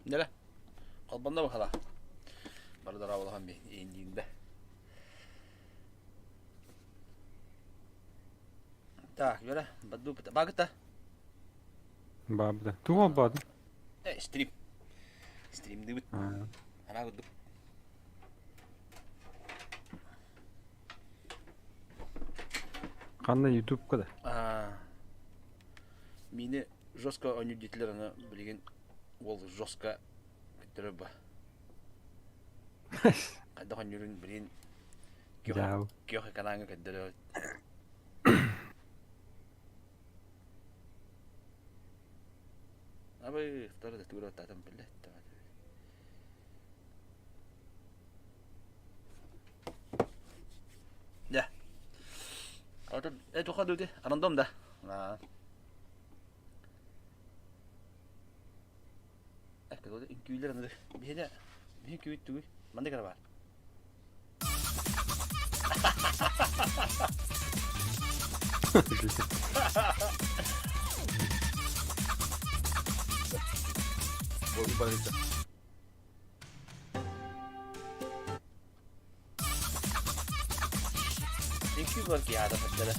Nere? Kalbanda bakalım. Bana da ravalıhan bir indiğinde. Так, göre. Bakıt da. Babda. Tuva badı. Stream. Stream değil mi? Ana gıdık. Kanda YouTube kadar. Mini жестко oyuncular ana bilgin ol жестко bitirip ba. Kadda oyuncunun bilgin Jao. kyo kananga kadda. Abi, tara da turo tatam pille. Ya. Orada çok hadi de random da. Kalau inkuiler anda biasa biasa kuit tu mana kena bar. Boleh balik tu. Inkuiler kya ada pada.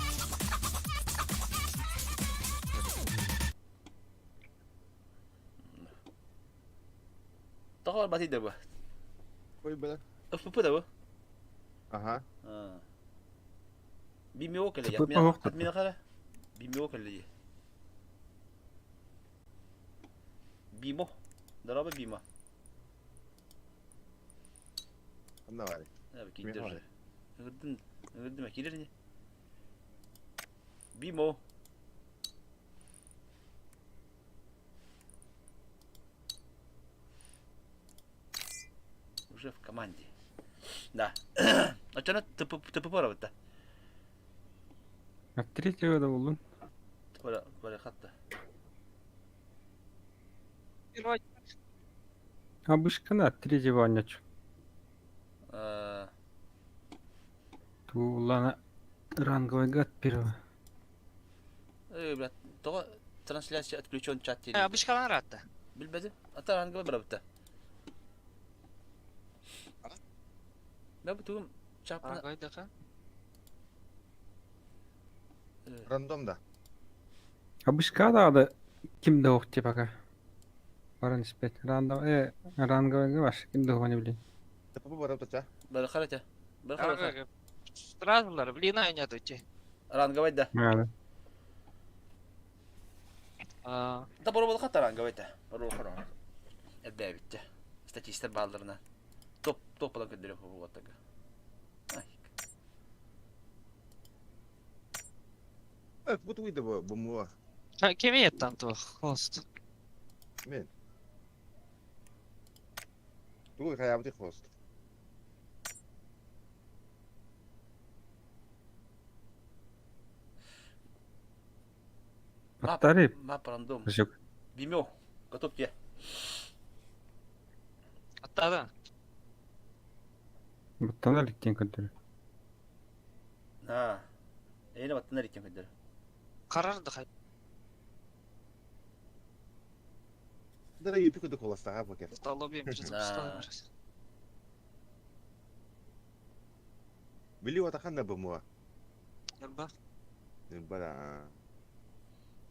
Tahu apa tidak bah? Koy bala. Apa dah bah? Aha. Bimeo kali ya. Tıpı yok Admin kala. Bimeo kali ya. Bimo. Daraba Bimo. Anna var. Evet, Bimo gider. var. Gördün mü? Gider ne? Bimo. Уже в команде. Да. А что ты пора вот-то? Tretьего da buldun. Пора хатта. Обышкана третьего анyaç. Тулана ранговый гад первого. Блядь, то трансляция отключен чат теле. Обышкалар атты. Билбеди. Ата ранговый бара бутта. Да бутум чапна. Ағайдыға. Random da. Обышка da adı kimde ok diye baka. Var nispet. Rangovый var. Kimde ok hani bileyim. Tepe bu barab taça. Бара харата. Бара харата. Ағайға. Стразылар, блин, айнады өте. Ранговый да. Yani. Да пора бол хата ранговый да. Пора хора. Эбе битте. Статистер балдырына. Топ балан көндөрөп болготага. Bu tuydu bu mu? Кеме еттан тұғы, хост. Men. Tu hayabı host. Battarı. Мап рандом. Yok. Бимео. Готов тебе. Аттады. Buttanlar gittiğin kadar. Эйне баттана ритен көндөрө. Қарарды қай. Dara yipi kudu kolasta ha bakar. Стало бем, жүзіп ұсталым арасы. Bili watakan da bu mu? Ерба. Bara.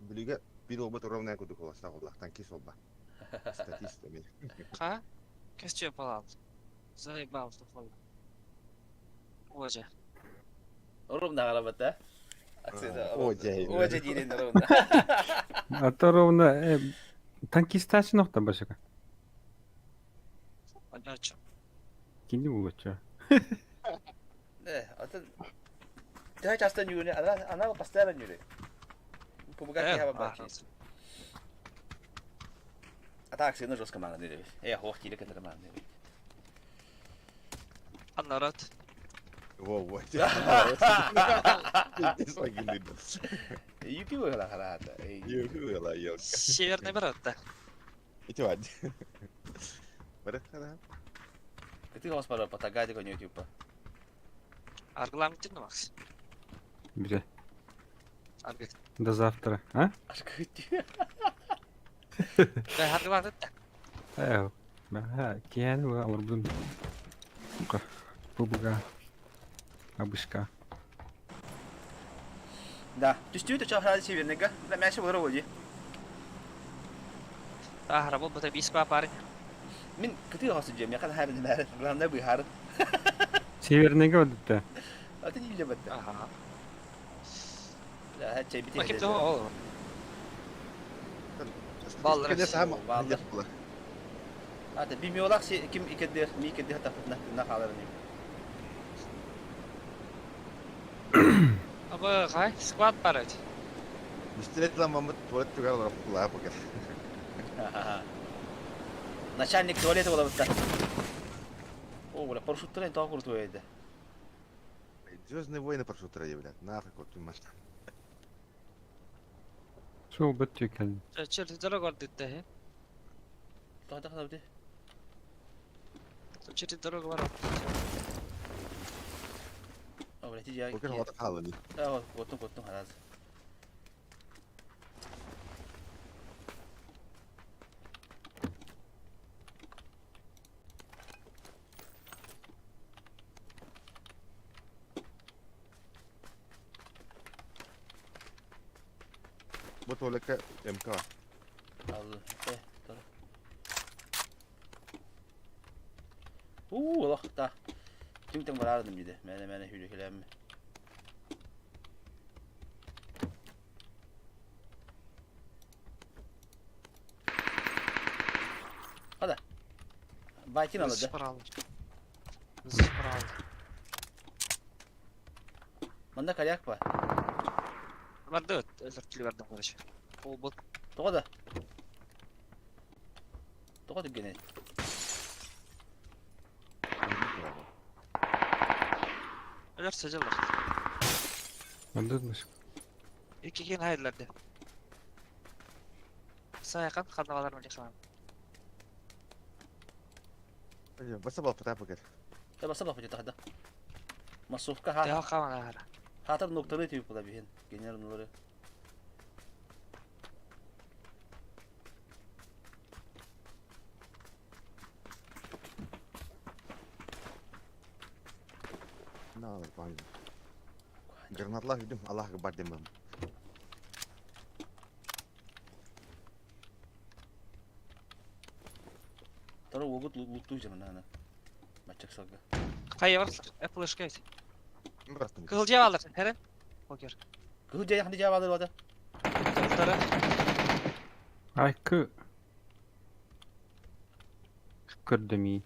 Biliga bir obat ровная kudu kolasta Allah'tan kes olba. Statista men. Қа? Кәсче палат. Заебал, что фол. Ожа. Ровно гарабата. Акседа. Ожа. Ожа дейін ровно. Ata ровно tankistacı nokta başka. Ача. İkinci bulacak. Ата Тэ частан юуне ана постоянно юуне. Помогать я вам бачить. А так сильно жестко мало не дивись. Хох тілі катера мало не дивись. Аннарат. Во. Сагилин. Юки была харата. Yuhu la yok. Северный брат-то. Itu aja. Барахара. Ты вас пора потагать на YouTube. Аргламентин Макс. Güzel. Аргы. До завтра. А? Аж кыт. Да, аргламент. Evo. Ha, kiyen var vurdum. Bubuga. Abışka. Да, düştüğü de çahradı çevirnega. Ben meşe olur oldu. Работ бата бисква парень. Min kötü hasıcım ya kan her dinler. Randa bu har. Северный ödütte. Atı değil batta. Ага. La her şey bitti. Bakayım da o. Баллар Кенес всё, хам. баллар. Atı bilmiyorlar kim ikidir, mi ikidir hatta ne kalırını. Абы гай сквад парать. Бистрет ла мамыт туалет тугар олар кулаа покер. Начальник туалета была вот так. О, бля, парашюттер тағы құрту еді. Звездные войны парашютеры, блядь. Нахуй вот ты маш. Şu bıttı keldi. Чер дорог ордитте хе. Тағы да қадап Чер дорог бар. О, бля, тиже Покер вот халани. О, коттың хараз. Bu tuvalete MK. Aldı. Dur. Allah da. Kimden var aradım bir de. Mene hülükelenme. Hadi. Baykin aladı. Справа. Справа. Bunda kalyak var. Барды өлтүрүп бердим короче. Ол бот. Toğa da gene. Өлөрсө жылдар. Öldürmüş. Эки кен хайрларды. Саякан кандалар менен жакшылар. Basa bal patah покер. Ya basa bak hadi. Masufka ha. Тега камана хара. Hatır noktalı tüyüp bula bihin. Genel nurları. Ne olur bana. Granatlar gidim Allah akbar demem. Tara ogut lutlu canım ana. Maçak salga. Кайя бар? Apple шкайт. Bıraktım. Кыл жеп алдыр. Херен. Покер. Kıhı caya hani cevap alır vada. Кылдары. Ay kı. Kırdım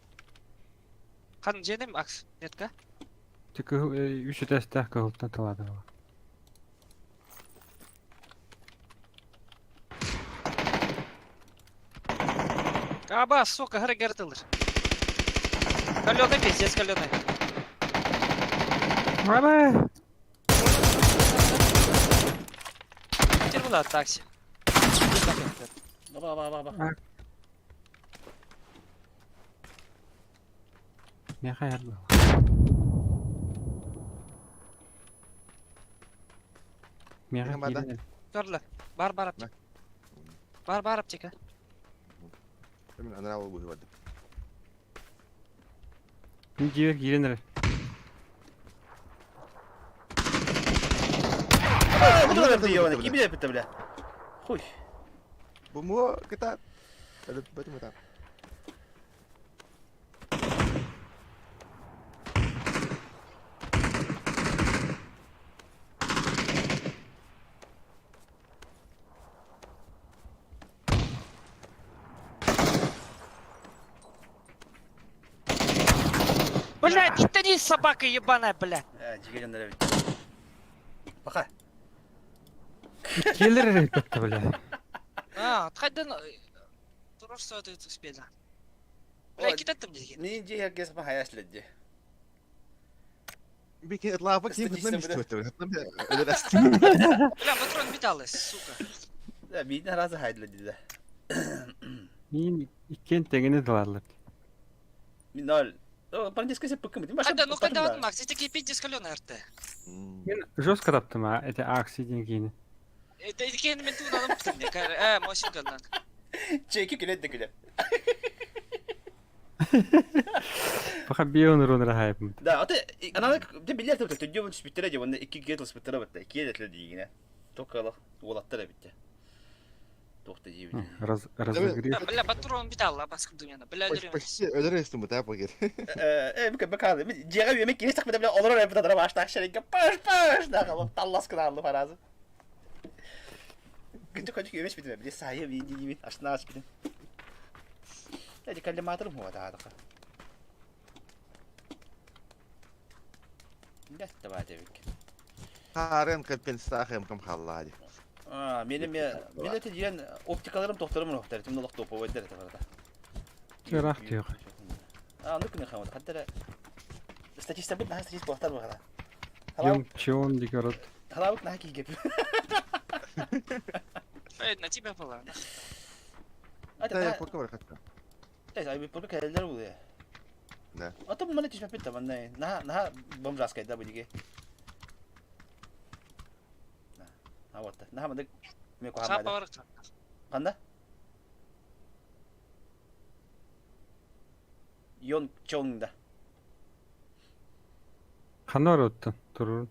Кан женем акс. Нетка. Тільки üçü teste kıltına taladı. Аба, сука, хара гертылыр. Калёный пиздец, калёный. Ала! Теперь была такси. Baba. Ne hayırlı. Hemen de. Mega Gördüler. Бар барып. Ne? Барып тек. Hemen ana ol bu hadi. Girer girenler. Bu da verdi yavana. Kimi de yapıttı bile. Huy. Bu mu kita? Ada batu mata. Блядь, ты не собака ебаная, блядь. Cigacanlara bitti. Baka. Gelir elbette böyle. Қайдан тұрырса өтіп түспеді. Бля, кететтім деген. Ninja herkes mi hayasladı? Bir kere etrafa kim Statista kutlamış bile. Twitter. Öyle rastlı. Бля, патрон біталы, сука. Ya bir de razı hayırladı da. İyi iken tegini dalarlar. Minol. O parantez kese pıkkı mı? Қайда, ну қайда алдым, Макс, это пиздец каленый РТ. Ben жестко таптım ha. Ete aksi dengini. Это екені мен туын алып бітім. Мосинкадан. Çekip güle de güle. Fakat bir onur hayapım. Da ata ana de bilir tabii tüccar bu bitirece bunu 2 kez bitire bitti. 2 yetli yine. Tokalı olattıra bitti. Tokta jibi. Разогрев. Бля, патрон бит алла баскы dünyada. Bля görüyorum. Почти ölür estim bu tarafa gel. Bir bakalım. Ciğer yemek yemek takmadı bile olur öyle bir tadına başta şerike pış da kalıp tallas kınalı farazı. Gıcık gıcık yemek bitme bile sahiye bir gibi aslında aç gidin. Hadi kalimatırım bu da adaka. Ne tabii demek. Haren kompensasyon kam halladı. Benim ya millete diyen optikalarım doktorumun doktoru. Tüm doktor topu verir tabii da. Rahat yok. Nükne xamada. Hatta statista bit nah statist baktar bakala. Юм чон дикарат. Halawık nah ki gibi. Ey, на тебя была. Da yapmak var hatta. Evet, ay bir porka eller bu ya. Ne? Ata bu mana tişme pitta man ne. Nah bom raskay da bu dige. Nah watta. Nah madık me ko Çapa hamada. var. Kanda? Yon chongda. Kanı var ottun. Durur.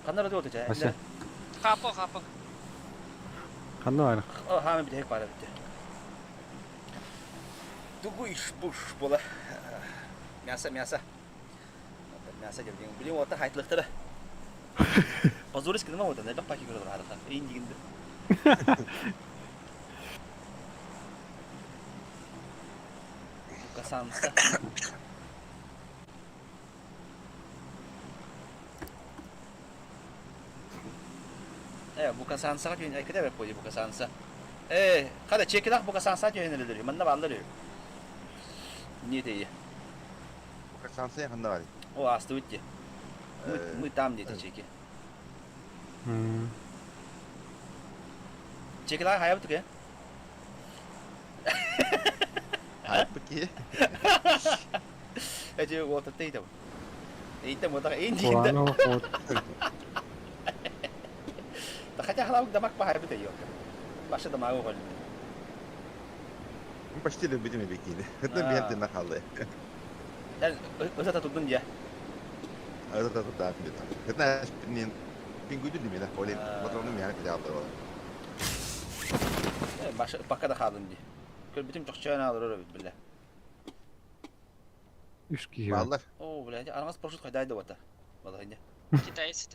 Kanda da oldu ya. Aşağı. Kapı. Kanı var. O ha bir tek var bitti. Dugu iş buş bola. Мясо. Мясо geldi. Bilim orta haytlıktı da. Azorisk ne oldu? Ne bak görür harika. İyi digindi. Kasansa. Bu kasansa gün ekede ver koyu bu kasansa. Kada çekidak bu kasansa yönelilir. Manna balları. Niye değil? Bu kasansa yakında var. O astı bitti. Mı tam dedi çeki. Çekidak hayatı ki. Halbuki Ece o tatıydı. İyi de mutlaka iyi değil de. Kulağına hot. Takacak halawık damak bahar bir de yok. Başta damağı o kolü. почти любитель бикини. Это бенты на халле. Yani özel tutun diye. Это так бит. Это не пингуду димена, оле. Патронum yani kıyaldı o. Başka bakka da kalın diye. Kör bütün çok çayını alır öyle bile. 3 kişi var. Vallahi Oo bile aramaz paraşüt kaydaydı vata. Vallahi ne. Китайцы.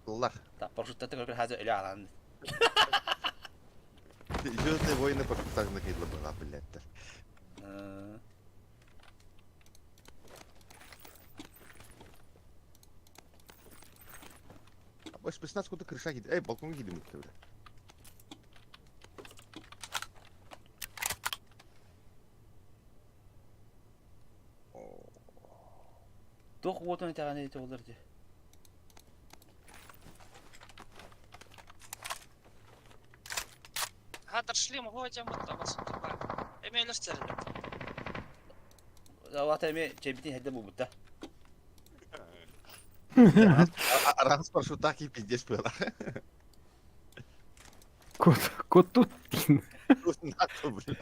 Allah. Ta paraşütte de kör hazır öyle alan. Звездные войны пошутажных и лабора, блядь. А больше 15 куда крыша гидит. Эй, балкон гидим это, бля. Doch вот он тяганы ете olur diye. Хатар шлем годям вот там сутуба. Эмейлер церли. Vata emi cebitin hedde bu mutta. Раз парашютах и пиздец было. Kod tuttun. Нахуй, бля.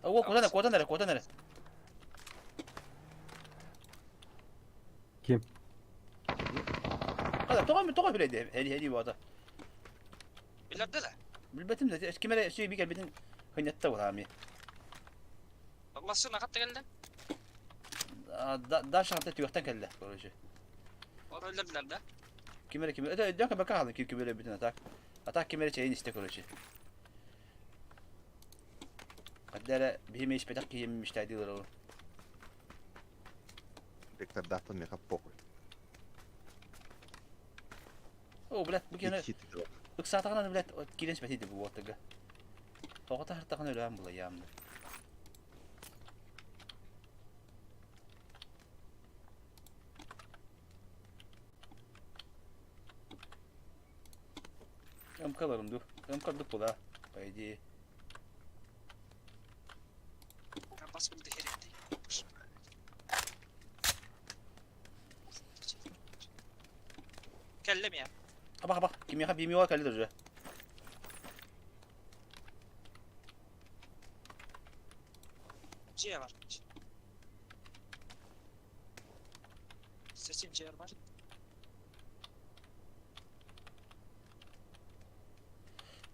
O kodan nere? Kim? Kada toğa bile de hedi vata. Bilirdiler. Bilbetim de kimere şey bir gelbedin hınyatta var ami. Allah'sına katta geldi. Da şantı tüyaktan geldi proje. Onu öldürdüler de. Kimere öde dönke bakalım ki kimere bütün atak. Atak kimere şeyin işte proje. Kadere bir iş petak ki yemiş taydiler o. Вектор дата мне как похуй. O bilet bu gene Хит. bık saatağına bilet giren spetiydi bu vattaga. Toğata hartağına ölen bulayamdı. Ömkalarım du. Ömkardık bu da. Baydi. Basıldı herifti. Kellem ya. Bak kim yaka bir miyo kaldı duracak. C var. Seçim C var.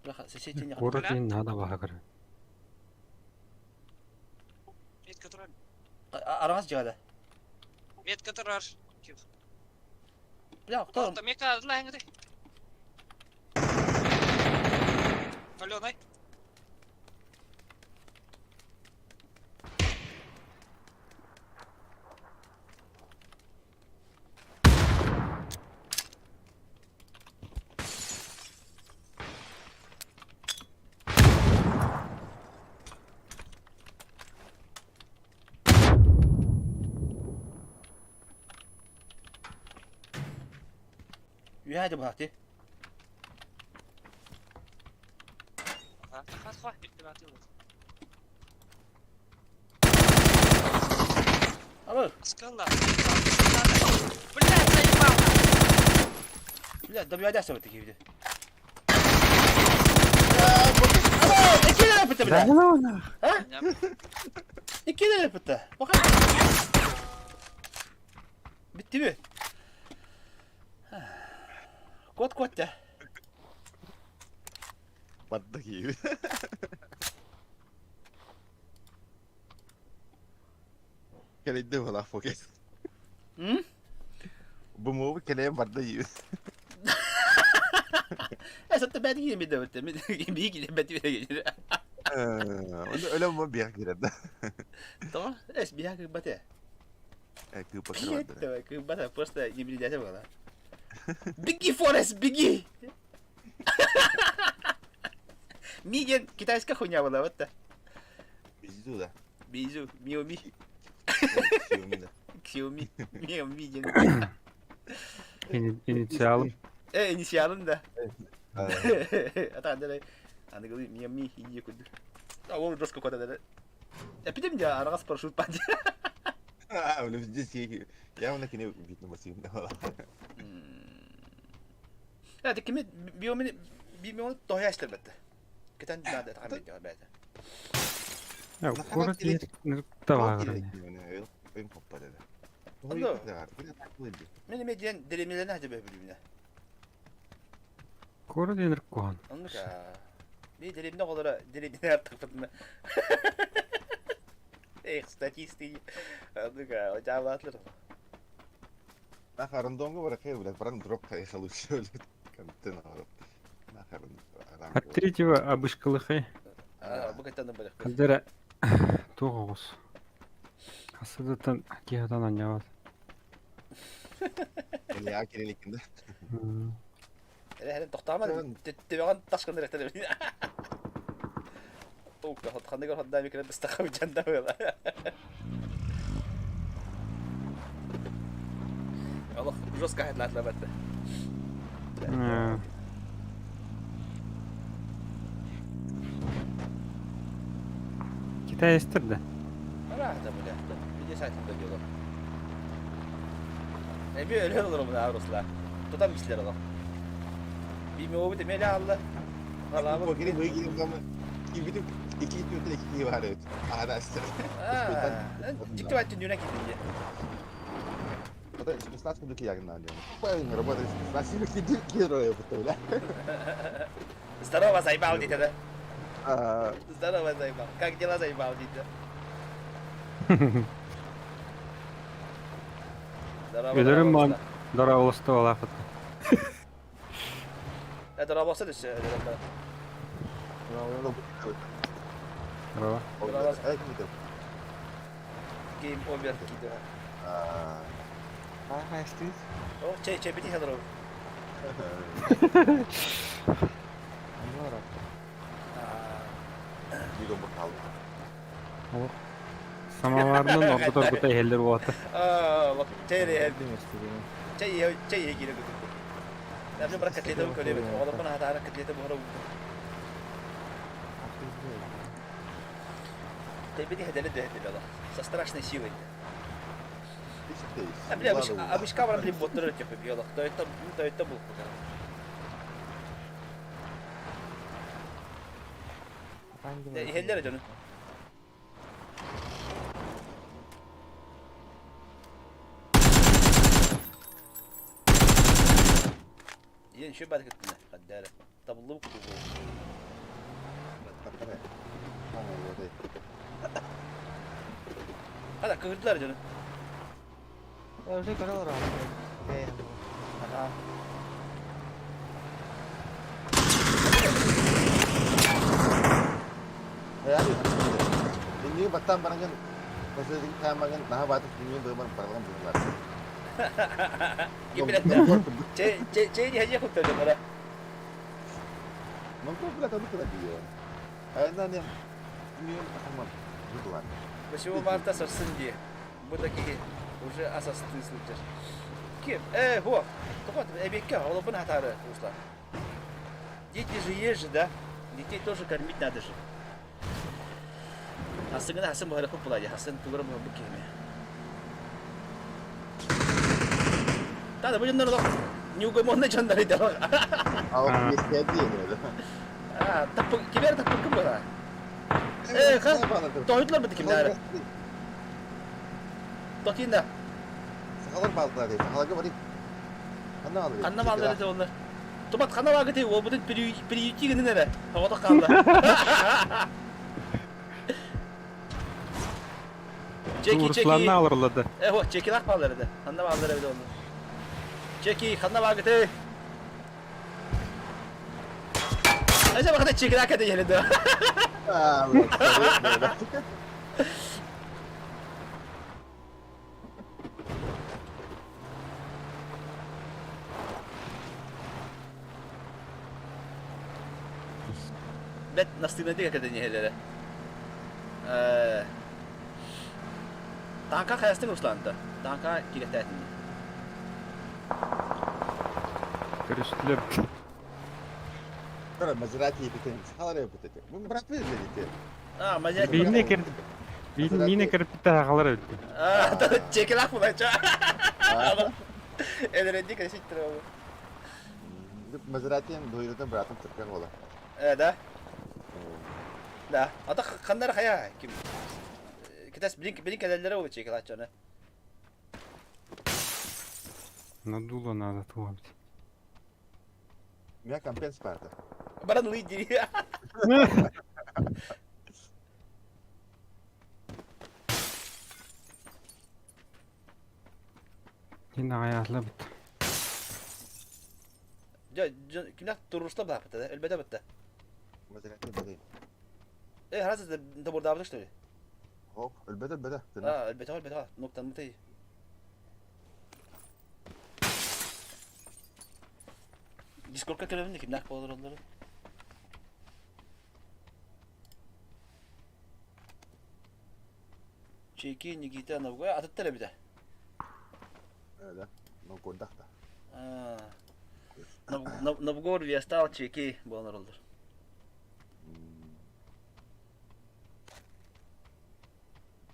Bak seçeceğin yakın. Город ин надо багыр. Metka durar. Aramaz cihada. Metka durar. Kim? Ya tamam. Orta meka aldılar hangide. Kalonay. Hadi bu hadi. Хас bitti batıyor. Alır. Скала. Блядь, заебал. Bля, da bir hadi asabı tekiydi. Alo, iki lira yapıttı bile. ona. Ha? İki lira yapıttı. Bakın. Bitti mi? Kod ya. Battaki gibi. Keledi wala fokus. Hı? Bu mu keleye battaki gibi. Esat ben yine bir de öyle. Bir gidip ben de gelir. Onu öyle mi bir girdi? Tamam. Es bir hakik batı. Kıpa Iya, kırmadı. tuh, ke bata posta gibri jasa bala. Biggie Forest, Biggie. Migen, kita iska hunya bala bata. Bizu da. Bizu, Xiaomi, Xiaomi da. Xiaomi, Xiaomi gen. İnisialım. Inisialin da. Ata ada kali Xiaomi iya kudu. Awal terus ke kota ada. Tapi dia menjadi arah parachute panja. Öyle bir şey ki. Ya ona kine bitme basayım da valla. Ya de kimi bir tohya işler bette. Kita nada tak ambil jawab bette. Ya город ин da багыр. Ben koppa dedi. Alo. Bir takıl edildi. Meni medyen delimelerini hadi be bilimine. Город ин kohan. Anladın ka? Bir delimine olara delimine artık fırtına. Statistiği. Anladın ka? O cevaplar. Nakarın donga var kaya bile paran drop kaya halı şöyle kanıtın alıp. Nakarın. От третьего обышкалыхы. Bu katanın bırak. Кыздыра тоғыз. Касыдытын киядан анjawat. Ya kirelikinde. Hele toktamadı. Tüvegan taşkın direktör. Oh, hadi gel hadi bir kere destek bir canda böyle. Allah, жестко هتلعب لعبته. Kitay estirdi. Rahat da böyle. Video saatinde diyorlar. Bir öyle olur mu Avruslar? Tutam işler adam. Bir mi o bir de mele aldı. Valla Bu bu. geri böyle gidelim ama gibi de iki öte iki var evet. Arkadaşlar. Çıktı var tündüğüne gidince. O da istisnas kudu ki yakından diyor. Bayın araba da istisnas kudu ki kiro ya betul lah. Здорово, заебал ты тогда. Ah, Здорово, заебал. Как дела, заебал ты? Здорово. Ölürüm ben. Dara olası da olafıt. Это работа да все. Bravo. Game over gitu. Ah, stis. Oh, cek biti hadro. Video bakal. Samavarının orada da kutay heller olatu. Bak cek gitu. Tapi berkat itu kalau dia walaupun ada harkat dia baru. Tapi dia ada Allah. Со страшной силой. Ha bile abişka var bile botları yapıyor biyolog. Toyota bu. Ne heller canım. Yeni şu balık ettiler. Hadi hele. Tabullu bu. Hadi kıvırdılar canım. Öyle kadar var abi. Aha. Yani ini batam parangan masih kamangan nah batas ini berman parangan bulan. Gibi de. Çeyni hacı kurtardı bana. Mungkin pula tahu pula dia. Aynan yang ini sama bulan. Başımı marta sarsın diye. Buradaki уже asaslı случай. Kim? Во. Только эбекка, олобын хатары ушла. Дети же есть же, да? Детей тоже кормить надо же. Aslında Hasan bu hareket bulacak. Hasan tuğra bu kime? Tadı bu yandan olak. New Game On'da canları da bak. Awak miskin dia ni. Tapık kiber tapık kim bu ha? Kan toyutlar mı kimler? Tokin da. Sakalar balıklar değil. Halaga bari. Kanna malları da onlar. Tomat kanna var gidi. O budun priyi gidin nere? Havada kaldı. Uruslarını alırladı. O çekilak malları da. Kanna malları bile onlar. Çeki kanna var gidi. Acaba kadar çekilak hadi yerinde. Ah, Bet nasıl ne diye kadar yerlere. Tanka kayasın uslandı. Tanka kiretetini. Görüştüler. Kalau Maserati itu kan salah dia betul. Berapa dia gitu? Macam Binne kirdi. Binne kirdi bir tane kalır öldü. çekilak mı lan çok? Ellerini kaşıktır o. Maserati yang doyurudan beratam terkang olah. Da. Da. Ata kanlar kaya kim? Kitas blink ederlere o çekilak canı. Надуло надо туалет. Minha kampen Sparta. Bana Luigi diye. Yine ayarla bitti. Kimler turuşla bırak bitti. Elbette bitti. Maserati beli. Herhalde de burada yaptık işte. Oh, elbette. Elbette. Noktan mı değil. Discord'da kelebin de kimler kovalar onları. Çeki Nikita Novgo'ya atıttılar bir de. Öyle. No kontak da. Novgor Viestal Çeki bu onlar olur.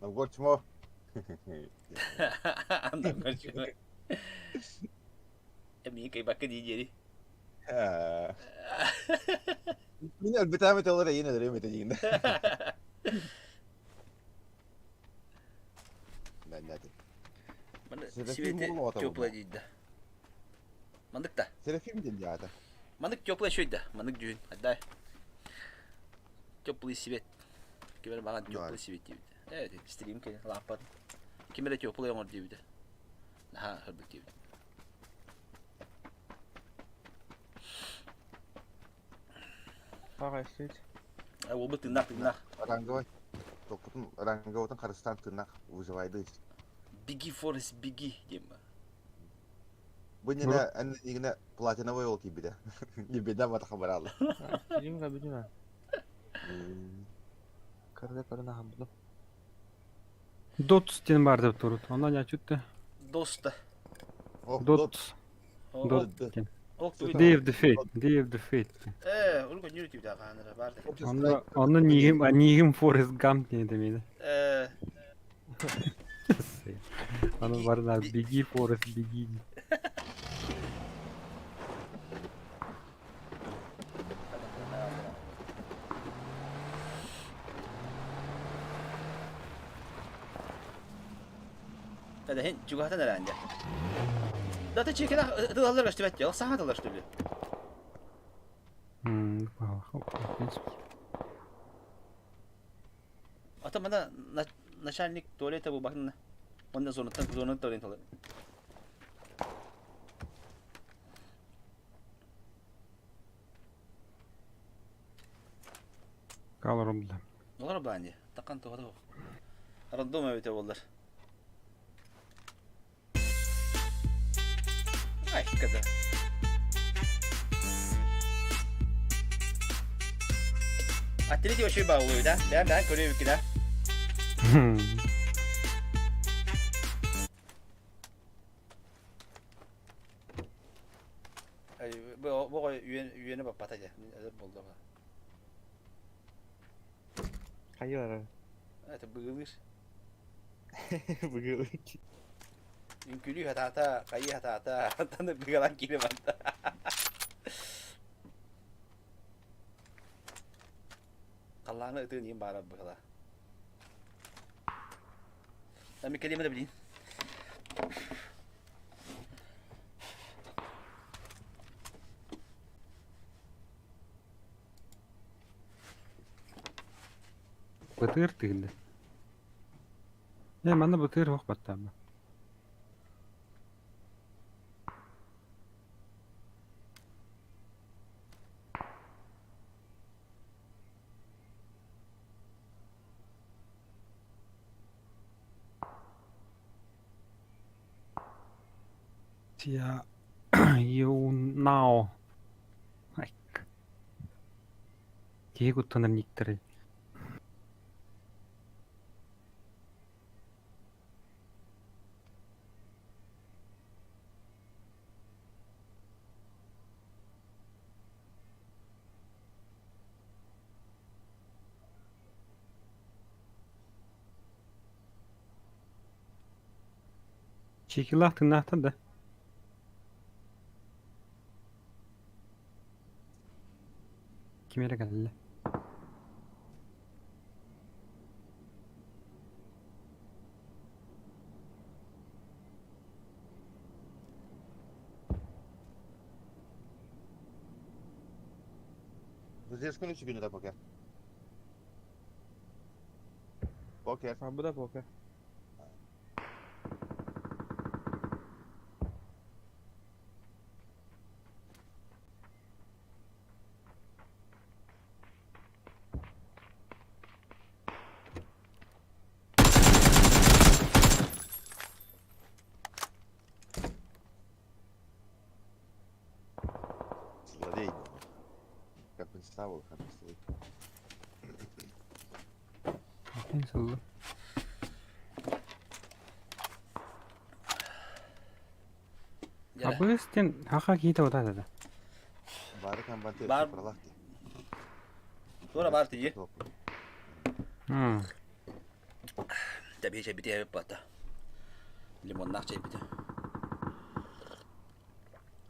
Novgorod mo. Anlamlar şunu. Eminim ki bakın yiyeceği. Yine elbette Ahmet olur ya yine de Ahmet'e yine. Ben ne dedim? Bana Serafim sivete oğlu adam toplayıcıydı. Mandık da. Serafim dedi ya da. Mandık toplayıcıydı. Mandık düğün. Hadi. Toplayı sivet. Kimere bana toplayı sivet diyordu. Evet, stream ki lapar. Kimere toplayı onlar diyordu. Daha hırbık diyordu. Bak işte. O bu tırnak. Rangga Tokutun Rangga Karstan tırnak uzaydı işte. Biggie Forest Biggie diyeyim mi? Bu yine platina boy ol gibi de. Gibi de mata haber aldı. Film gak biliyorum. Karına hamdum. Dot diye vardı turut. Ondan ya çıktı. Dosta. Oh, Dot. O Dot. ok Dev the fate. Dev the fate. Onu kan yürütüyor da kanara vardı. Onu nigim Forrest Gump diye demeydi. Onun var da Biggie Forest Biggie. Hadi hen çikolata nerede? Zaten çekil dılallar işte bet ya. Sağa dılallar işte. Ata bana начальник туалета bu bakın. Ondan sonra tuvalet alır. Kalırım da. Olur bence. Takan tuvalet o. Random evet oldular. Ay kadar. Atlet diyor şey bağlıyor da. Ben görüyorum ki de. Ay bu üyene bak patacak. Azap oldu bak. Kayu var abi. Evet bıgılır. Bugün. Ünkülü hata kayı hata tanı bıgılan kiri banta. Kalağını ıtığın yiyeyim bari bıgıla. Ben bir kelime de bileyim. Bıtır tığıldı. Ya bana bıtır yok batta ama. Ja, you now. Ay. Кегуттанар никтери. Çekillah tırnakta da. Kim yere geldi? Здесь конечи günü de poker. Poker. Ha bu da poker. Злодей. Как представил, как представил. Nasıl? Abi sen haka giydi o da dedi. Bari kan bantı Bar- sıfırlaktı. Sonra var diye. Hmm. Tabii şey bitiyor hep batta. Limon nakçe bitiyor.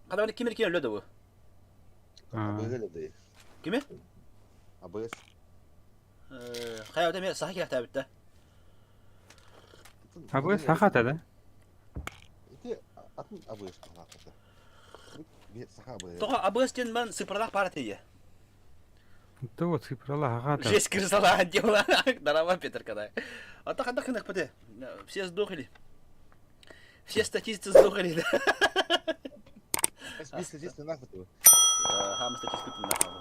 Kadar hani kimir kim öyle bu? Böyle değil. Kimi? ABS. Hayatım ya sahih hatta bitti. Abi sakat dedi. İşte atın ABS kulaklıkta. Bir saha ABS. Toğa abıstin ben sıfırlak partiye. То цифрала хагата. Жесть крысала делала. Дарова Петр когда. А так кнак пойти. Все сдохли. Все статисты сдохли. Bir sesi nafıtı. Хам статистику нахал.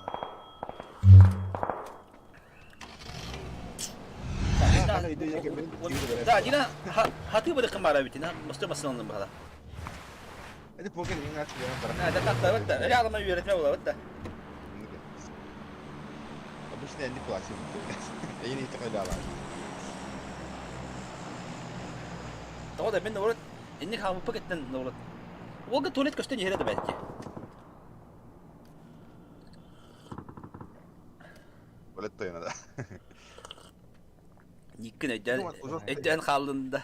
Да, Дина, хаты были камара ведь, на мосту масонным было. Hadi poker yine açıyor. Да, так, да, вот, рядом на верит, было, вот, да. Обычно я не плачу. Я не такой дала. Тогда да, мен норот, инник хам пакеттен норот. Олга туалет көстен жерде belki. Böyle toyuna da. Никкен эден калдында.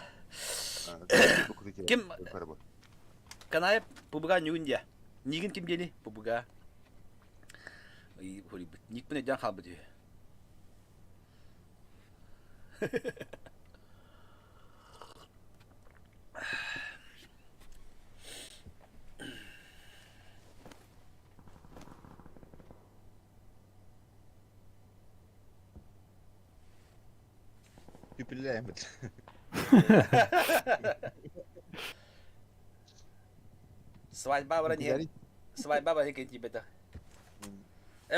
Kim- Kanaya pubuga nyugun dia. Nigin kim dia ni pubuga. Ой, холи бит. Ник пне дан халбы диyor. Hüpürleyemedi. Свадьба вроде. Свадьба вроде как тебе то.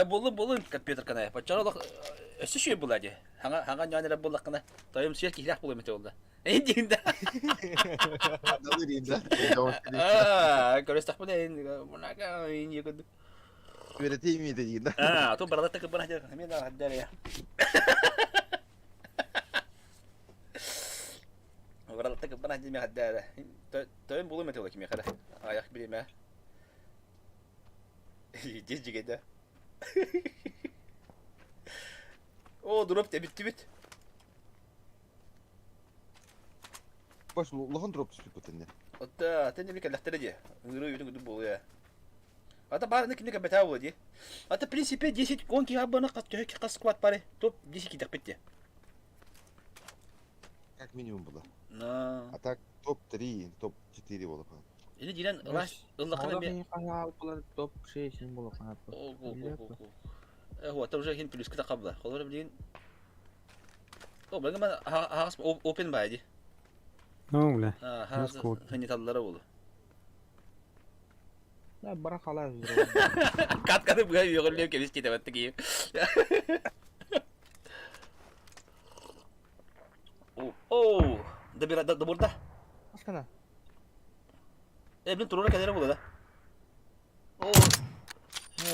Болын кат Петр каная. Почаралык өсү шүй булади. Хаңа нянера булак кана. Тоем сүйет килак булы мете oldu. Эндигинде. Dalı diyeyim de. Көрөстөк менен мунага ийгөдү. Öğreteyim miydi diyeyim de. То барадатта кыбына жер. Мен да хаддар я. Барадатта кыбына жер мен хаддар. Тоем булы мете oldu ким кара. Аяк билеме. Жижигеде. O drop de bitti bit. Baş lohan drop tutup bu ne? Hatta tane bir kalaktere diye. Ngırı yürü gidiyor bu ya. Hatta bari ne kimde betav diye. Hatta prinsipe 10 ki abana kas squat pare. Top 10 ki bitti. Как минимум было. Na. А так топ 3, топ 4 было. Ini jiran ulaş ıllakına bir. Kanka bunlar top şey için bulu kanka. هو انت وجهك هنا فلوس كده قبله خلاص بدين او بقى ما ها اوبن بعدي Ne oldu? ها Discord. هني تلره والله Ya bırak hala كات كات بقى يقول لي كيف كده بتجي اوه ده burada Askana. ابن ترونه كده ولا ده اوه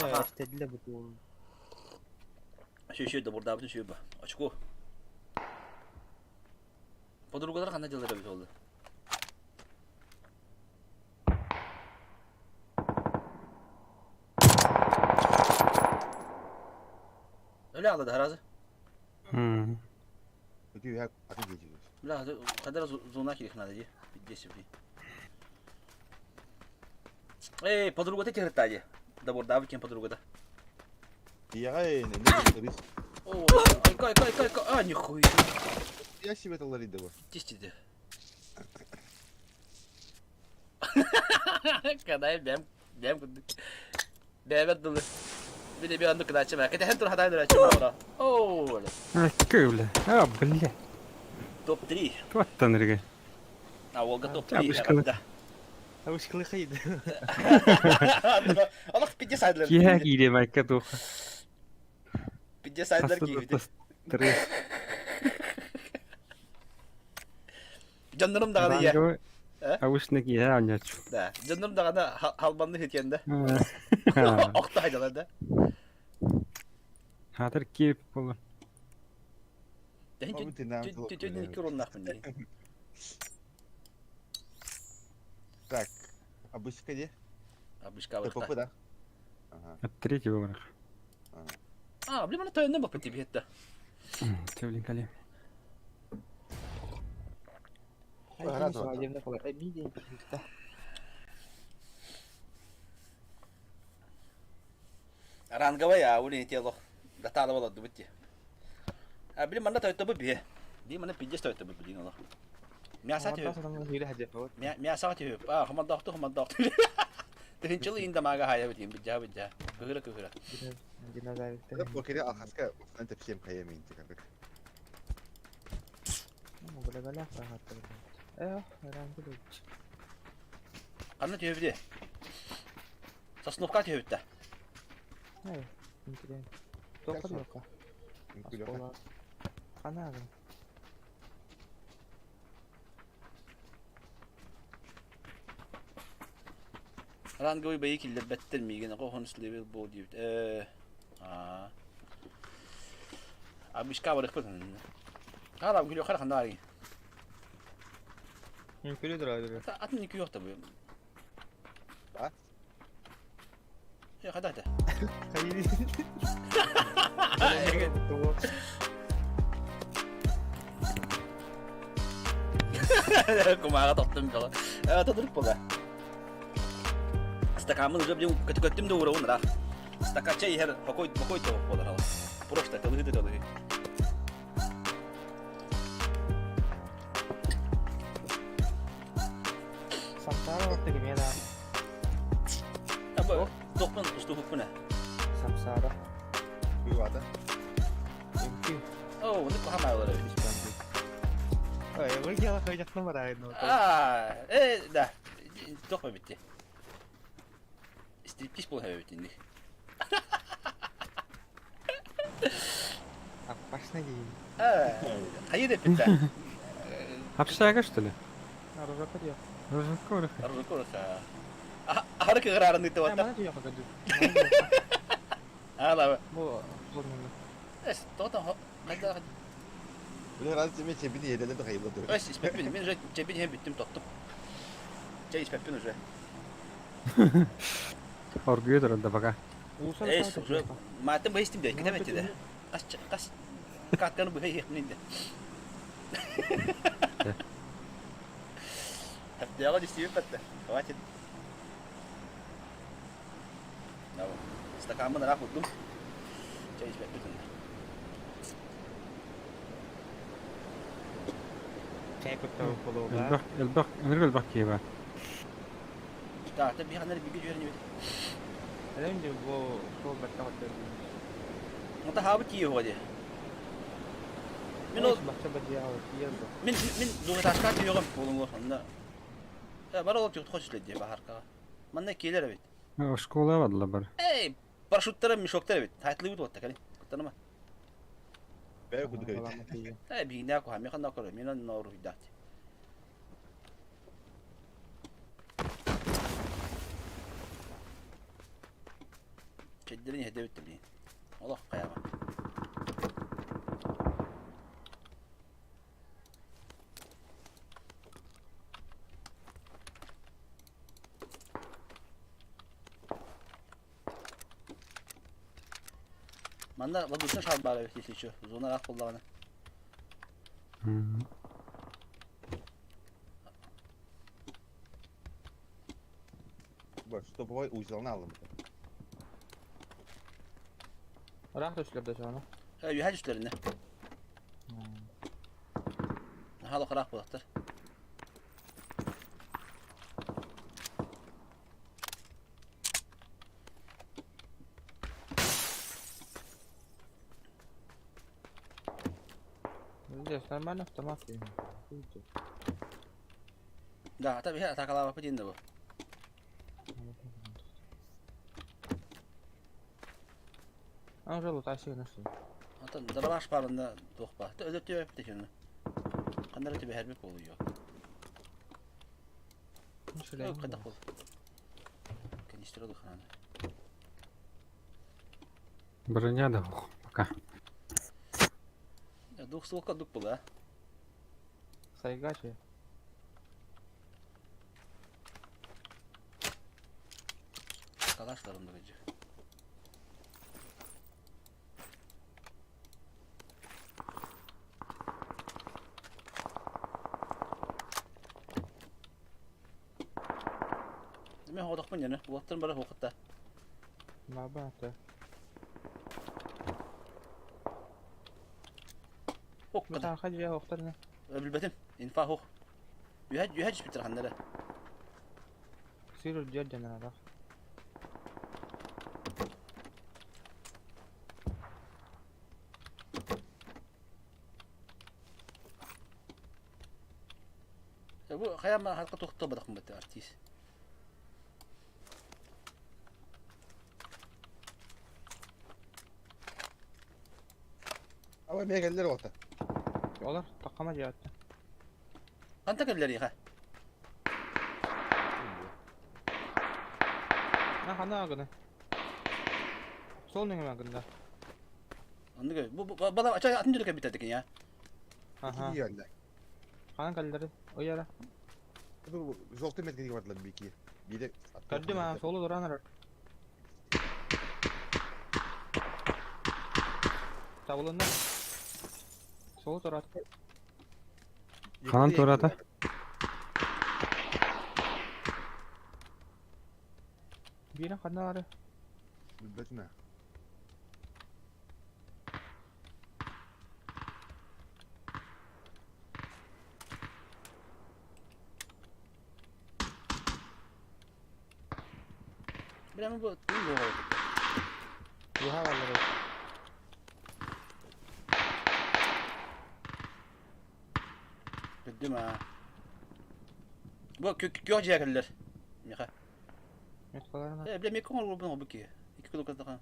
Evet istediler bu. Şu da burada bütün şu bu. Açık o. Podrugalar kanda jalları bir oldu. Öyle aldı herhalde. Hmm. Peki ya hadi geçiyoruz. La kadar zona ki kanada diye. Geçip. Podruga tek herhalde diye. Da burada bir kim podrugada. Ya ne risk. О, кай. А, нихуя. Я себе талари да. Тистиди. Kadar dem kuduk. Devet dolu. Bir de bir anda kadar açma. Kete hem tur hataydır açma ora. Oo. Kul. Ja, bля. Top 3. Tuottan rige. Ha, Volga top Ya, 3 bu herhalde. Avuç kılıkıydı. Allah pidye saydılar. Kiha gide makka tu. Pidye saydılar ki gidi. Tres. Canlarım dağıdı ya. Rango. He? Avuçna kiha anyaç. Da. Canlarım dağıdı halbanlı hityende. Oktaydılar da. Hatar kip bolu. Abi, dinlen, çok Tütün öyle. 2 ronlak mı? Так. Обычка где? Abişka ТПП, vakta. да? Ага. Tretий выбор. Aa, bilmem ne tayında bak piti bir hatta. Tevlin kale. Ay Rahat kimse ol. var yerine kolay. Ay bir de. Rangava ya, uli ni lo. Data la wala dubuti. Bilmem ne tayında bu bir. Bilmem ne pidye tayında bu bilin Allah. Miyasa tüy. Sonra hile hadi falan. Miyasa tüy. Aa, hamad daktı. Tühünçülü indi maga haya biteyim. Bidja. Kıhıra. Biraz ayıptı. Это блокири алхаска это всем каямин как. Ama böyle böyle rahattır. Herhangi bir. Anne tüy bir. Sasnovka tüy bitti. Hayır. Mümkün. Çok da yok. Askola. Kanal. Rangava bayi killer better miygen. Kohonus level bu diyor. Abişka var ekpedin. Hala gülüyor kara kandari. Mümkündür abi. Atın iki yok tabi. Ha? Ya hadi. Hayır. Kumağa toktum kala. Evet oturup bola. Стакамын уже блин көттім де уровын рақ. Стакача егер покой то болар ал. Просто кылыды кылыды. Samsara waktu gimana? Ama dokman ustu hukuna. Samsara. Bir var da. Mungkin. Oh, ini kok hamal lagi. Oh ya, gue jalan kayak nomor lain. Dah. Dokma bitti. Striptease bu heve bitti. Aku pas lagi. Hayır da bitti. Общага, что ли? Harus apa dia? Разжигай. Harus kursa. Harus kegeraran itu Mana waktu. dia pakai tuh? Ala. Bu, bunu. Total. Hadi. Böyle herhalde cebine cebini yedelim de hayırlı dur. Bas ispepin. Ben уже cebini hem bittim tuttum. Çay ispepin уже. Orguya durun da baka. Usah Уже. Матем бейстим де. Gidemetti de. Kas katkanı bu hey ninde. Hadi ya istiyor patta. Хватит. Давай. Стакан на раху дум. Çay ispepin. Saya ikut tahu kalau البق كيبا. Tabii hanları bir görünüyor. ada yang juga gua baca hotel. Mata habit ki ho de. Min o baca baca dia tuh. min doğru taşkat yoğun bulunur onda. Ya bara olup çok hoş diye bahar ka. Manna keler evet. Школа вадла бар. Ey paraşütlerim mişoklar evet. Taytlı bir otta kali. Tanıma. Ben kuduk evet. Ey bir ne ko ha mi kan nakor mi nan noru hidat. Kedlerini hede bitti. Allah kayama. Manda bagusna şal bare işte şu. Zona rak kullanı. Bak şu topu var uysalını aldım. Orang tuh sudah sana. Ey yuhaj üstlerinde. Hala karak bulaktır. Dia sekarang mana sama sih? Da tabii her takala apa dinde bu. Ah, udah lu tasih nasi. Atan darabaş parında dokpa. Ödötüyor hep de şunu. Kanlar ötüyor her bir oluyor. Sudah. Yok kadar ol. Kanistro da kanı. Броня да. Пока. Ya duk soğuk duk bula. Saya gas ya. Kalaşlarım da gıcı. Deme hodak mı yani? Bu vaktın bana hokutta. Apa tuh? Hok kadar. Kita aja hotelnya. Bilbetim. İnfa hok. Yuhaj bitir hanlara. Sirur dia jangan ada. Bu kayama halka tokta badak mı bitti artist. Ama bir geldiler orta. Onlar takam aja hatta. Kanta kelleri ha. Nah, kana gini. Sol nih memang genda. Anladın mı? Bu bana açay atın dürüke bitirdik ya. Aha. İki geldiler. Kanan kalileri. Oh iya lah. Bu Zolt'un metkilik vardılar bir iki. Bir de... Tadi mah solo duran. Tavulunda. Solo duran. Kanan torata. Bina kanarı. Bilbetme. Bilemem bu değil mi? Yuha valları. Bildim ha. Bu kök jägerler. Mika. Metkalarına. Bilem yakın olur bu bu ki. 2 kilo kadar.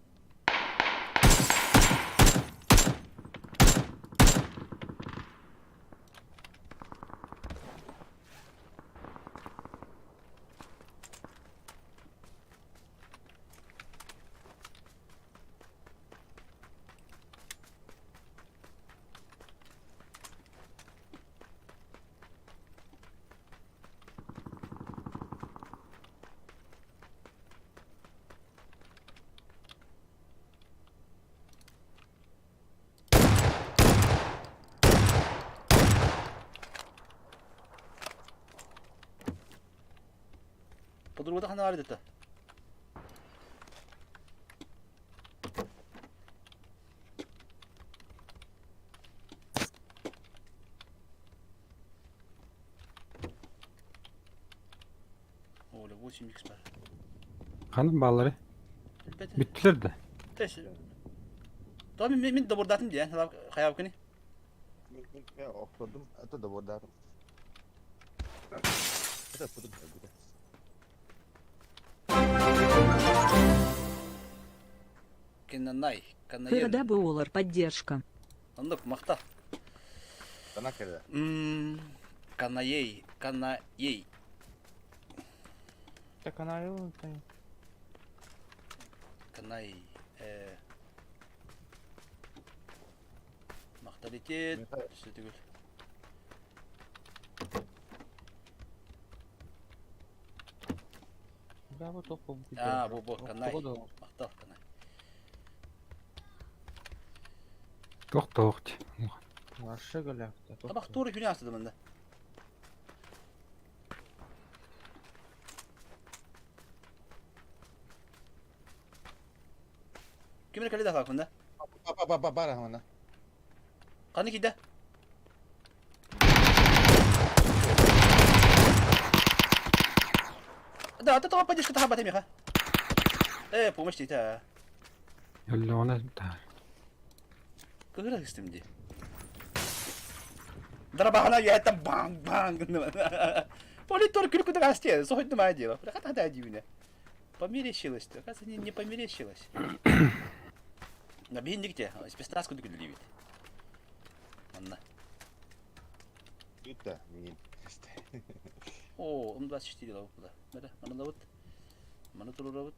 Podurgada hana var dedi. Oğlum 8x var. Kanın bağları Elbette. bittiler de. Teşekkür. Tamam min de buradatim diye. Hayal kuni. Ya oturdum. Itu da burada. Itu putus juga. Кинанай, канаен. Кырдабуулар поддержка. Андык мақта. Tanah kira. Канаей, канаей. Так канарı. Канай. Мақталитет. Сөтігіл. Да bu topu. Bu канай. Мақта канай. Тоқта. Aşağı galakta. Табақ туыры күні астыды мында. Кемер кәлі дақақ мында? Parah mana? Қаны кейді? Да, ты того поддержка тахабат емеха. Помощь дейті. Yolla ona da. Көгірі үстімде. Дарабағана яйттан банг-банг. Политор күлкі дұға істеді, соғыдды ма дело. Бірақ ата дивіне. Померещилось. Оказывается, не померещилось. На бейіндікте, спецназку дүгілі дейбет. Анна. Itu mungkin. О, М24 лауып бұда. Мәді, маны лауыт. Маны тұру лауыт.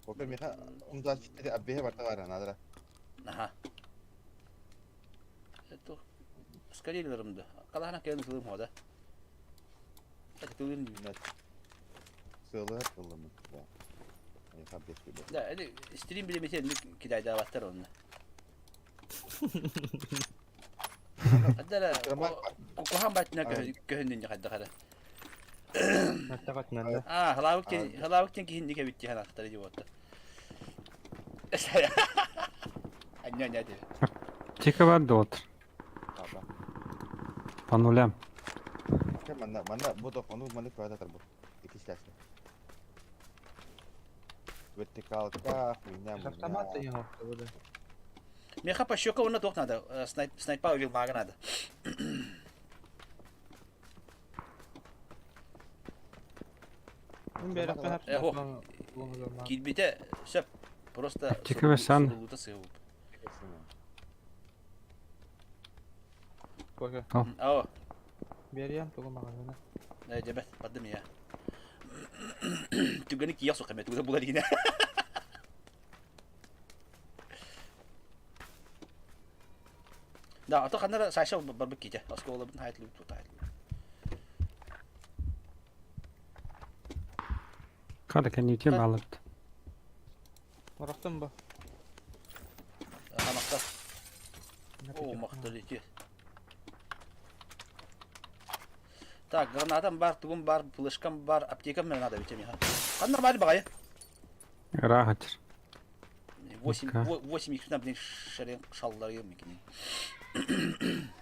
Oke, mereka untuk jadi abis berarti ada nada. Аха. Это скорелерімді. Қалағана кәлін кылым хода. Это кылым дейбет. Sığılır kılımı. Ya, sabit gibi. Да, это стрим билемесен кидайда аваттар онны. Аддара кукухан байтына көһүндүн жакайда кара. Metkakat nende. Халавыктен кихинди кебитти ханактары деп отты. Ання деп. Тика vardı otur. Apa? По нулям. Kan mana butuh onu mana kuada terbuk. İkisi. Vertikal kah, minyak. Автомат я burada. Меха по щека онна ток надо. Снайпа увил мага надо. Ben bir hafta hepsini Килбите сөп. Просто Тика ve sen. сулуута сыгып. koyga. Ау, Beriyem togu mağazana. жебет, бардым я. Түгені кия соқамет, түгені бұлар егіне. Да, ата қанара сайша барбық кейте. Асқа олабын хайтлы бұт хайтлы. Kada kan yutayım alıp. Oraqtın bu. Қамақта. О, мақтар еке. Так, гранатам бар, тугум бар, флешкам бар, аптекам мен надо ведь меня. Ладно, нормально багай. Рахатыр. 8 иксна блин шарен шаллар ем мекени.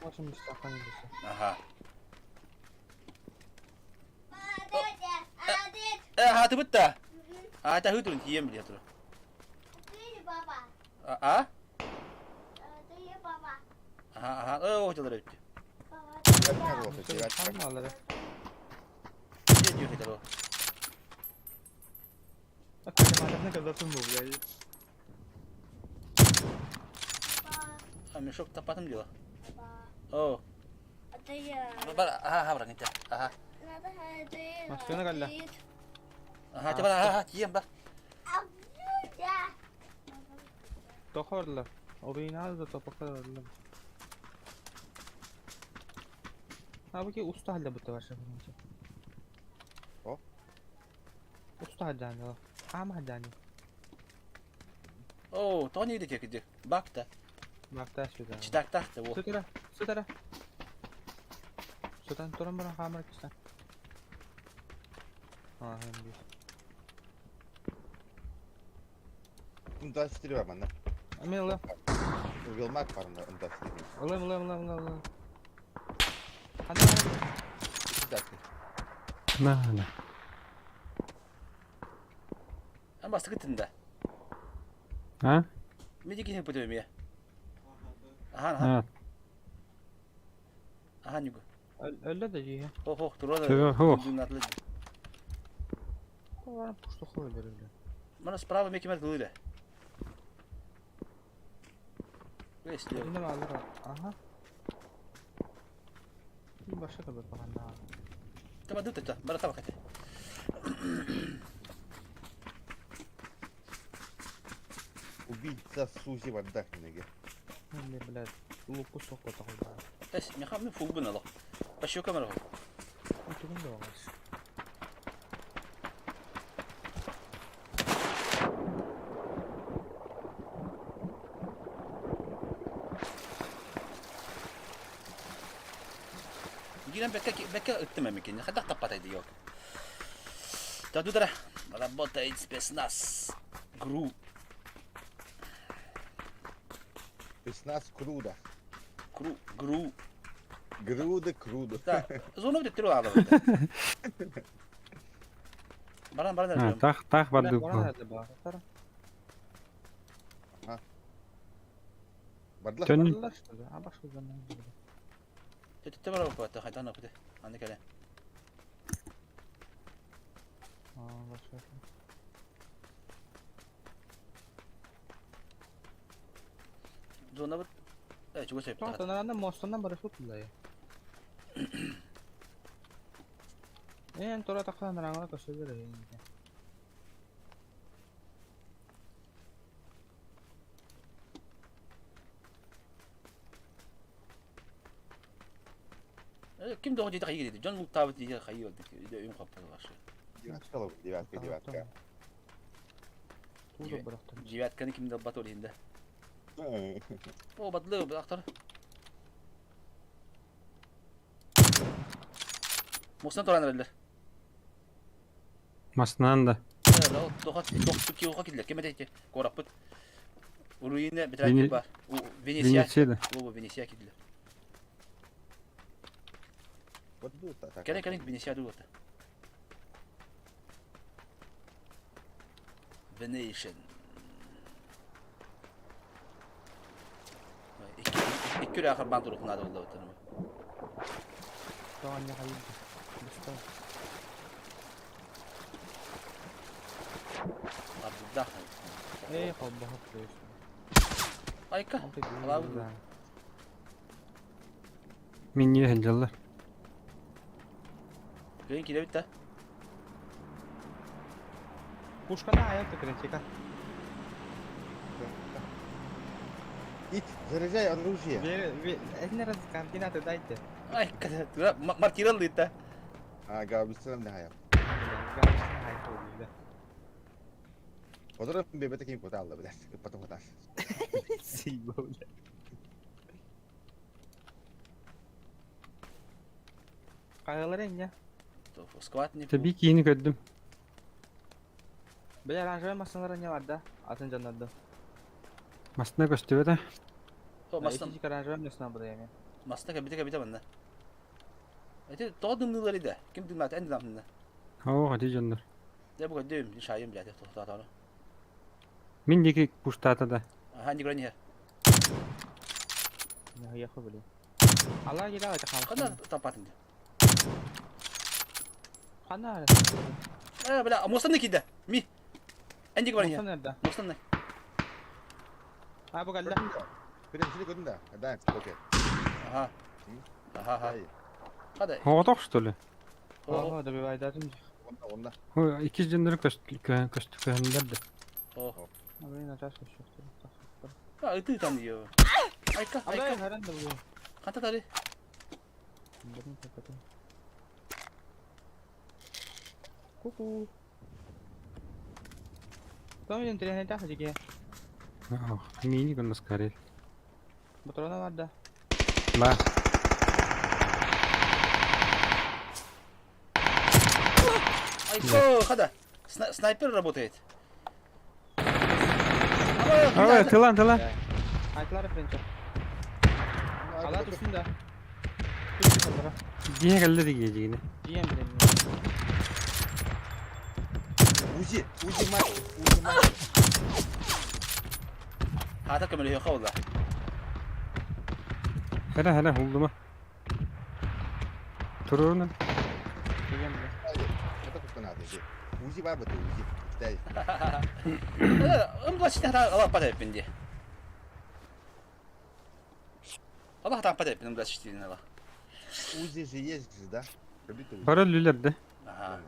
Можем стақан десе. Ага. Hati betul. Ada hutun diam dia tu. Ah? Aha, oh, jadi itu. Девятка работает, девятка. Қалмалары. Dia juga itu. Қалмаларына казатын бұл, блядь. Мешок тапатым dia. Oh, Это я. aha, orang itu. Aha. Надо ходить. Машина калла. Aha, coba aha, diam bah. Тоқарлар. Оригинал да топақарлар. Абыки уста халда бұтты башы. О? Уста халданы. Ама халданы. Oh, Tony itu dia kerja. Bakta. Мақта сюда. Citak tak tu. Сутара. Сутара. Сутан туран бара хамар киста. Hem bir. Ынта 4 var bende. Мен ла. Wilmak var bende ынта 4. Ла. Хана. 2 dakika. Нана. Ama sıkıntında. А? Medik ini putu ya. Aha. Ha. Aha juga. Öyle de iyi. Oh, turun. Tüh, oh. Var puştu koyulur öyle. Mana sправа mekemel dolu. Neyse. Elinde mi alır? Aha. Bir başka kadar falan daha. Tamam dur. Bana tabak et. Убийца Сузи в отдохне. Ben de bile lupu soktu takıldı. Es, mekam mi full bunu al. Başıyor kamera koy. Oturun da var. Giren bekle ıttımemek yani. Kadar tapataydı yok. Tadı da. Работает спецназ. Гру. Спецназ крудо. Гру. Груда крудо. Да. Зону bir tiro aldı. Baran Ha, nerede? tak Bana bardı. nerede bağır? Tara. Badla. Tön Allah şurada. Ha başka zaman. Tete var o kadar. Haydan okudu. Anne kale. Ha başka. Zona bir. Evet, çok şey. Tahtanlarında mostandan barış tutuldu ya. En tora taksan rangla kaşıdır ya. Kim de hoca da kayı dedi. John Muttabat diye kayı oldu. Bir de oyun kapatı var. Девятка ловит, девятка. Tuğda bıraktım. Civatkanı kim de bat orayında. O batlı bir aktar. Mostan toranırlar. Masnan da. Evet, o tokat ki oka gidiler. Kime dedi? Korapıt. Uruyine bir tane var. O Venesia. Venetsia'da. O Venesia gidiler. Вот тут так. Kene Venesia dur orada. Venetian. İki kere akar bandı ruhuna da oldu orada. Daha ne hayır. Mustafa. Abdullah. Ey Allah koysun. Ayka. Altı gün. Allah bu. Minye hencalar. Köyün kile bitti. Пушкана аял тыкырын чека. Ит, заряжай оружие. Один раз координаты дайте. Ayka. Martiralı itti. Габистрам не хаял. Одрам бебе таким потал, блядь. Потом потал. Kayıları ince. Squat ne? Tabii ki yeni gördüm. Bir aranjör masaları ince vardı. Atın canlandı. Masına gösteriyor da. O mastan İkinci aranjör nesine bu da yani. mastan kabite bende. Ete doğdum nılları da. Kim dinler en dinler. Oo hadi canlar. Ne bu kadar değil şayım bile tohta. Mindeki puştata da. Hangi güven ya? Ne yakı bile. Allah gida var takam. Kana tapatın diye. Kana. Bela mustan ne kide? Mi? Hangi güven ya? Musa nerede? Mustan ne? Ha bu geldi. Birinci gördün de. Hadi okey. Aha. Aha. Hayır. Hadi. Hava işte öyle. Oho da bir vaydatım. Onda. O iki canları gösterdi. Oh. Abi ne açar koşuyor. Ha itu tam diyor. Ayka. Abi herhalde bu. Kanta tadi. Benim kapadım. Kuku. Kamu yang terlihat dah sikit. Mini kan sekarang. Betul lah ada. Lah. Ayko, kada. Sniper работает. Evet, tılan. Ayaklar referensi. Allah tutsun da. Tutsun onlara. Diye geldi diyeceğini. Diyem benim. Uzi mat. Hata kamera yok valla. Hele oldu mu? Turunun. Diyem benim. Kata tutun hadi. Uzi var betul Uzi. Kita. Enggak sih hata Allah pada pindi. Allah hata pada pindi enggak sih ini Allah. Uzi же есть да? Betul. Para lülerdi. Aha.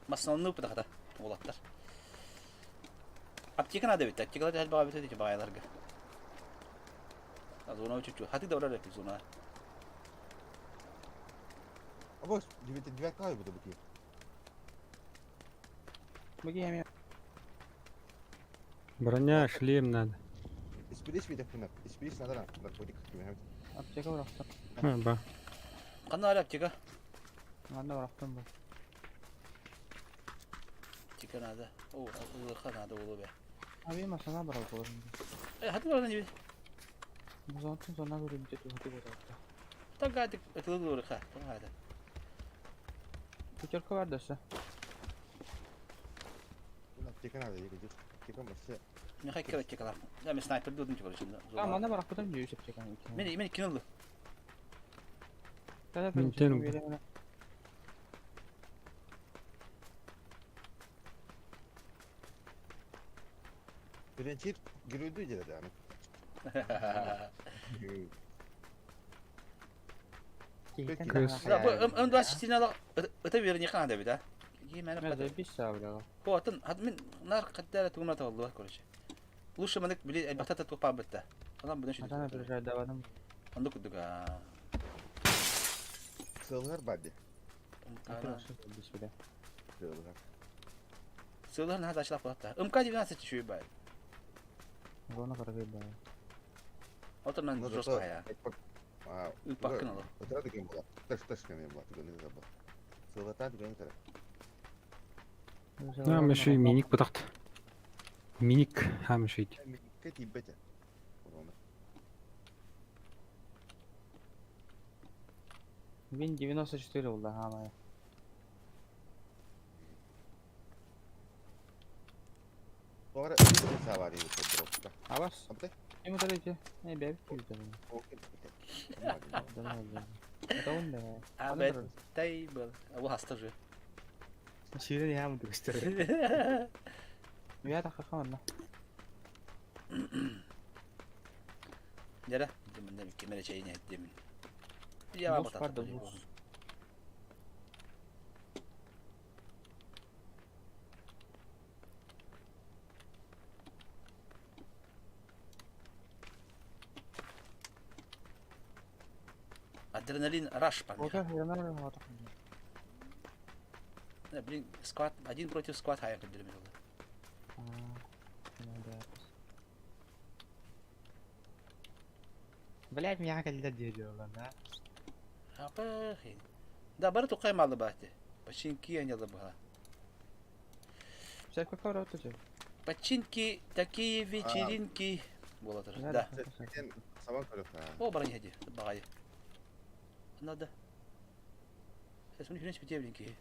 Masanını pada hata. Olatlar. Aptekan ada bitti. Aptekan ada bawa bitti ki bayalar ga. Zona uçucu. Hadi da oraya yaptık zona. Bos, divek kau betul betul. Bagi yang Baranya шлем надо. Испились видах пунап. Испились надо наркотик. apteka bıraktım. Ha bak. Kanı hala apteka. Ben de bıraktım bu. Aptekan ada. Oh, kan ada ulu be. Abi masana bırakalım. Hadi oradan gibi. Bu zaman sonra böyle bir tutup hadi bıraktım. Tak hadi ötülü doğru ha. Tak hadi. Kucak var da Aptekan ada ya kecil. Aptekan masih. Ne kadar kere apteka. Ya ben sniper diyordum ki şimdi. Tamam ben de bıraktım diyor apteka. Beni kinildi. Kada Nintendo. Birinci gürüldü aja dah. Ya bu önden sitine ala öte bir kan ada bir daha. Gimana Nerede pada. bir saat bile. هو أتن من نار قدرت وما والله كل شيء وش منك بلي البطاطا توقع بتا والله بدنا شيء Ada bir şey daha varım. عندك الدقة Sığırlar badi. Arkadaşlar bir şey. Sığırlar. سؤال هذا أشلاف قطع كادي ناس تشوي بعد Ona kadar geldi. أوتنا ندرس يا Wow. الباكن الله Otra tu kembola. Tas kembola. Tu kena apa? Sığırlar tu kena tera. Ha şey minik bıraktı. Minik hem şey. Keti bete. Win 94 oldu ha ama. Ora ini sawari itu drop. Awas. Apa teh? Ini tadi aja. Ini bebek gitu. Oke. Tahun deh. عبد تايبل أبو هستجي Şirin ya mı göster? Ya da kakan lah. جرا من ده كمية شيء نهدي من يا ما Buz بطل vardı buz. أدرينالين رش Oke, بقى ya mana ada. блин سكوات один против سكوات هاي قدر من الله Ini ada. Блядь, меня когда диyorlar ha. Апахи. Да, бары тукай малы бахти. Починки аняла бага. Sen kakao отучу. Починки, такие вечеринки. Болотыр. Да. Sen sabah körük ha. О, баран яди. Багай. Надо. Esmini güneş bitiyor benimki.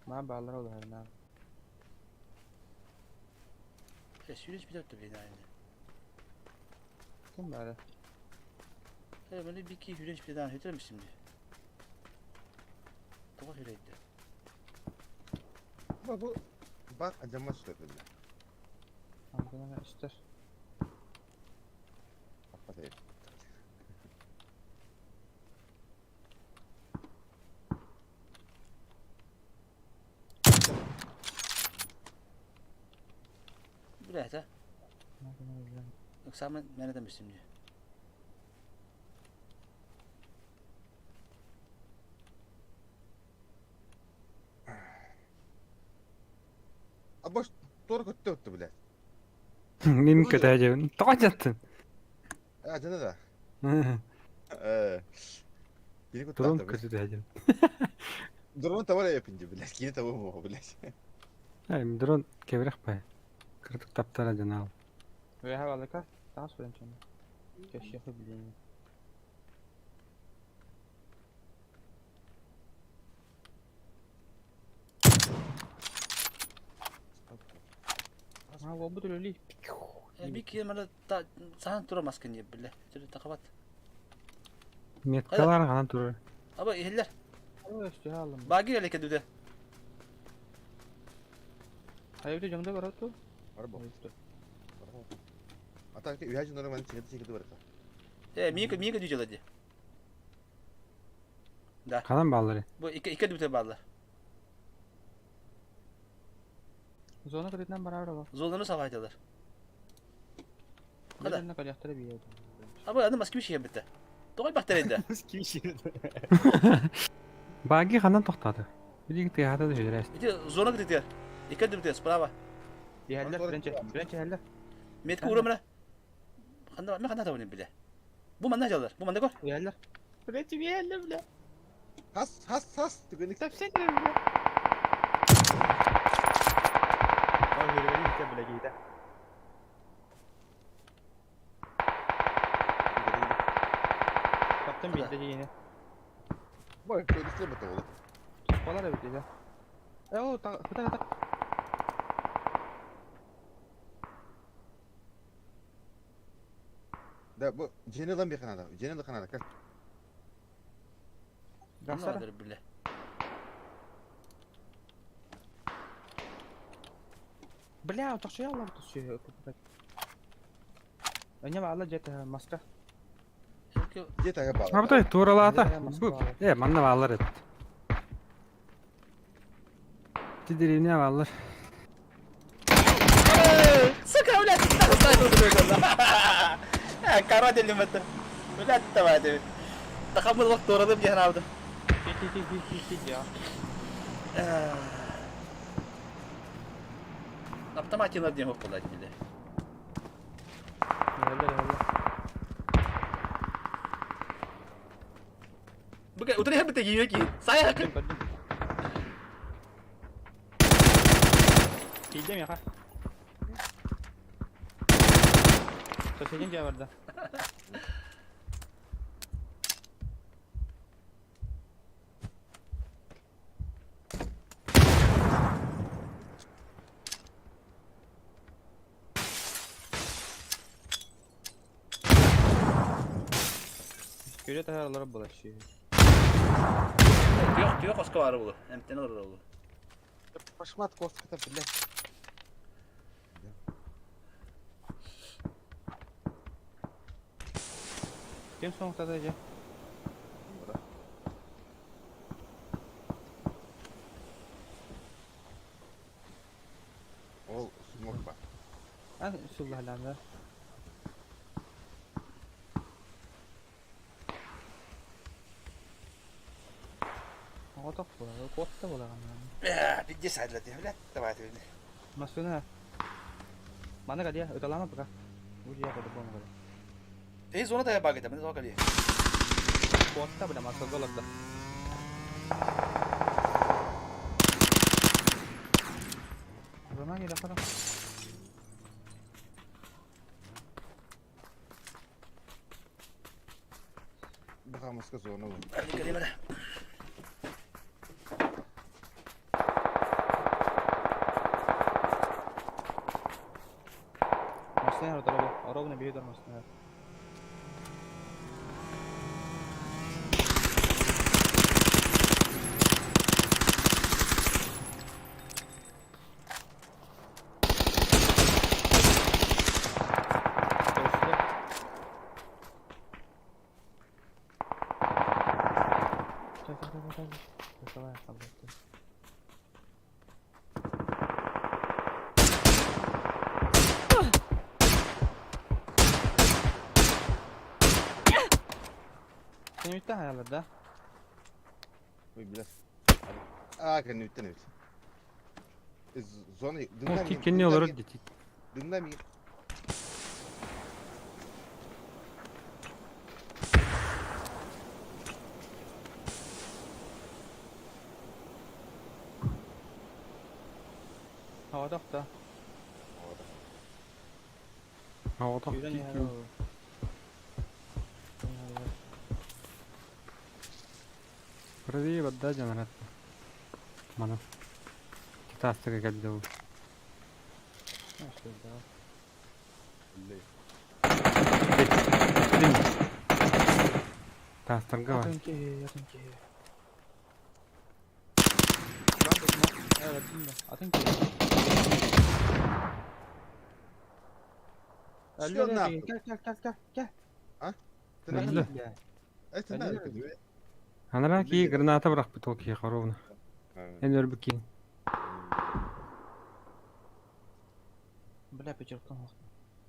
Ma bağlar olur her ne. Güneş bitiyor tabii yani. Kim bari? Böyle bir iki güneş bir daha öter mi şimdi? Tamam öyleydi. Bu bak acama sürdüm. Amcana ne ister? Hakikaten. Biraz da. Amcana güzel. Yoksa ben ne dedim şimdi? Boş doğru kötü öttü bile. Nin kötü acaba. Tokacattın. Acına da. Beni kötü Durum attı bile. kötü acaba. Durumu tavara yapınca bile. Yine tavuğu mu bile. Hayır, drone kevrek bay. Kırtık taptara canal. Ve havalı ka. Daha sorayım sana. Keşke yapabileyim. Ha o bu da öyle. Bir kere bana da sana duramaz ki niye bile. Şöyle takabat. Metkalar kana durur. Ama ehiller. O işte aldım. Bagi ile kedüde. Hayır bir camda var o. Var bu. Hatta ki üyacı nuru ben çekti var. Miye kedüce hadi. Da. Kanan bağları. Bu iki düte bağlar. Zona krediden beraber var. Zorlanır savaydalar. Hadi. Hadi. Ne kadar yahtara bir yer. Ama adım başka bir şey bitti. Doğru bakteriydi. Bagi kanan toxtadı. Bir iki tiyahada düşüyor rest. Bir de zona gidiyor. İki düte sprava. Yerler Frenç'e. Frenç'e yerler. Metki uğramına. Ben kanda tavanım bile. Bu manda çalar. Bu manda gol. Yerler. Frenç'e bir yerler bile. Has. Tükenik. Tabii sen de bile. Ay böyle bir bile giydi. Kaptım bir de yine. Bu polisle mi tavuğu? Bana da bir de. O tak. Da bu Cenel'den bir kanada. Cenel'den kanada. Kaç. Gastara. Anlamadır bile. Бля, так что я лав тут все покупать. Они вала где-то маска. Çünkü Cetaya bağlı. Ha bu da tuğralı ata. Ya, Moskva Bu. abi. Manna bağlar et. Tidirine bağlar. Sıkı öyle çıktı. Kara deli mata. Öyle tamam. Takamız vakti oradım cihan aldı. Ki ya. Aptam açınlar diye hop kolay bile. Yerler. Bugün utanıyor mu yiyor ki? Saya hakkı. Kadın. Giydim ya ha. Seçelim diye vardı. Göre de aralara bulaşıyor. Yok oska var olur. Emten olur olur. Başmat kostka bile. Kim son sadece? Ol smoke var. Ha sullahlandı. O da bu. Kotta bu lan. Bir cesaret diye. Öyle tamam. Maksudnya mana kah dia? Udah lama apa kah? Ujiya ko dubong ko. Zona tayo bagay tayo. Zona kali. Botta bada masuk golak da. Zona gila kada. Baka mas ka zona mo. Kali kali mana? Masnya harus tahu. Orang nih biar masnya. Sen ute herhalde da. Uy biraz. Kan ute ne? Zona O tikkenni olur dedi. Dinle mi? Havada da. Havada Yürü ne tikken. herhalde. Burayı badda jamarat. Mana. Kitapta geldi o. Nasıl da? Tastarga var. Yakın ki. Evet, şimdi. Atın ki. Şu an ne yaptın? Gel. Öldü. Gel. Sen ne yaptın? Hanara ki granata bırak bir toki qarovna. En örbikin. Bля, пятерка.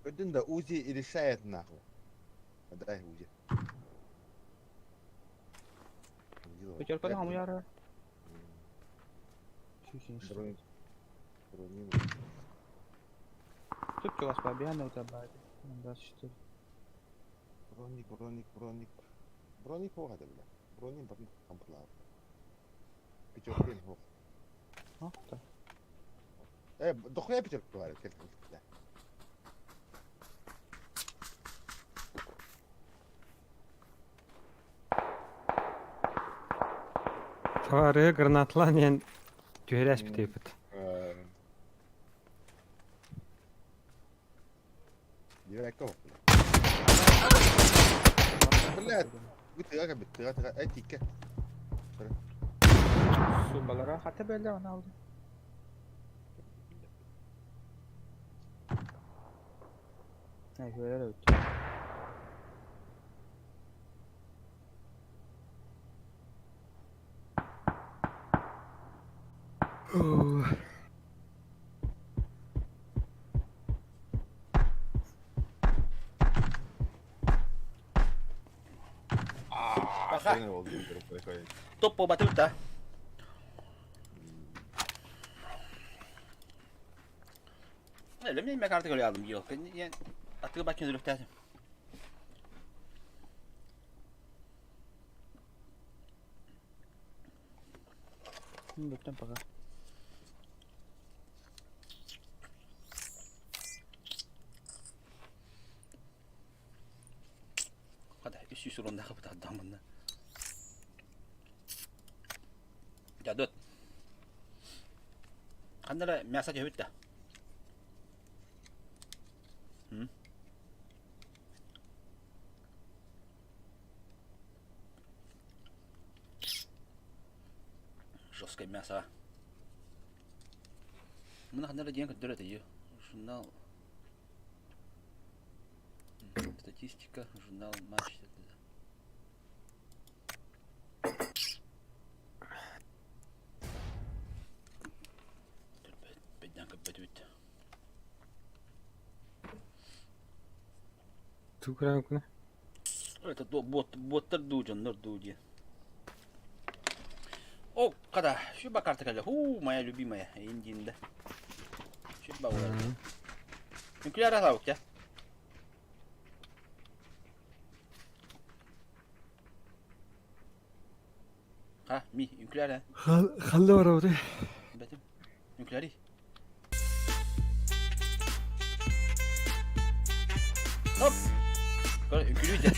Ödün de Uzi решает нахуй. Дай Uzi. Пятерка там у Яра. Чуть-чуть. Тут что у вас победа у тебя? 24. Броник. Броник o hadi bile. Броник bakın kamplar. Picok değil o. Ну, да. Dokuya picok var. Tavarı granatlan yen tüheleş bir tepet. Direkt o. Bile. Bitiyor. Ay tikke. Sumbalara hatta böyle ona aldı. Ne şöyle de öttü. Baka. Ne oldu? Böyle. Topo batuta. Öyle mi? Yemek artık öyle aldım. Yok. Ben yani atığı bakın zülükte. Bütün para. Hadi üst üste ronda kapıda adamın. Jadut. Kanlara mesaj yapıp da. Жесткое мясо. Мы находили деньги, которые это ее. Журнал. Статистика, журнал матч. Tukra kuna. Это боттар дужандар дуди. О, когда? Шуба карта каля. Моя любимая Индинда. Шуба ура. Нуклеар алау кя? Ha, mi, yükler ha. Kaldı var orada. Betim. Yükleri. Hop. Böyle yükülüyor de.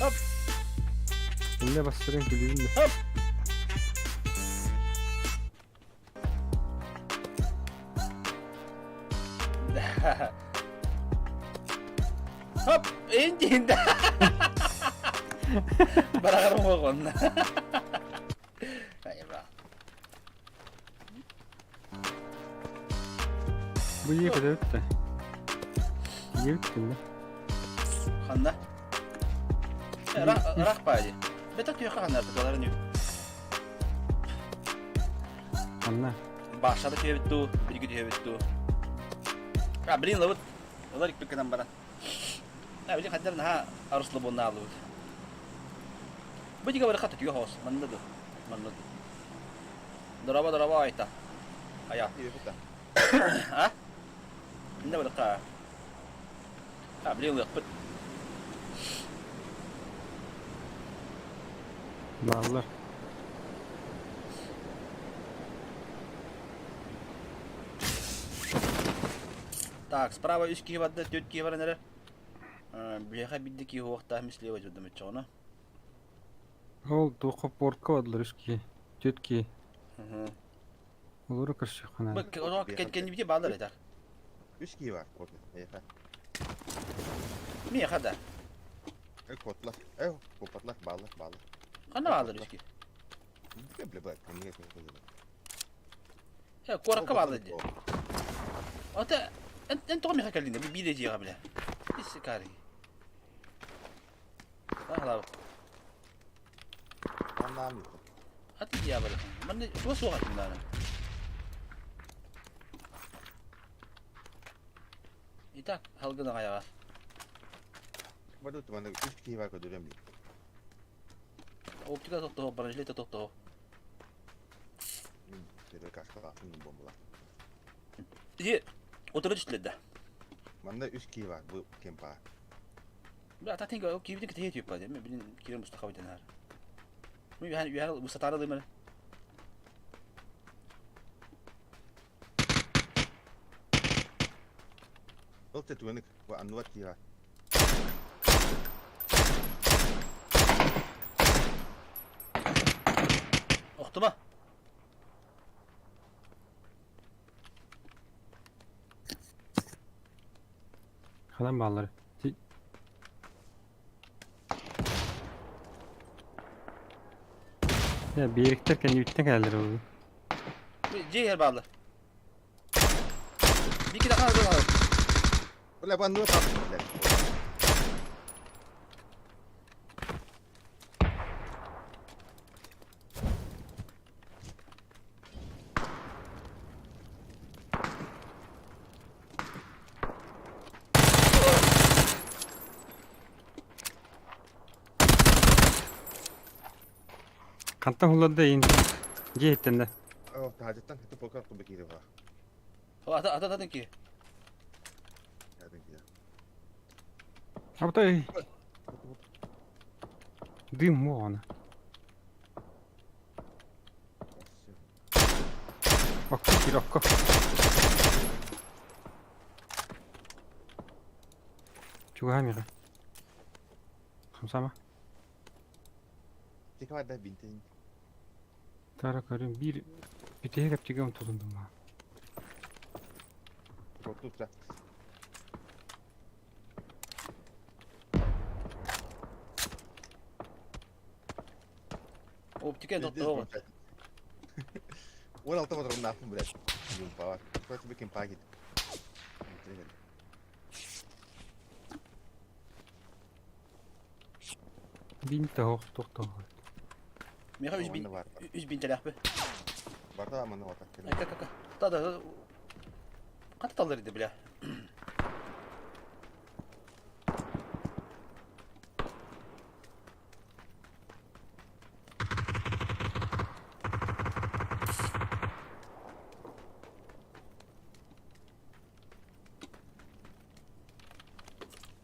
Hop. Yine bastırın gülüyüm de. Hop. Hop. Indi. Barakarım o konuda. Hayır bak. Bu iyi kadar öttü. İyi öttü mü? Xanda. Rak baydı. Betak yok xanlar tıkaların yok. Anla. Başladı kevittu, bir gün kevittu. Ya bilin lavut. Olar ilk bir bana. Ya bilin hatta ha aruslu bunna aldı. Bu juga berkat yok hos, mana tu? Mana tu? Daraba ayta. Ayah. İyi puta. Ha? Inda berkat. Ha bilin lavut. Bağlar. Так, справа üst kivada, dört kiva nere? Bileha biddeki hoqta misleva judum etçona. Ол тоқып орқа бадылар үшки. Тетки. Olur karşı kana. Bak, o kendi bir bağlar eder. 3 kişi var orada. Yeter. Mi hada? Kotlar. Kopatlar, bağlar. Kana bağlar üski. Ne bile bak. Ne yapıyor? Ya korak bağlar diye. Ata انت قومي هكا لينا بيدي قبلها السكاري لا Anlamıyor. هاتي يا بلا من شو سوغت من انا İtak halgına ayağa. Baru tu mana 3 kişi var kadar önemli. Optika tokto, barajlete tokto. Şöyle kaskı altın bombalar. İyi. Otura düştüler. Mana 3 kişi var bu kempa. لا تعطيني كيف بدك تهيتي بعد ما بين كيلو مستخبي النهار مي يعني مستعرض من قلت توينك وانوات kişi var. اختما Kalan bağları. Ya bir yere giderken yürütten geldiler oldu. جي هالبعض دي كده خلاص خلاص Ulan ben ne yapayım? Kantan hulladı in. Cihetten de. Oh, hajattan itu pokar tu bekiri var. هو هذا كي Yardım ki. Abi da duyum mu ona? Bak bir dakika. Juga hamil. Sama. Jika ada bintin. Tara karım bir tek hep çıkıyorum tutundum ha. Korkut da. اوبتيكا تطور Ulan altta motorun ne yaptın biraz? Jumpa var. Kau bikin pagi. Bin de hoş doktor. مي خا يج بين تلاح به Var da mana var. كا كا كا هذا قد تطلر يد بلا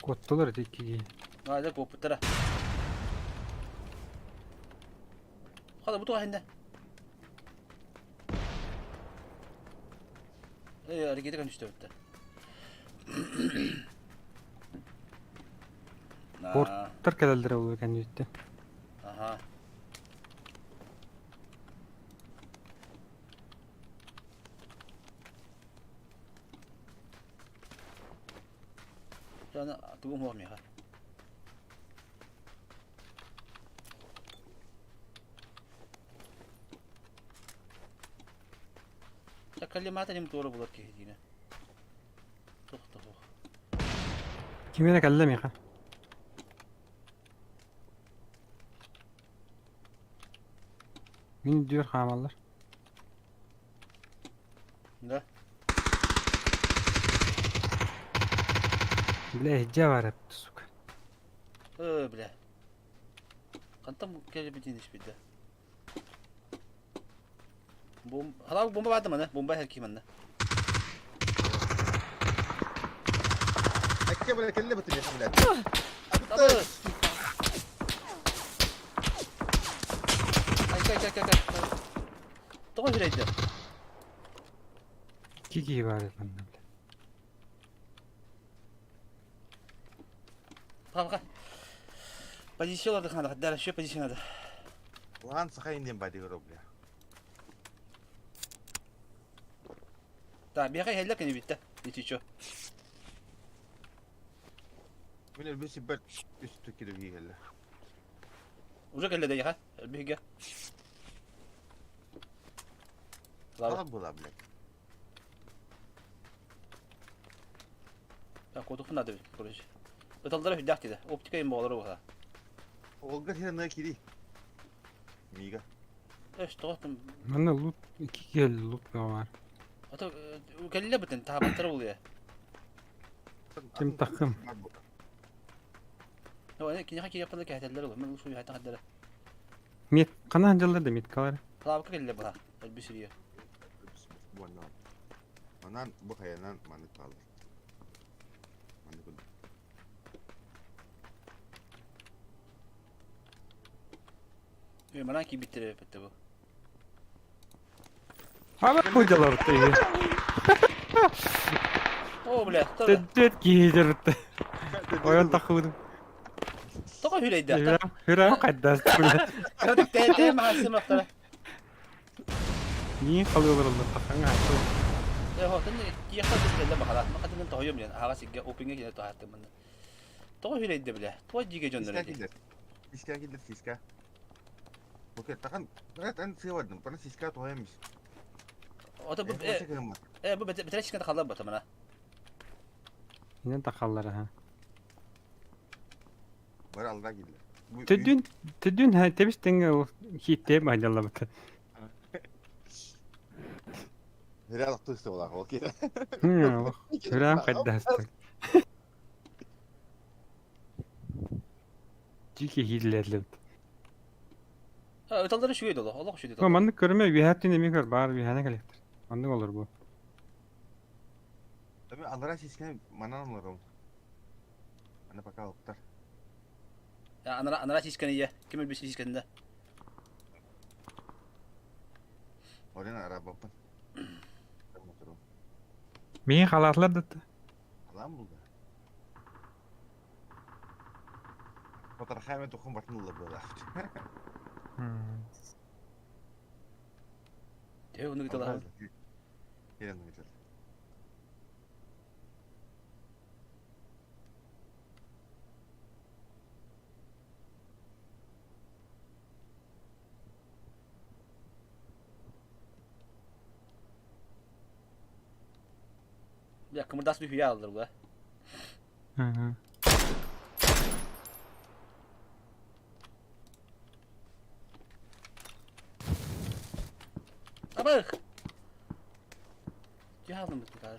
Kottular teki. هذا كوب ترى Hadi bu tuhafinde. Hareketi kan işte bitti. Portlar keleldir oluyor kendi ciddi. Aha. Yani tugum olmuyor ha. Ya kalimat elim doğru bulur ki yine. Tuk tuk. Kimine kellem ya. Min diyor hamallar. Ne? Bile hecce var hep tusuk. Bile. Kantam kere bir diniş bir de. Hala bomba vardı mı ne? Bomba her kimin ne? Akka bala kelle batın ya. Tamam. Ay. Tamam hüreydi. Kiki var bende. Tamam kan. Pozisyon orada kan. Daha şu pozisyon orada. Lan sakayın diye badi grob ya. Tamam bir kere hellak ni bitti. Bitiyor. Min elbisi bet üstü kide bir gelle. Uca kelle de ya. Bir gel. Bravo. Lan bu la bile. Ya koduk fena değil proje. Ötallara hüddak dedi. Optika imbaları bu ha. Olga here ne kiri. Miga. Evet doğdum. Bana loot 2 gel loot var. Hatta kelle bitin tahabatları oluyor. Kim takım? Ya ne kinyak ki yapanda kahterler olur. Ben usul hayata kadar. Mit kana hancalar da mit kalar. Klavka kelle bu ha. Bir sürü. Bu anlam. Anan bu kayanan manit kalır. Manit kalır. Bana ki bitirir bitti bu. Ama hocalar da iyi. O bile. Tabii. Tet giydirdi. Oyun takıldı. Toka hüreydi. Hüra kaddas. Hadi te mahsim noktada. Niye kalıyorlar onlar takan ha? Ya ho tenne ki yakaladı kelle bakalım. Ma kadının tohuyum yani. Ağa sigge opinge yine tohattım ben. Toka hüreydi bile. Toka jige Fiska gönderdi. kilir. Fiska kilir fiska. Oke, takan ben şey vardım. Bana fiska toyamış. O da bu bu bitir çıkınca kaldı bu tamam. Yine takallar ha. Var Allah gidiyor. Tedün ha tebis tenge o hitte macalar bata. Herhalde tutuyor ola. Okey. Hı. Hüra kaddas. Ciki hillerli. Ha ötalları şu dolu. Allah şu Ama dolu. mandık görmüyor. Bir hattın emi gör. Bağır bir hane kalektir. Mandık olur bu. Tapi Alra fiska mana nomor? Mana bakal oktar. Ya anara şişkanı ye. Kimil bir şişkanında. Oraya araba pun. Motorum. Meni halatlar da. Alam buldu. Motor hemen tokum batın ula böyle. Dev onu gidiyorlar. Gelin gidelim. Ya kımırdas bir hüya aldılar bu ha. Hı hı. Bak. Ya aldım bu kadar.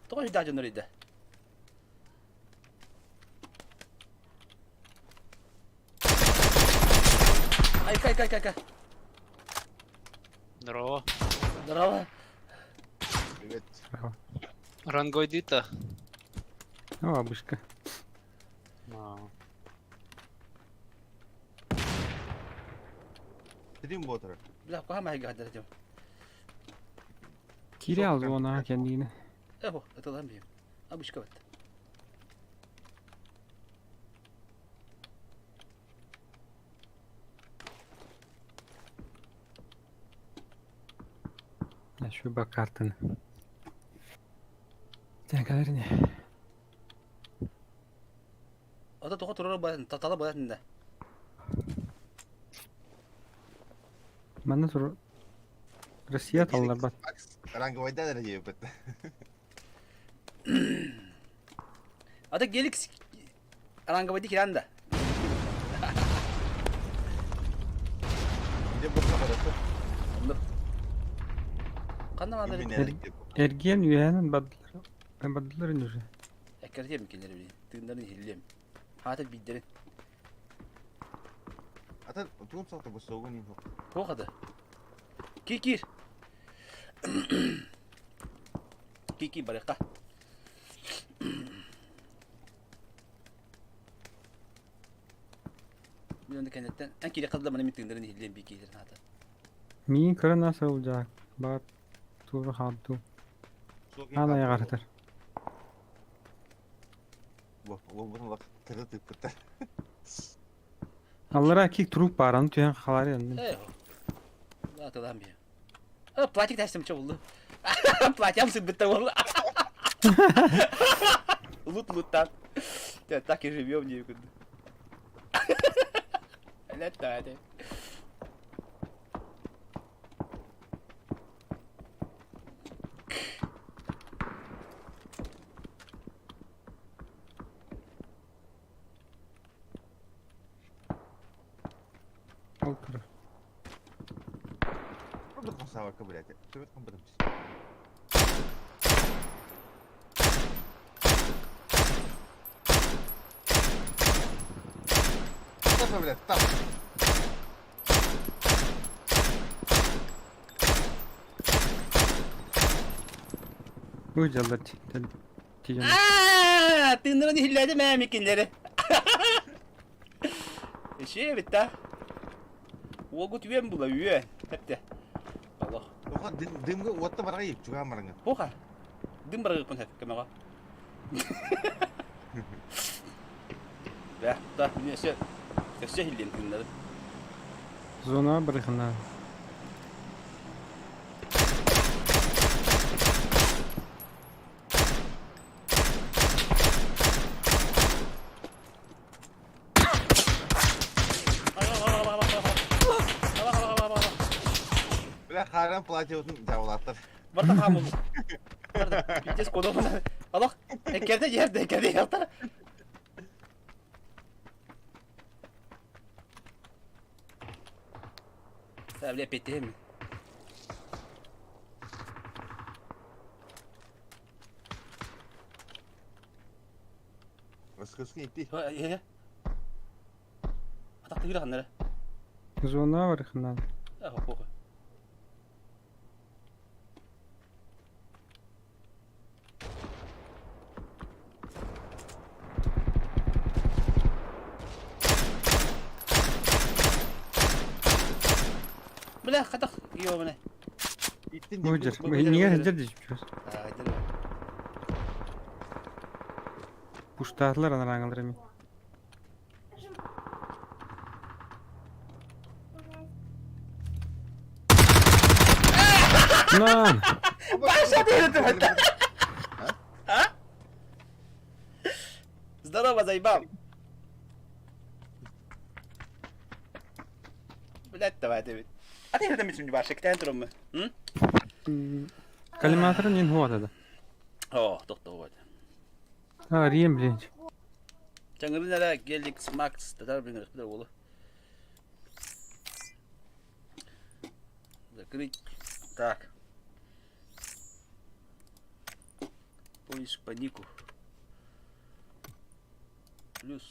Toka hüda canlarıydı. Ay. Здорово. Bravo. Evet. Рангойдита. Ama başka. Stream water. Bля, кого мы гадали тем? Kiri aldı ona kendini. Эхо, это ламби. Обычка вот. Ya şu bak kartını. Tekrar ne? Это только турор было, татала было не да. Bana soru. Rusya alırlar bak. Ранговойда да є бит. Это геликс. Аранговади киранда. Де бу кабарası? Кандай надо? Ergen üyenin baddılar. Ben baddılar önce. Эккертем келер били. Тыңдарын хиллем. Хатык биддерин. Ата туун сокто бу согун ин. Хохады. Кир. Кики барыка. Мен кенеттен анкиле кылды мына митингдерин хиллем бикелер хаты. Min kırı nasıl olacak? Bak. Turu haldu. Ana yakartır. Бу bunu bak tırı tıpıtı. Allara ki turup bağıran tüyen kalar yanında. Эйхо. Да, ты ламби. Платик тастым чо болду. Платям сыбытта болду. Лут-луттан. Так и живем некуда. Летает. Al kırı. Burada konserva блядь. Төвөт компьютер. Что, блядь, там? Ucalar çekti. Tiyan. Tığınların hilledi memikinleri. Şey bitti. Ogut üyen bula üyen. Hepte. Allah. Оха дымга отты барға еп жүгә марыңа. Хоха. Дым барыгы пын хәтке мага. Да, да, несе. Кесе хиллен тığınları. Zona bırakınlar. Бля, харам платье отын жабылаттыр. Барда хамыл. Барда. Битес кодоғына. Allah. Ekerde yerde ekerde yaltар. Сәбле петем. Өскөскін етті. Е. Атақты күйрі қандары. Zona bırakınlar. Aha, hoha. Бля, қатақ. Ио міне. Ucar. Ucar, Niye ucar. hızır düşmüyoruz? Айдыр. Puştatlar anarağılır emin. Lan! Başa değildim. Здорово, заебал. Блядь, давай, Дэвид. А ты когда митинг башек, ты энтром мы? Kalimatırın en hava da. О, тоқта вот. Ha, riyem bilinç. Жаңырынара geldik, Max, тадар біліңір, қыдар олы. Закрыть. Так. Поиск по нику. Плюс.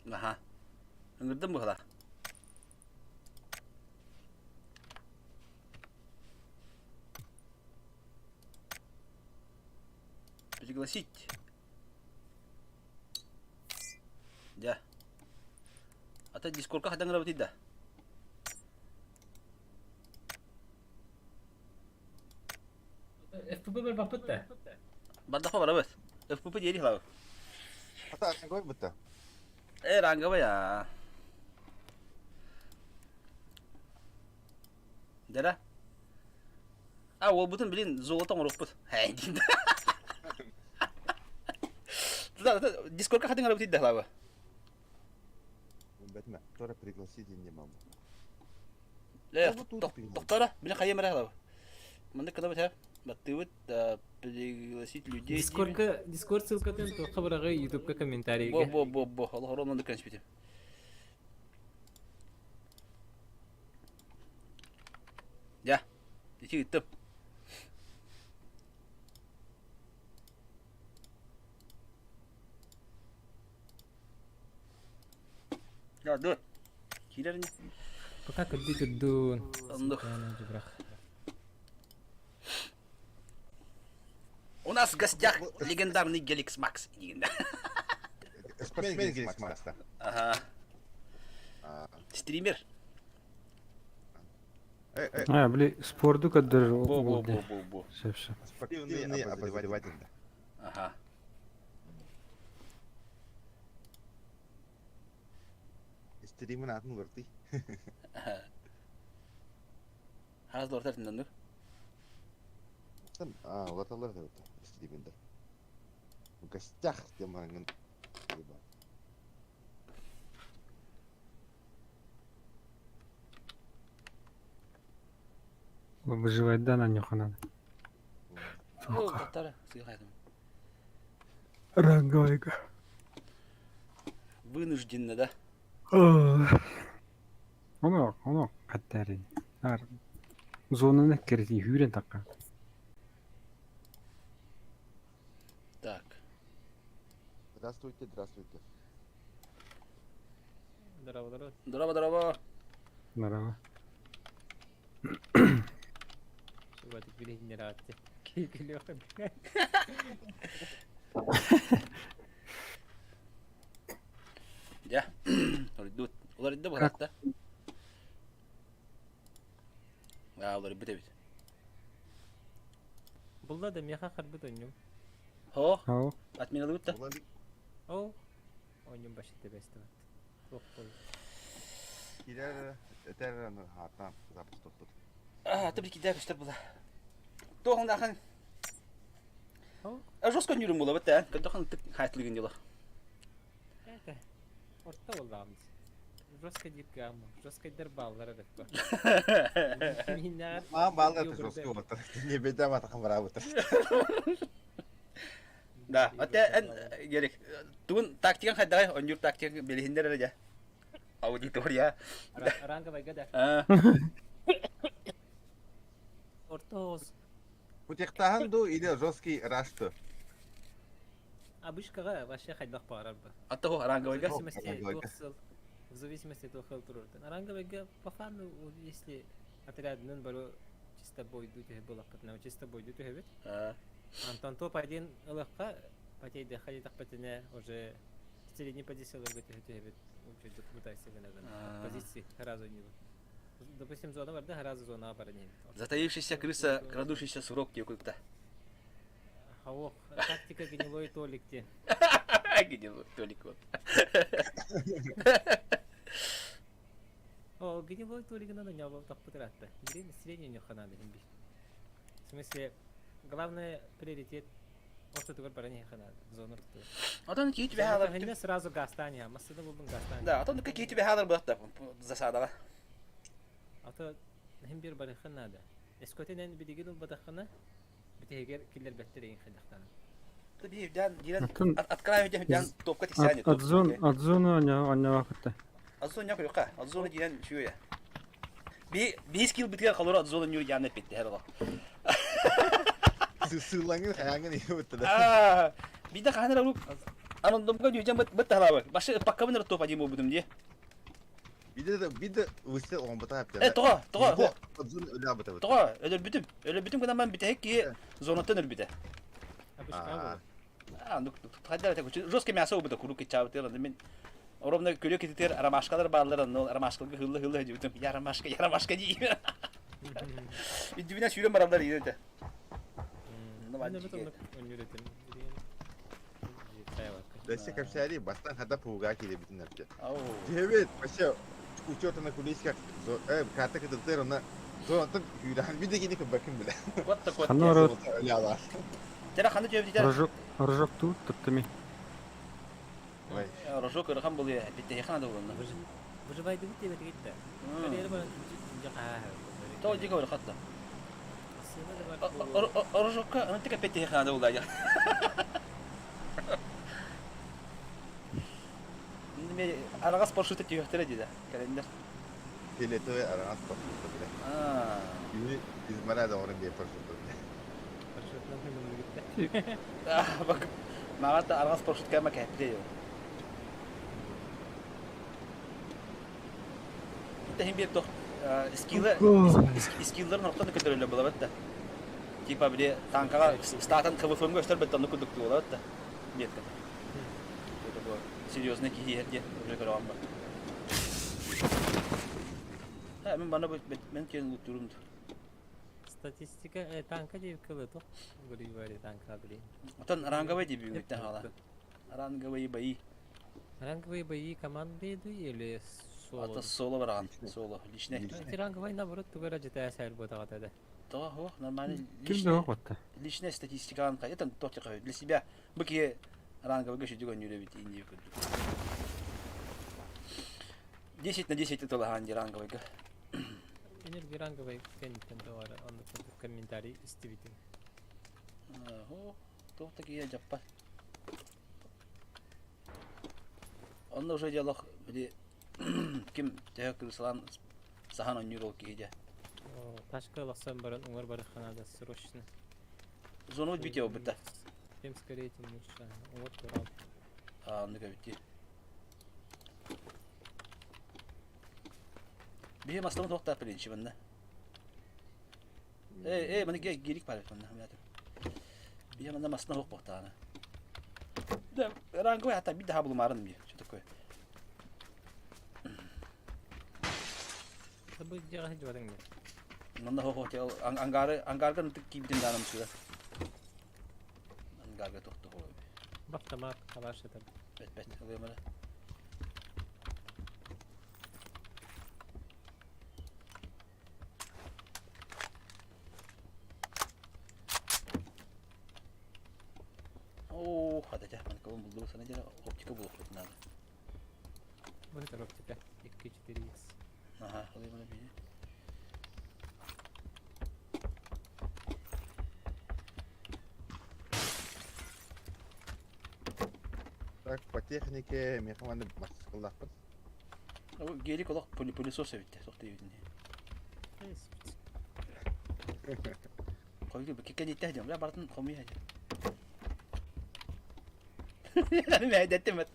Ага. Ыңырдың бұл қала? Пригласить. Да. Ата Discord-ка хатан гына бутыйда. FPP bir bakıp da. Бардаққа барабыз. FPP дейін хлау. Ата ангой бутта. Ранга бая. Дара. Ол бүтін білін золотан ұрып бұд. Хәй деймді. Discord-ка хатан гына бутыйда хлау. Бәтмә. Тора пригласить не могу. Тоқтара, білін қайем әрі хлау. Мында кіда бұд баттыбыт пригласить людей. Discord ссылкатын тоққа бірағы YouTube-ка комментарийге. Бо. Аллах оронан дүкен шпетем. Я. Ити гиттім. Ya dur. Kilerine. Пока көлді күддуын. Андық. У нас в гостях легендарный Геликс Макс. Спортсмен Геликс Макста. Ага. Стример. Бли спорду кадр болды. Бо. Шепші. Спортивный обозреватель. Ага. Стримин атын вырты. Хараз дортар тиндан dur. Латалар да өтті. Стриминда. В гостях демагын. Выживает да на нюха надо. О, дортар. Сыйхайдым. Ранговайга. Вынужденно, да? Оны қаттары. Зонаны керети хүрен таққа. Так. Здравствуйте. Здорово. Здорово. Нарава. Шубатик билейіндер атты. Кейкілі оқын. Ya. Ular idde bu hatta. Ular ibde bit. Бұлда да меха қарбыт ойным. Ho. Ау. Atmin alıp da. О, ойным башытты бәсті бат. Тоқ бол. Килер этерен хатан запись тоттут. Tabii ki de göster bu da. Toğun da kan. О, Жестко нюрм була бит, kan toğun tık hayatlıgın diyorlar. әті. Орта болғамыз. Жостка дейік ғамы. Жостка дер баллар әдік бар. Минар. Балдар жестко отыр. Не бедем атакан бара отыр. Да, hatta en gerek. Tuğun taktikan haddagay, onjur taktikan belihinder aja. Auditor ya. Ранга байгада. Орта оз. Путектахан ду или жесткий рашты. Абышкаға вообще хайдақ бағарар ба. Hatta o arangoyga. В зависимости от того, как турурт. Аранговайга по фану, если отрядный бару чисто бой дуть было патна, чисто бой дуть хевит. Антон топ один легка, потейде ходить патине уже средней позиции легко хевит. Учить документации на позиции разу не. Допустим, зона варда разу зона обороны. Затаившийся крыса, крадущийся сурок какой-то. Хавох, тактика гнилой толикте. Гнилой толик вот. О, гнилой толик надо не было так потрата. Средний не хана да химби. В смысле, главный приоритет вот это барани хана зона. Atan ki hiçbir haber. Henne сразу гастания, масada bulun gastания. Da, atan ki hiçbir haber bıraktı zasada. Ata hem bir barıxın nada. Eskoten bir digil badakına biteger killer bettereyin xidaqtan. Tabii diren Atan atkaray hocam topka tiksani. Adzonu anya vakitte. Azon yok yok ha. Azon diren şu ya. Bir skill bitiyor kalır Azon'un yürü yanına bitti her zaman. Sığlangın hayangın iyi öttü de. Bir de kanır alıp anondumga diyeceğim bit hala bak. Başı pakkamın top acı mı budum diye. Bir de üstte on bata yaptı. Toğa. Azın öyle bata. Toğa öyle bütün kadar ben bitecek ki zonatın öyle bite. Abışka bu. Hadi tek jostke мясо bu da kuru ki çavtı lan demin. Oramda kölü kititer aramashkalar barlar no aramashkalı hıllı hıllı hıcıtım. Yaramashka diyeyim. Bir dübüne sürüm barlar yine de. Ne var Ben de ki? bütün onu üretim. Destek hapsari bastan hada puga ki bütün hapça. Oo. Evet, başa uçuyor tane kulis kat. Kata kıdıltır ona. Zaten yüren bir de gidip bakın bile. What the fuck? Ханна ороод Öyle ala. Тера ханды жөб дидер. рожок тут туттами. Vay. Рожок рахам булы битте хана да булны. Выживайды бит тебе гитте. Карьера бар. Жаха. То диге ор хатта. Сема да бар. Рожокка антика битте хана да булды я. Ниме арагас паршута тиёхтер диде. Календер. Pileto aranat bakıyor bile. Аа. Yine İzmir'e de onun bir fırsatı. Парашютнан хэмнэ гитте. Бак. Магата арагас паршут кама кэпле. Тахим бир тох скиллер нортан көтөрөлө була бетте. Типа бире танкага статан КВФМ göster беттен нукудук була бетте. Метка. Это было серьезно киерде уже грамма. Мен бана мен кен утурумду. Статистика танка деп кылды. Гори бари танка били. Отан ранговый деп үгүттен хала. Ранговый бои. Ранговые бои командайды или соло? Ата соло барган, соло личный. Ранговый наоборот тугара жете асар ботагата да. То хо нормально Кимде окотта? личная статистика анка. Это только для себя. Быки ранговый гаши дюгон юребит инди күрдүк. 10 на 10 это лаганди ранговый. Энерги ранговый кенттен товар аны комментарий истебитин. О, то такие жаппа. Он уже диалог били ким тәкүрсалан сахан онюрол киде. Ташка ласан баран уңар бараханада срочно. Зону битеу битта. Тем скорее тем лучше. Вот турал. Ну-ка бити. Бие мастан тохта пилинчи банда. Мана герик бар банда. Бие манда мастан хок бохтана. Да, ранговый хата бит да булмарын бие. Что такое? Табы жага жвадың. Манда хок тел ангарга тик кибдин данам сюда. Ангарга тохта хой. Бахтамак калашы таб. Бет, алемара. О, хата жа, мен колон булду сана жа оптика булып надо. Вот это оптика. 2-4x. Ага, алемара бие. Так, по технике мен команда басқылдақпын. Гелик олақ пылесос әбітті, соқты ебітінде. Қойды, кекен етті әдем, бля бартын қомей әдем. Мен әдеттім әд.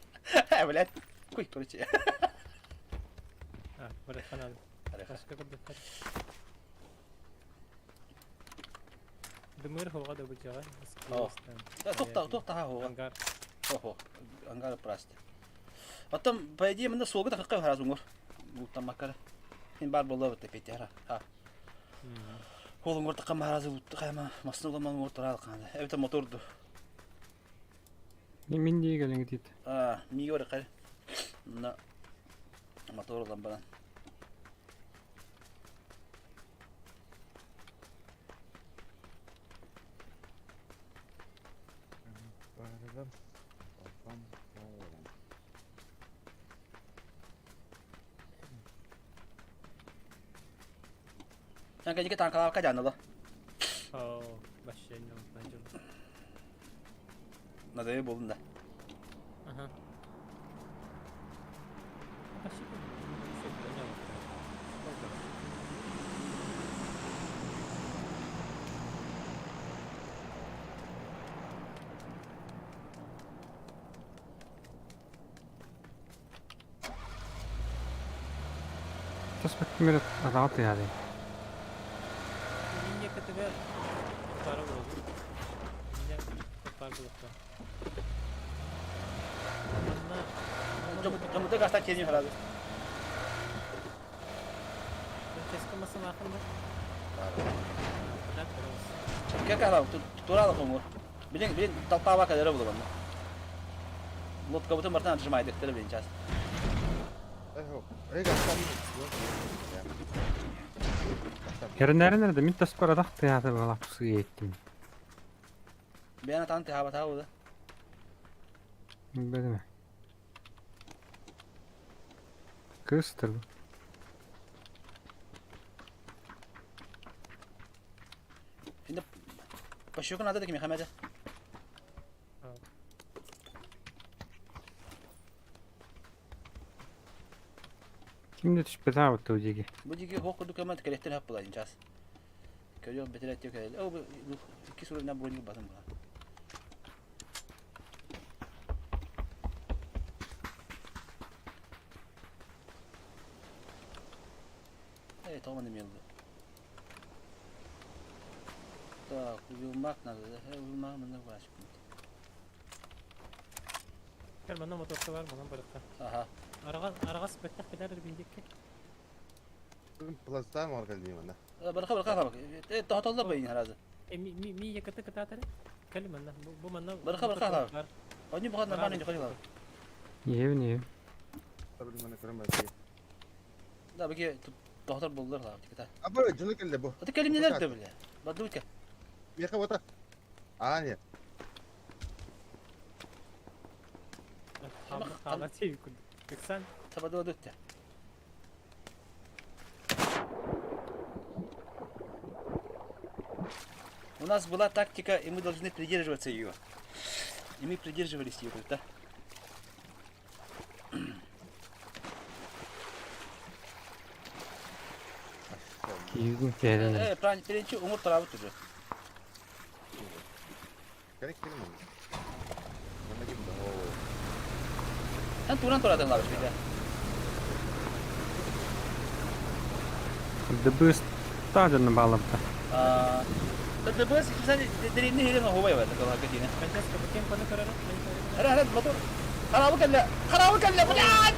Әбіләт. Қой, короче. Бараханада. Ташка кырдык. Дымыр хога да бычага. Тоқта ха хо. Ангар. Охо, ангар прасты. Потом, по идее, мында солға тақыққа хараз ұңғыр. Бұлттан маққары. Мен бар болы бұтты петті хара. Ол ұңғыр таққа маразы бұтты қайма. Масын ұламан ұңғыр тұрады қанды. Әбіті моторды. Мен де келеңі дейді. Миге бары қары. Мына мотор ұлан баран. Yang kayaknya kita tangkal ka dyan, no? Başlayın bence. Nadayı buldun da. Aha. Tas bakayım biraz rahat yani. Ninja katıga para vurdu. Ninja para vurdu. Ama Çamurda gazdan kelini herhalde. Keski masa makul mu? Traktör olsun. Gel kahraman, tuturalım onu. Bilin talqava kadar bulalım. Lot kabutun martan atışmaydı, tele bilineceğiz. Yok. Gastan. Nerede? Min tas para tahtı ya da bala pusu yettim. Beyana tanti hava tahu da. Böyle mi? Kıstır bu. Şimdi Paşyok'un adı da kim Hamede? Şimdi düşüp daha bu tövceki. Bu digi hokuduk ama tekelekten hep bulayacağız. Görüyorum betiret yok herhalde. O bu iki sorundan bu oyunu batın buna. Evet tamam yıldı. Da uyumak nerede? He uyumak mı ne var şimdi? Gel bana motorda var bana bırakta. Aha. Araga spettak gider bindik ki. Plastar mı arkadaşım anda? Bırak bak. Evet daha talla bayın herhalde. Mi yakıtı kıta tane. Kelim anna. Bu manna. Bırak abi. Oyunu bu kadar normal önce koyuyorlar. Niye? Tabii bana kırmızı. Da baki doktor buldular la kita. Abi cunu kelle bu. Hadi kelim neler de böyle. Badu ke. Bir kavata. Ani. Hava şey kurdu. 80. Tabadu ödütte. У нас была тактика, и мы должны придерживаться ее. И мы придерживались ее, да? Yüzün kere. Birinci Umur tarafı tutucu. Gerek değil mi? Bana gibi de o. Sen Turan Turan'dan almış bir de. Dıbı stadionuna bağladı. Tapi bos, sen deneyimli hirin havaya var kalau ke sini. Ben de kapatayım bana kararım. Ada motor. Karabu kalla bulan.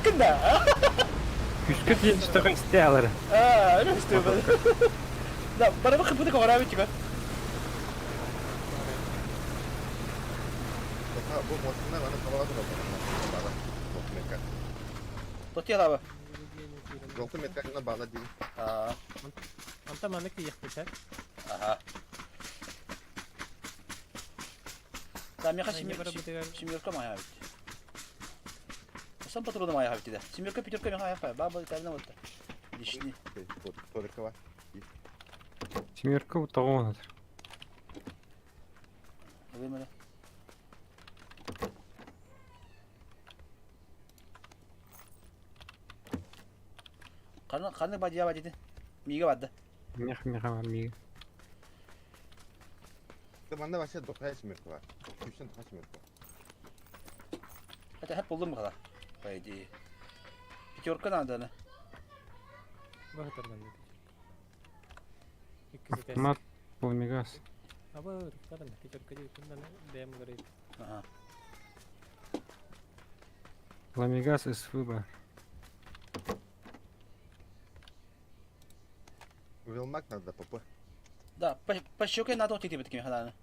Kenda. Küsküt yetiştirmek isteyenleri. Öyle istiyor böyle. Da, bana bakın bu da kavrağı çıkar. Bu motorlar bana kavaladı da bana. Doktor mekan. Tutuyor abi. Doktor mekanına bağlı değil. Anta mana ki yakıtı. Aha. Там я Они поработали. семерка моя ведь. Сам патрон моя ведь, да. Семерка, пятерка моя, баба, там вот. Лишний. Только var. Семерка bu toğunadır. Вымерли. Karnı bacıya bacıydı. Miğe vardı. Meh var miğe. Bende başka doktor smirk var. Küçükten doktor smirk var. Hatta hep buldum bu kadar. Bacı. Пятерка надо, ne? Bakıtır ben de. İkisi de. Mat bu migas. Ama kadın teacher kaji bundan dem gari. Aha. Ламигас из выбора. Wilmak надо попы. Да, по щеке надо отойти вот такими ходами.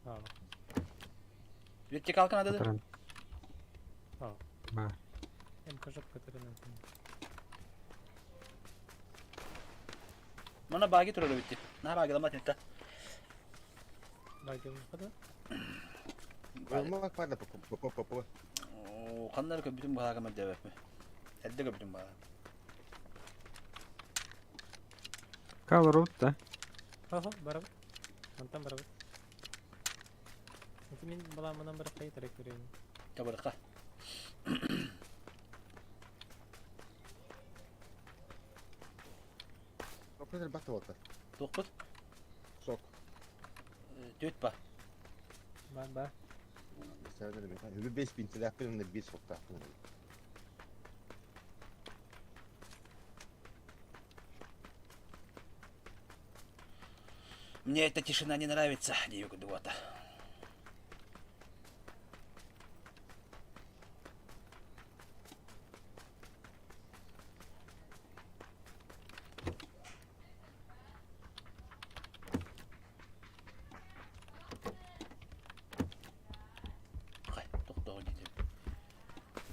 Ha. Вертикалка надо. Который... Ha. Ба. Hem kajak katırın. Mana bagi turulu bitti. Ne bagi lama tinta. Bagım kadar. Wilmak var da попы. Oo, kanları köy bütün bahaga mı devek mi? Elde köy bütün bahaga. Kalır ot da. Ha beraber. Mantan beraber. Kimin balamandan beri kayıt direktörüyüm. Tabaraka. Doktor batı oldu. Dokut. Sok. Düt ba. Ben. Mesela dedim ya. Hübü 5000 TL yapıyorum da bir sokta yapıyorum. Мне эта тишина не нравится, Диего Дуота.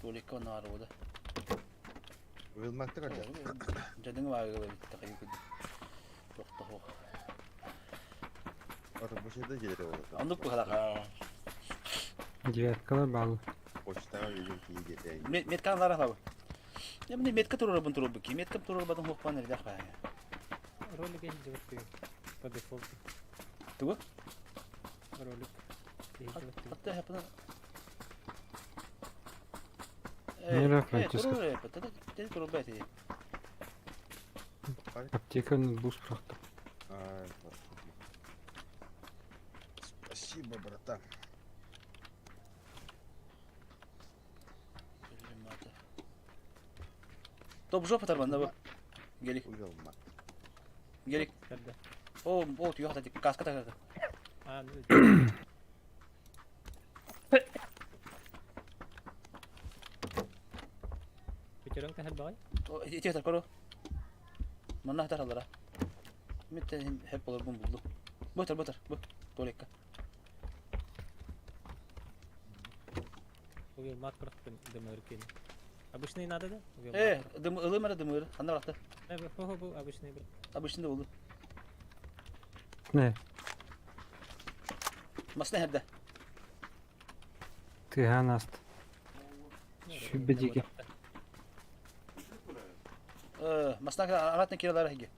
Tuvalet onu var orada. Uyulmakta kaçar. Cadın var böyle bir takayı kudu. Çok da hoş. Artık bu şeyde gelir o. Anlık bu kadar. Ha. Девяткалар bağlı. Poçtana gelir ki iyi gelir. Metkan zarar abi. Ya bunu metka turur bun turur ki. Metka turur badın hoş panel dak ya. Ролик я сделать по дефолту. Tugu? Ролик. Hatta yapına. Nere Francesco? Turur ya. Dedi turur belki. Аптеканы бус бıraktım. Ай, спасибо, братан. Top jop atar bana bu. Gelik. Uyulma. Gelik. Nerede? O tüyo hatta kaska takar. Aa, ne? Bitirang tahal ba kayo? O itiyor atar koro. Mana atar alara. Mitte hep olur bunu buldu. Botar. Bu. Tolekka. Bugün mat bıraktın demirken. Обычный надо да? Ilımara dımır. Hanna bıraktı. Ne bu обычный bırak. Abi şimdi oldu. Ne? Masne herde. Tыхан аст. Şu beceki. Masna aratne kiralara hige.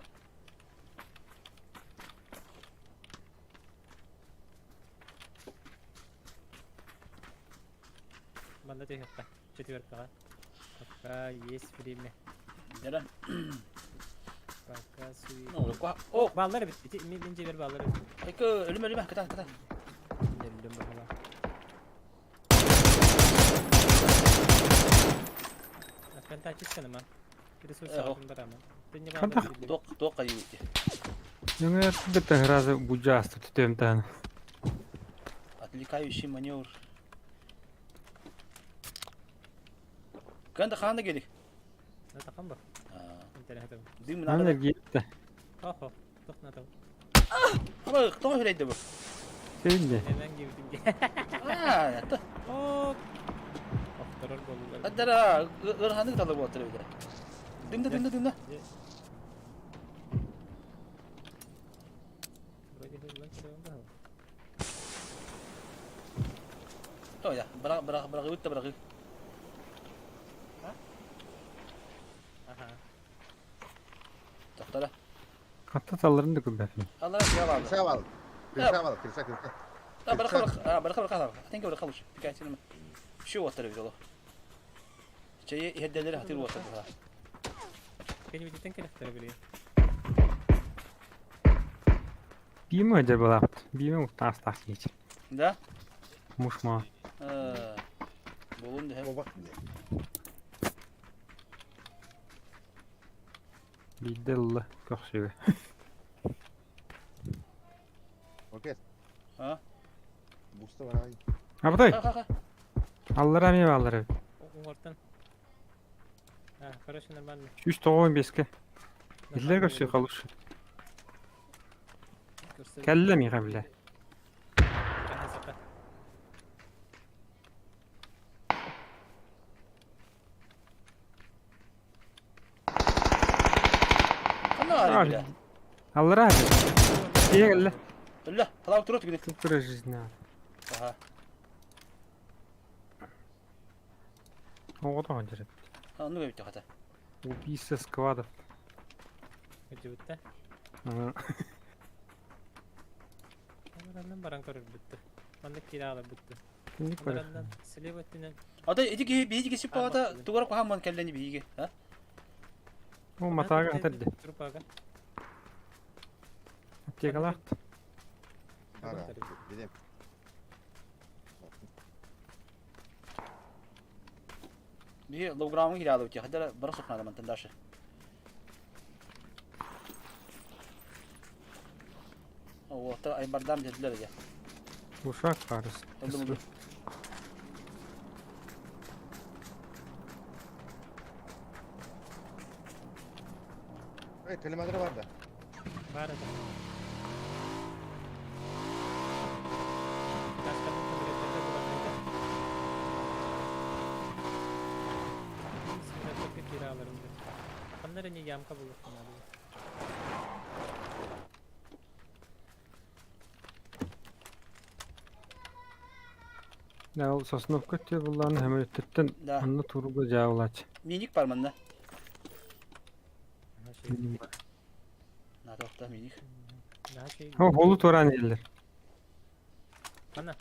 Banda teh hatta. Четвертого. Пока есть время. Neden? Пока Ne olur? Oh! Balları bitti. Mince ver balları bitti. Eko ölüme. Kata. Döndüm bakalım. Ben takip etmedim ha. Birisi sağlığında rağmen. Dünya Kanka. balları bitti. Tok kayı bitti. Юнгер бит разы буджаст тütem tane. Отвлекающий маневр. Kan da khanda gelik. Ne takım bu? İnternet bu. Dim Ana nada. gitti. Oho. Tok ne takım? Ama toh öyleydi bu. Şimdi. Hemen girdim. Ha, yattı. Hop. Kontrol bollar. Adara ırhanı tadı bu atır bir de. Dimde. Böyle bir lan şurada. Oh ya, bırak bitti bırak. Aha. Tahtara. Hatta tallarını da göbefim. Allah'a şey var. Kırsa var. Kırsa. Ha bırak. Tenke bırak kalış. Dikkat edin. Şu atır bir de. Şeyi heddeleri hatır bu atır. Beni bir diten keleftire biliyor. Bimi acaba lapt. Bimi muhtas tahkiç. Da? Muşma. Bolun da hep. O bak ne? Biddelli köksüge. Okey. Ha? Busta var ay. Abday. Ha. Allara mı allara? Ortadan. Ha, хорошо, нормально. 315'ke. İlle görsü kalış. Kelle mi qabla? Kanna var bile. Allara abi. İyi gelle. Allah, hala oturup gidelim. Tıpkı жизни. Aha. O da acayip. Anlı bitti hata. Убийца складов. Ucubutta. Ага. Onlardan baran korur bitti. Banda kiralar bitti. Не понял. Onlardan Slevat'ın Ada edik bir gidip hata duvara koyamam kelleni bir ha? O mataga hatırdı. Trupaga. Aptegalar. Ara. Dedim. Bir logramı kiralı bitti. Hadi bırak sokna da mantan daşı. O ta ay bardam dediler ya. Uşak varız. Oldu. Evet, kelimeleri var da. Var da. Başkanın kabinetinde kullanıldı. Anlar ne yamka bulursun abi. Ya o Sosnovka diyor bunların hem ötürtten Da. anla turuga cavlaç. Minik var mı ne? Daha şey, Nada da minik. daha şey. Ha holu toran yerler. Ana.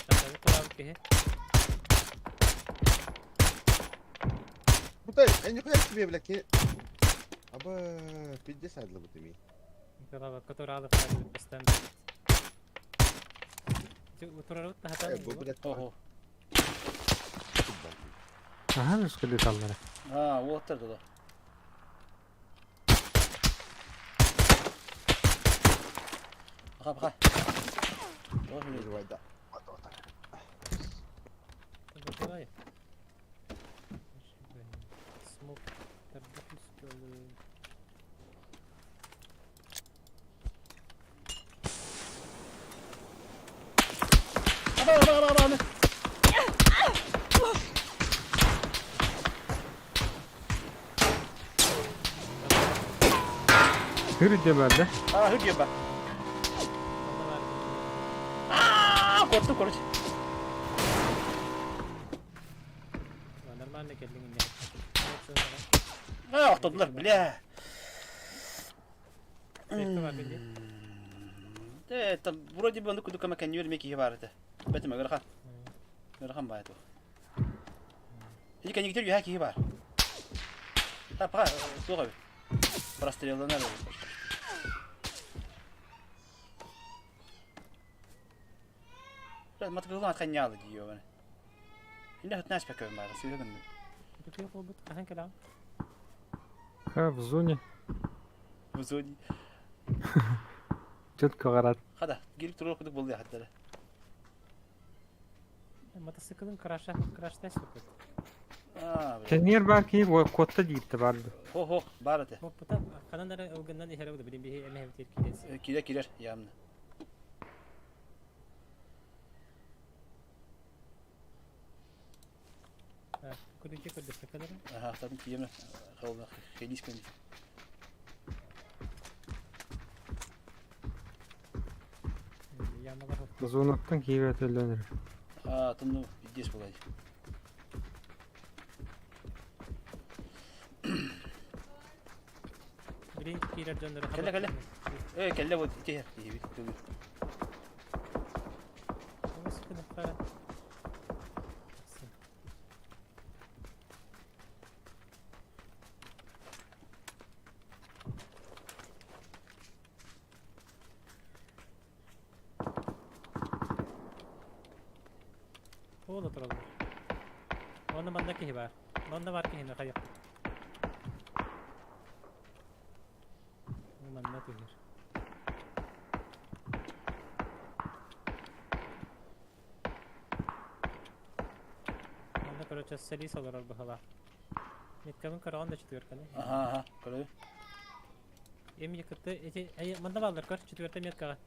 Şakalı koyalım ki. Bu da en yukarı çıkmıyor bile ki. Aba pidde saydılar bu temi. Koyalım, kotoralı falan istem. Kotoralı da hata Bu mı? bile Oho. Aha üskü detalları. Ha, o oturdu da. Baka. Oh, Bir vayda. Kotoralı. Smoke. Tabii üstü. Aba. Hır diye bende. Aa, hüp yapar. Onda var. Aa, korktum konuş. Normal ne kendin ne? Aa, oturdular bile. Safety var belli. Tam burada bir anda kudu kama kan yürümek iyi vardı. Betim öyle kan. Öyle kan baydı. İlk kan gidiyor ya ki var. Ha, pa, dur abi. Прострелянlar öyle. Biraz matkılan kan yağlı diyor bana. Şimdi hütnäs pek var. Söylüyorum. Tutuyor bu kahan kelam. Ha в зоне. Bu zodi. Четко гарат. Hadi gelip durur kuduk buldu ya hatta. Motosikletin crash test yapıyor. Aa, böyle. Tenyer belki o kotta gitti vardı. Ho, barate. Bu da kananlara ılgından ihare oldu. Benim bir emeğe bitir kilesi. Kirer yağımlı. Kuducu kudu sakaları. Aha, tabii ki yeme. Kavga, helis kendi. Yağmalar oldu. Зоноттан кийбет өлөнөр. Aa, tımlı bir bulaydı. Birinci kiler döndürü. Kelle. Kelle bu tehir. İyi bir dövüyor. Bu sıkıntı falan. Oğlu duralım. Onda banda ki var. Banda var ki hine kayıp. Banda tuhir. Banda короче селис olur bu hala. Mitkabın karavan da çıtıyor kanı. Aha, böyle. Em yakıttı. Banda bağlar kar. Çıtıyorta mitka.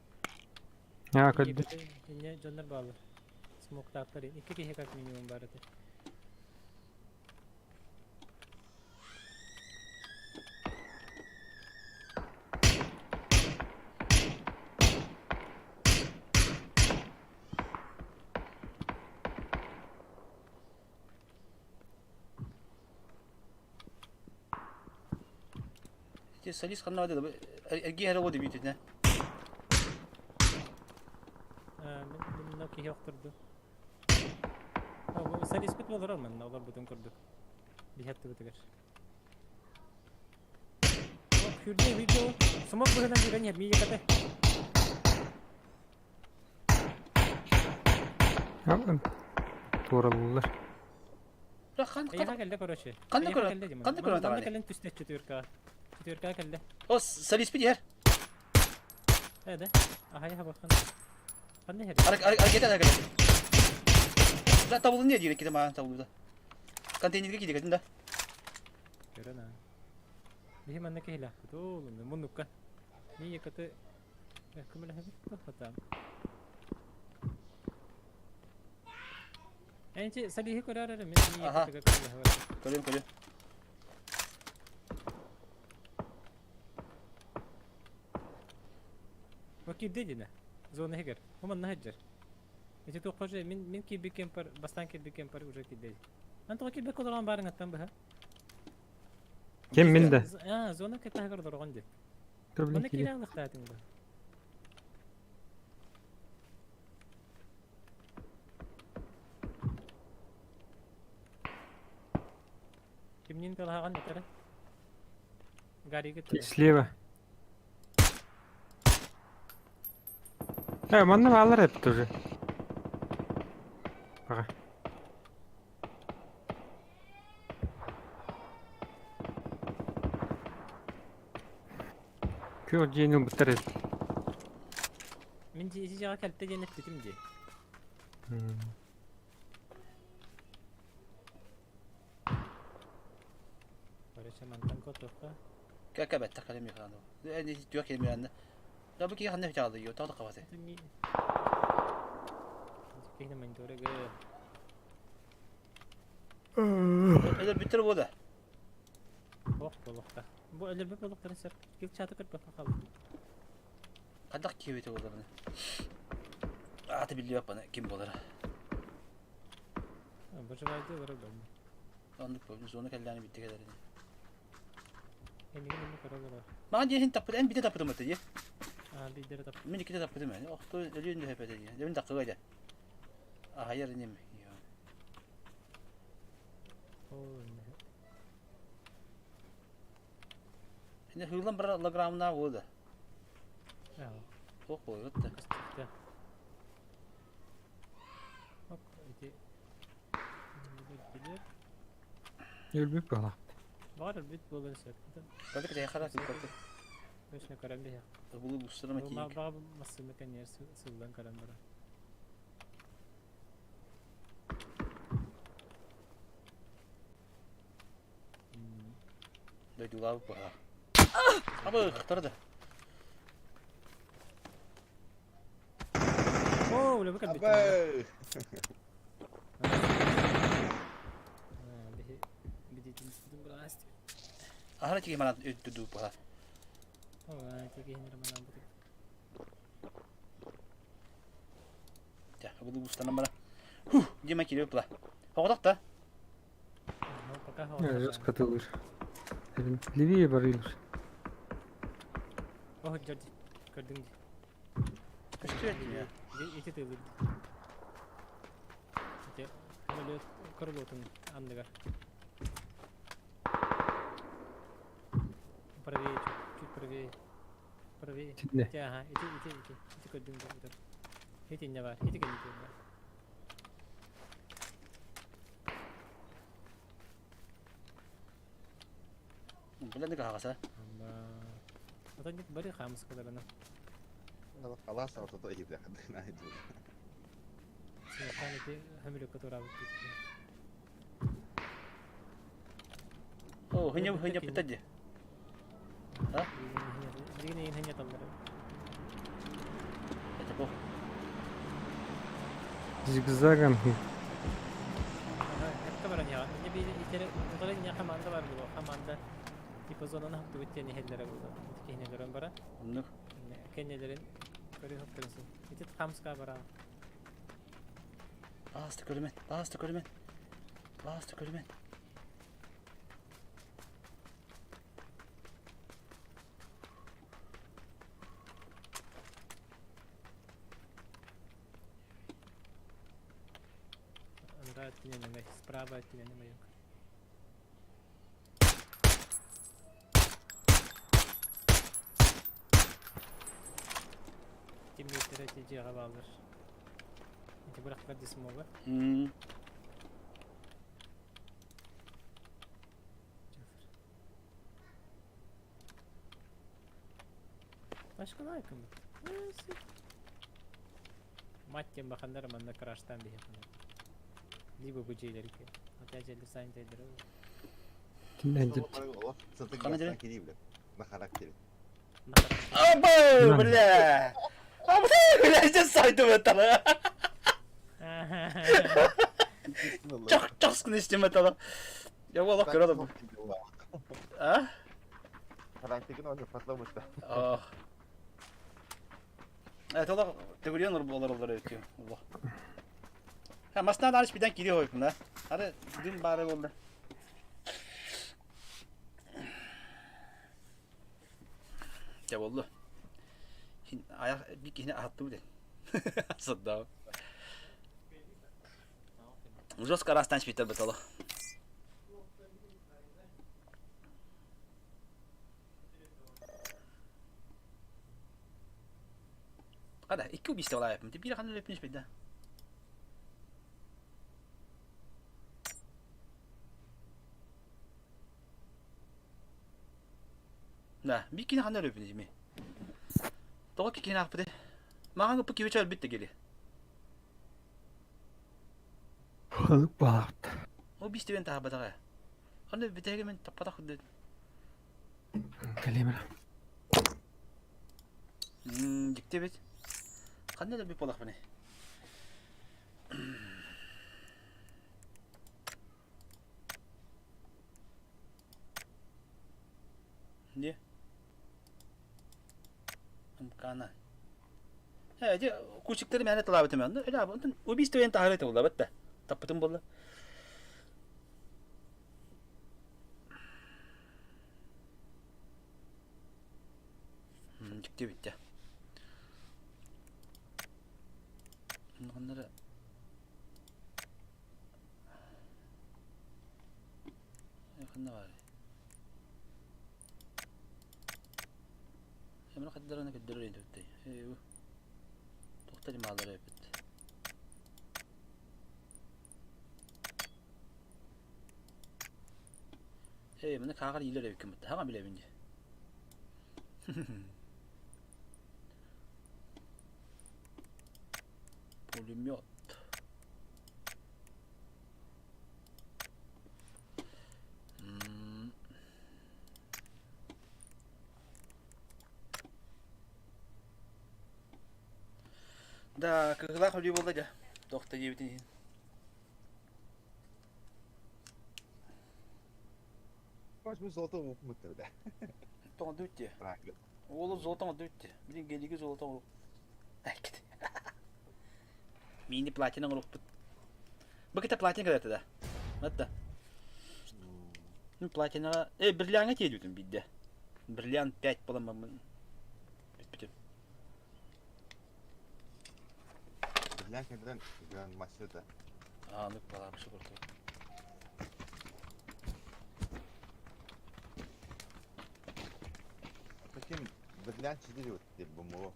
Ya kaddi. Yine canlar bağlar. Smoke tarafları. İki kişi kalk minimum bari. İşte salis kanı vardı da ergi her oldu büyüdü ne? Benim ki yokturdu. Bu sen ispit olur ama ne olur bütün kurdu. Bir hattı bitirir. Bak hürde video. Smoke bu hemen bir renk bir yakata. Yapın. Toralılır. La kan Ayha geldi koroşu. Kan da koro Banda kellen tüste çıtıyorka. Çıtıyorka geldi. o salis bir yer. Hadi. Aha bakın. Kan ne her? Hareket et. La tabulu niye diyor ki de bana tabuluda. Konteynerge gidiyor da. Görün ha. Bir hemen ne kehla. Oğlum bu nukka. Ni yakata. Ya kumela hadi. Hatam. Ence salihi korar min ni Aha. yataga korar. Görüyorum. Wakil dejina. Zona heger. Huma nahjar. Ece to qoje min ki bir camper bastan ki bir camper уже ki dej. Anta wakil be kodoran barang atan baha. Kim minde? Zona ke tahgar dorogande. Dur Bana bilin ki. kira laqtatin bu. Kimnin talhagan tara? Gari ke tara. Слева. Manna bağlar hep тоже. Bak. Kyo jenu biterir. Min ji jaga kalte cennet bitim je. Barışa mantan kotoka. Kakabet takalım yok anı. Ne diyor kelime anne. Da bu ki hanne çaldı yiyor. Tadı kafası. Tungi. Kehne man dore ge. Öyle bitir bu da. Oh bolukta. Bu öyle bir bolukta ser. Kil çatı kırp bakal. Kadak kiveti o zaman. Atı biliyor bana kim bolar. Başı vardı var ben. Anlık böyle sonra kellerini bitti kadar. Eni ne kara kara. Bana diyesin tapıdı en bir de tapıdı mı diye. Bir dere tap. Min iki de tapıdı mı? Oh to ölüyünde hep dedi. Demin dakika öyle. Ah hayır ne mi? Oh ne. Şimdi hırlan bir lagramına oldu. Ya. Oh koydu da. Ya. Bak iki. Bilir. Yürüyüp bağla. Var bit bolur ser. Böyle de karar kıldı. Beşne karam bir. Bunu bustırma ki. Ma bab masıl mekan yer sıldan karam bara. Böyle dua bu ha. Ama kıtırdı. Oh, udah bukan bitu. Abe! Bihi jenis itu beras. Ahara ki mana ödü bu ha. Oh, nanti kayaknya mana bu. Ya bunu bustana bana. Huh, yemek yiyor bu. Hoğdak da. Mau pakai Ya, hot. just katılır. Dedim, Livy'ye varıyorlar. Oh, jadi kadang. Üstü ettim ya. Itu tuh. Ya, kalau kerja tuh anda kan. Pergi. Şimdi. Ya, ha, itu kadang itu. Itu nyawa, itu kan itu. Bulan ne kahasa? Amba. Atau ini baru kamu sekolah mana? خلاص او تضيف يا حد هنا يجوز Silakan itu hamil kotor awak itu. Oh, hanya pita aja. Hah? Ini hanya tambar. Itu po. Zigzagan. Hep kabaranya. Ini bir içeri motorun ya kamanda var bu. Kamanda tipe zonana hafta bittiğini hellere buldu. Kihne duran bara. Onu. Kenyelerin körü hop kırısı. İti kamska bara. Bastı körümen. Bastı körümen. Bastı körümen. Anda tiene neme. Sprava tiene neme yok. Kim bir terapici alır. İti bırak kardeşim olur. Hmm. Başka ne yakın mı? Neyse. Madem bakanlar bana karşıdan bir yakın. Libo böceğileri ki. Hatta celir sayın celir. Dinlencir. صدق خلنا بس نجري. كذي لك ما خرجت Abo, بالله. Abo, بالله جد saydı ben tala. Çok sıkın istemem tamam. Ya vallahi kör adam. Ha? Karantina oyunu patlamıştı. Ah. Evet Allah teoriyan olur ötüyor. Allah. Ha masna da hiç birden gidiyor oyun da. Hadi dün bari oldu. Ya oldu. Şimdi ayak bir kere attı bu de. Sadda. Жестко расстань Питер Бетало. Ada, iki bisa lah. Mesti pilih kan lebih sepeda. Nah, bikin kan lebih ni. Tahu kikin apa deh? Makan apa kiwi cakap bitte geli. Balık balıktı. O bis ben tahu betul ya. Kan lebih bitte men tepat aku deh. Kalemera. Gitti bet. Kan lebih polak bene. Niye? Kana. He, aja küçükleri mene talep etmiyor. Öyle abi. O bis ben tahu itu lah betul. Tapatum bolla. Gitti bitti. Onları yakında var. Hemen kaddarına kaddarına döktü. Bu. Tohtalı malları yapıt. Hemen kağır ileri hükümet. Hemen bile bence. Pulyot. Да, когда ходил Володя, доктор Евгений. Baş bu zoltan okumuttur da. Тоң дөтте. Bırak. Олы золотың дөтте. Билин гелиге золотың ол. Айкет. Мини платина ол. Бу кете платина кадәр да. Хатта. Платина, берлянга тиедүтүм бидде. Берлян 5 боламын. Бит. Bilen kendiden güven maçta da. Anlık bala bir şey kurtu. Peki bilen çiziliyor diye bu mu?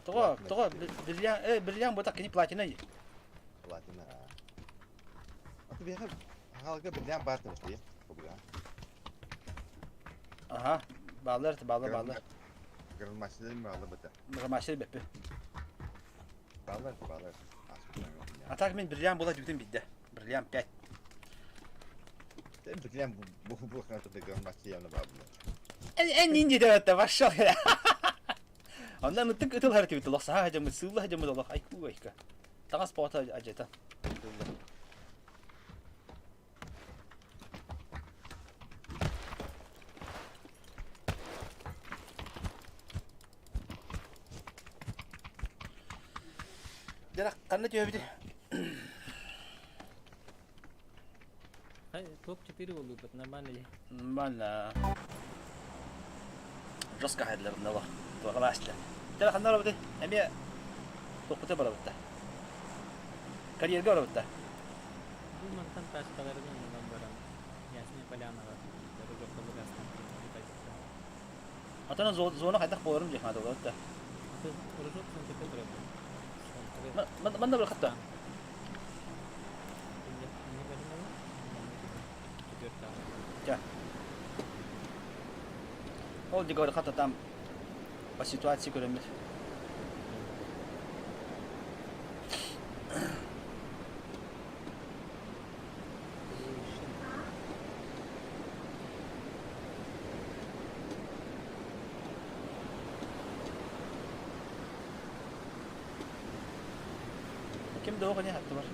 Тоға, бірлиян бұтақ кені платина ей. Platina. Atı bir yakın. Halka bilen bartmış diye. Bu ya. Aha, bağlar. Kırın maçta mı aldı bata? Maşır bepi. Bağlar. Atak men бірлиян бұла düktüm bidde. Бірлиян 5. Sen bilen bu kanatı da kırın maçta yanına bağlı. En ince de hatta başşal ya. Ondan ıttık ıtıl hareket bitti. Allah saha hacamı, sığılı hacamı da Allah. Ay kuvayka. Tangas pota aceta. Derak kanna diyor bir de. Hayır, top çeperi oldu bak ne ya. Mana. Жестко хайдларында бар. Тоғалашты. Тәлі қандар барды? Әме тоқпыты бар барды. Карьерге бар барды. Bu mantan taşkalarından ondan varan. Ясный поляна var. Рожок Калугастан. Атана зона қайдақ боларым жек мады барды. Рожок сон теpe bırakıyor. Манда бір қатта. Ja. Ол дегор қатта там по ситуации көреміз. Kim de o ne hattı var.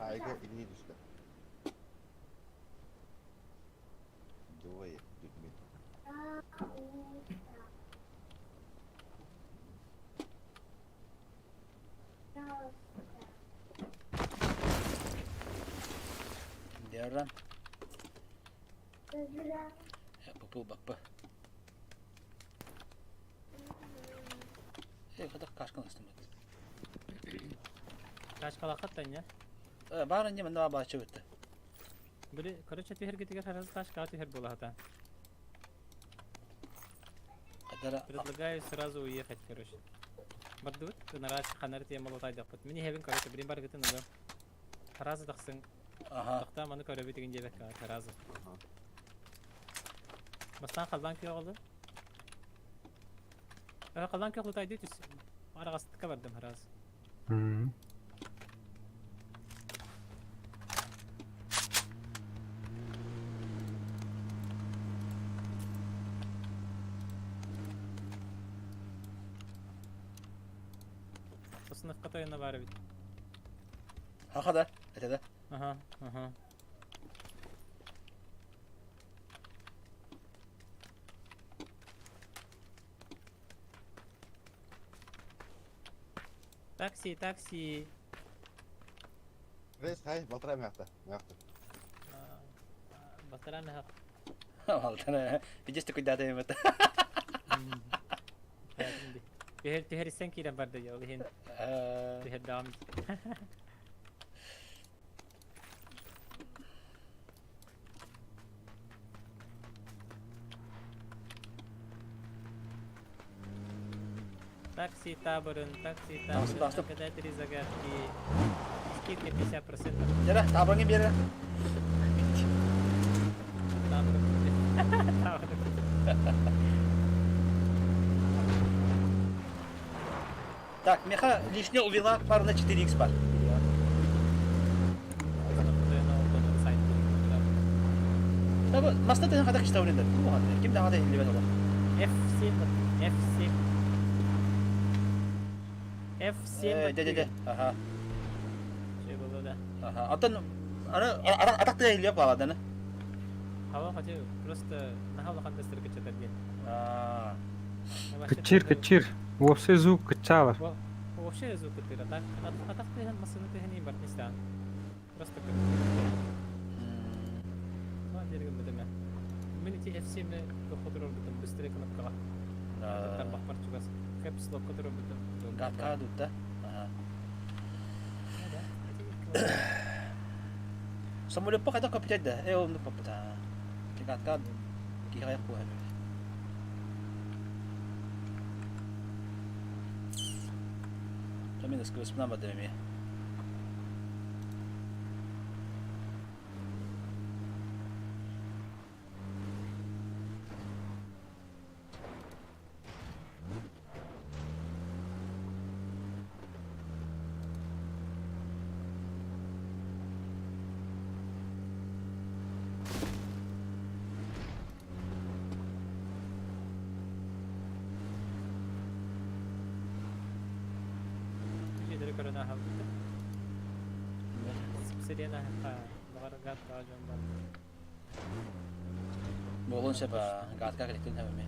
Айга ini düştü. Двое людьми. Diyorum. Ya bu bak bu. Kadar kaçkın istedim. Kaç kalakatan ya. Bağırınca ben daha bahçe bitti. Böyle короче тихер гитигер хараз каш кау тихер була хата. Kadar Предлагаю сразу уехать, короче. Бардут, ты на раз ханар тема лотай дапот. Мини хевен короче бірін бар гитин ылы. Харазы тақсың. aha. Тақта маны көрөбі деген жебек ка, харазы. Бастан қалдан күй оғылды? Қалдан күй оғылды тайды түс. Арағастыққа бардым харазы. Hı. Сынıfқа тойына бары бит. Haka da. Ötede. Aha, aha. Такси, такси. Рейс, хай, балтырай маяқта. Маяқта. Батараны хақ. Vallahi. Bir ceste cuidado aí, mata. Төхер исен кейден барды я, олы хен төхер дағым. Такси таборын, такси таборын. Bastım. Когда три загадки. Скидка 50%. Jara, tabrangin bir yere. Таборын. Таборын. Так, меха лишнее увела пару на 4х пар. Tabi, masada tenen kadar kişi tavırında. Bu halde. Kim daha da 50 ben olur. FC. FC. De. Aha. Şey buldu da. Aha. Atan atakta 50 yapar adını. Hava hacı просто нахал хандастыр кечетер ген. Aa. Кычыр. Вообще звук кычалар. Вообще звук тыра. Так атак тehen масыны тehen им бар нестан. Просто как. Ва дергем бедеме. Мен ти FC ме коходрор битем быстрее кнопка. Там бахпар чугас. Caps lock коходрор битем. Gatka dutta. Aha. Sampai lupa kata kopi dah. Om lupa peta. Gatka kira aku hari. Kami dah sekolah sebenarnya pada ni. Jadi karena hal itu. Sedia nah luar gat kawan ban. Bolon siapa gatka kali tu ni.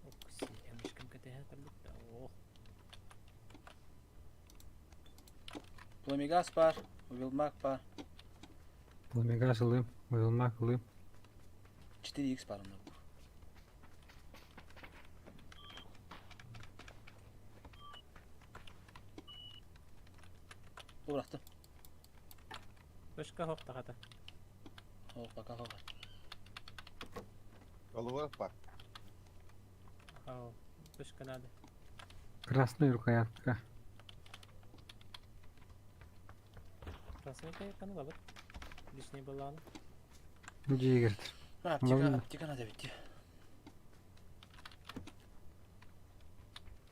Oksi, emiş kim keteh terbukta. Oh. Pulmi Gaspar, Wilmak par. Ламигаз ылым, уйылмак ылым. 4х par onda. Bıraktım. Başka hop takata. Bak. Олуғырық бар. Ау, başka nada. Красная рукоятка. Красный кайканы бабы. Лишний балан. Жигерт. Ha, Ладно. tika nada bitti.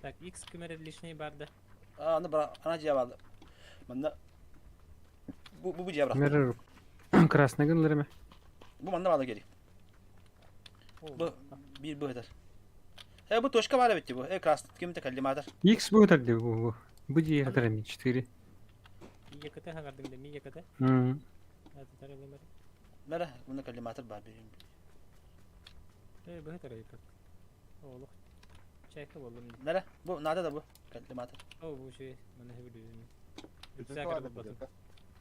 Так, X камера лишний барды. Ana cevap aldı. Manda bu cevap. Merer krasna gönderme. Bu manda bağlı geliyor. Oo, Bu bir bu eder. Bu toşka var bitti bu. Krasnı kim tekellimadır. X bu tak de bu. Bu diye hatırlamıyorum 4. iyi kötü hagardın da iyi kötü. Hı. Hadi tarayalım bari. Mera bunda kellimadır bari. Bu tarayı tak. Oğlum. Çekti oğlum. Mera bu nada da bu kellimadır. Bu şey bana hep biliyorum. Bütün Güzel vardı kadar bu batı. dakika.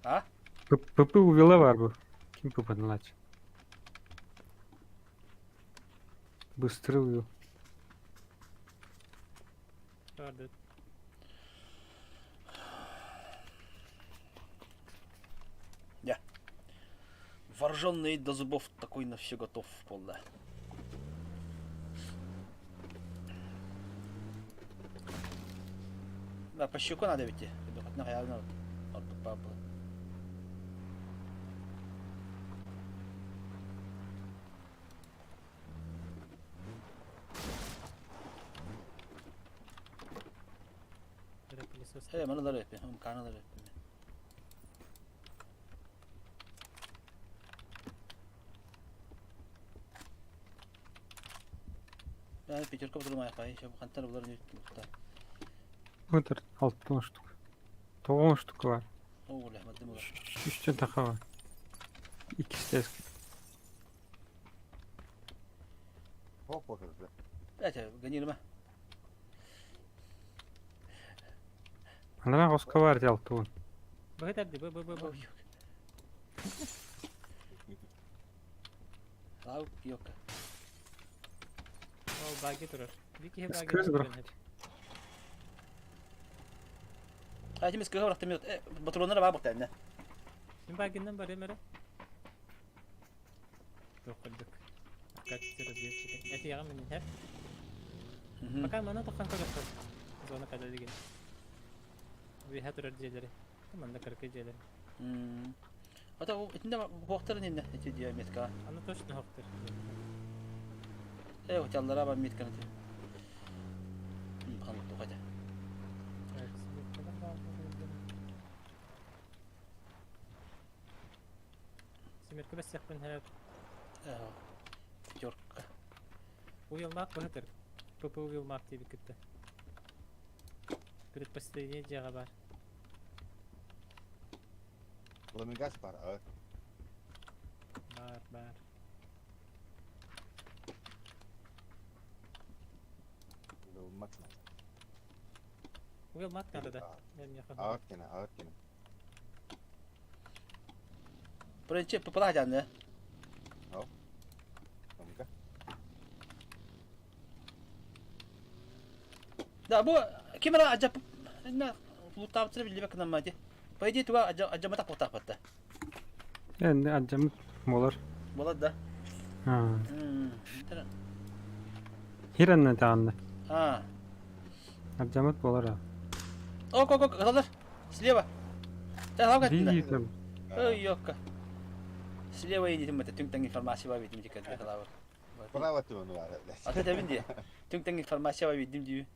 Ha? Pıpı uvela var bu. Kim pıpını laç? Bыстро увел. Vardı. Вооруженный до зубов такой на все готов полда. Да, по щеку надо ведь. На явно вот папа. Pilisos. Bana da yapayım. Oğlum karnına da yapayım. Ben пятерка потом yapayım. Şimdi kantar bunları ne tuttu? Ötür 6 штук. 9 штук var. Oo, lahmetli mi var? 3 taka var. İkisi de eski. Hop bakalım. Evet, ganirme. Ana oska var ya 6 on. Bu tardı bu. Lav yok. Bagi durur. Bir ki hep bagi Sıkıyoruz durur. bırak. Şimdi sıkıya bıraktım yok. Patronlara bak bakayım ne. Şimdi baginden bari mere. Dokunduk. Kaç sıra diye çıkıyor. Eti yağı mı her? Bakalım bana tokan kadar. Zona kadar değil. Bir hatır arayıcıları. Tamam da kırıkıcıları. Hatta o içinde baktarın ne? İçi diye metka. Anı toş ne haktır. Hocalara ben metkanı diyor. Bakalım bu kadar. Evet. Simirku bes yakın her. Yok. Uyulmak bu hatır. Papa uyulmak diye bir kıtta. Предпоследнее дело var. Ulan gaz var ağır. Var. Olmak mı? Uyulmak nerede? Benim yakın. Ağır gene. Buraya çep pıpıla canlı. Tamam. Da bu kim ara acaba ne bu tabtırı bildi bakın ama hadi. Paydi tuğa acaba tak potak patta. Yani acamı molar. Bola da. Ha. Tamam. Hiren ne tanrı. Ha. Acamı molar ha. Ok kalır. Слева. Sen hava Bir kattın. yiğitim. Yok. Слева едем это тюнг-танг информация var bildim dikkat et kalır. Bravo onu var. Ata da bindi. Tüng-tanг информация var bildim diyor.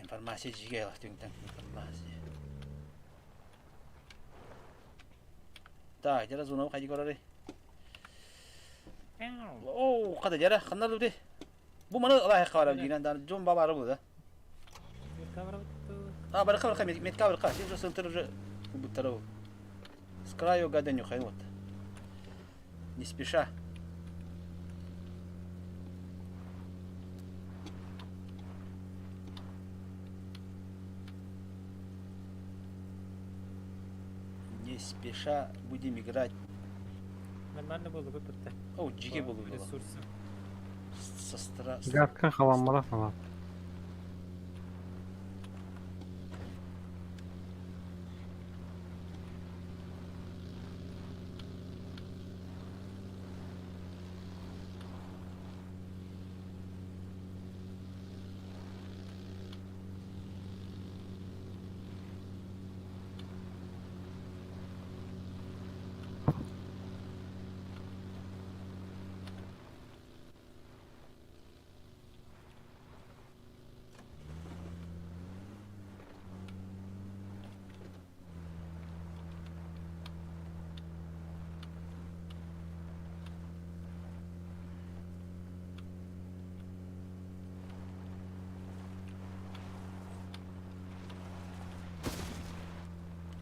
Informasi juga lah tentang informasi. Tak, jara zona kaji korare. Oh, kata jara, kenal lu deh. Bu mana lah kawaran jinan dan jom bawa rabu dah. Baraka met kawal ka, sih sentur butaro. Скраю гаданью хай вот. Не спеша. Не спеша будем играть. Нормально было бы пытать. О, джиги было. Ресурсы. Со стороны. Gatkan kalanmalar falan.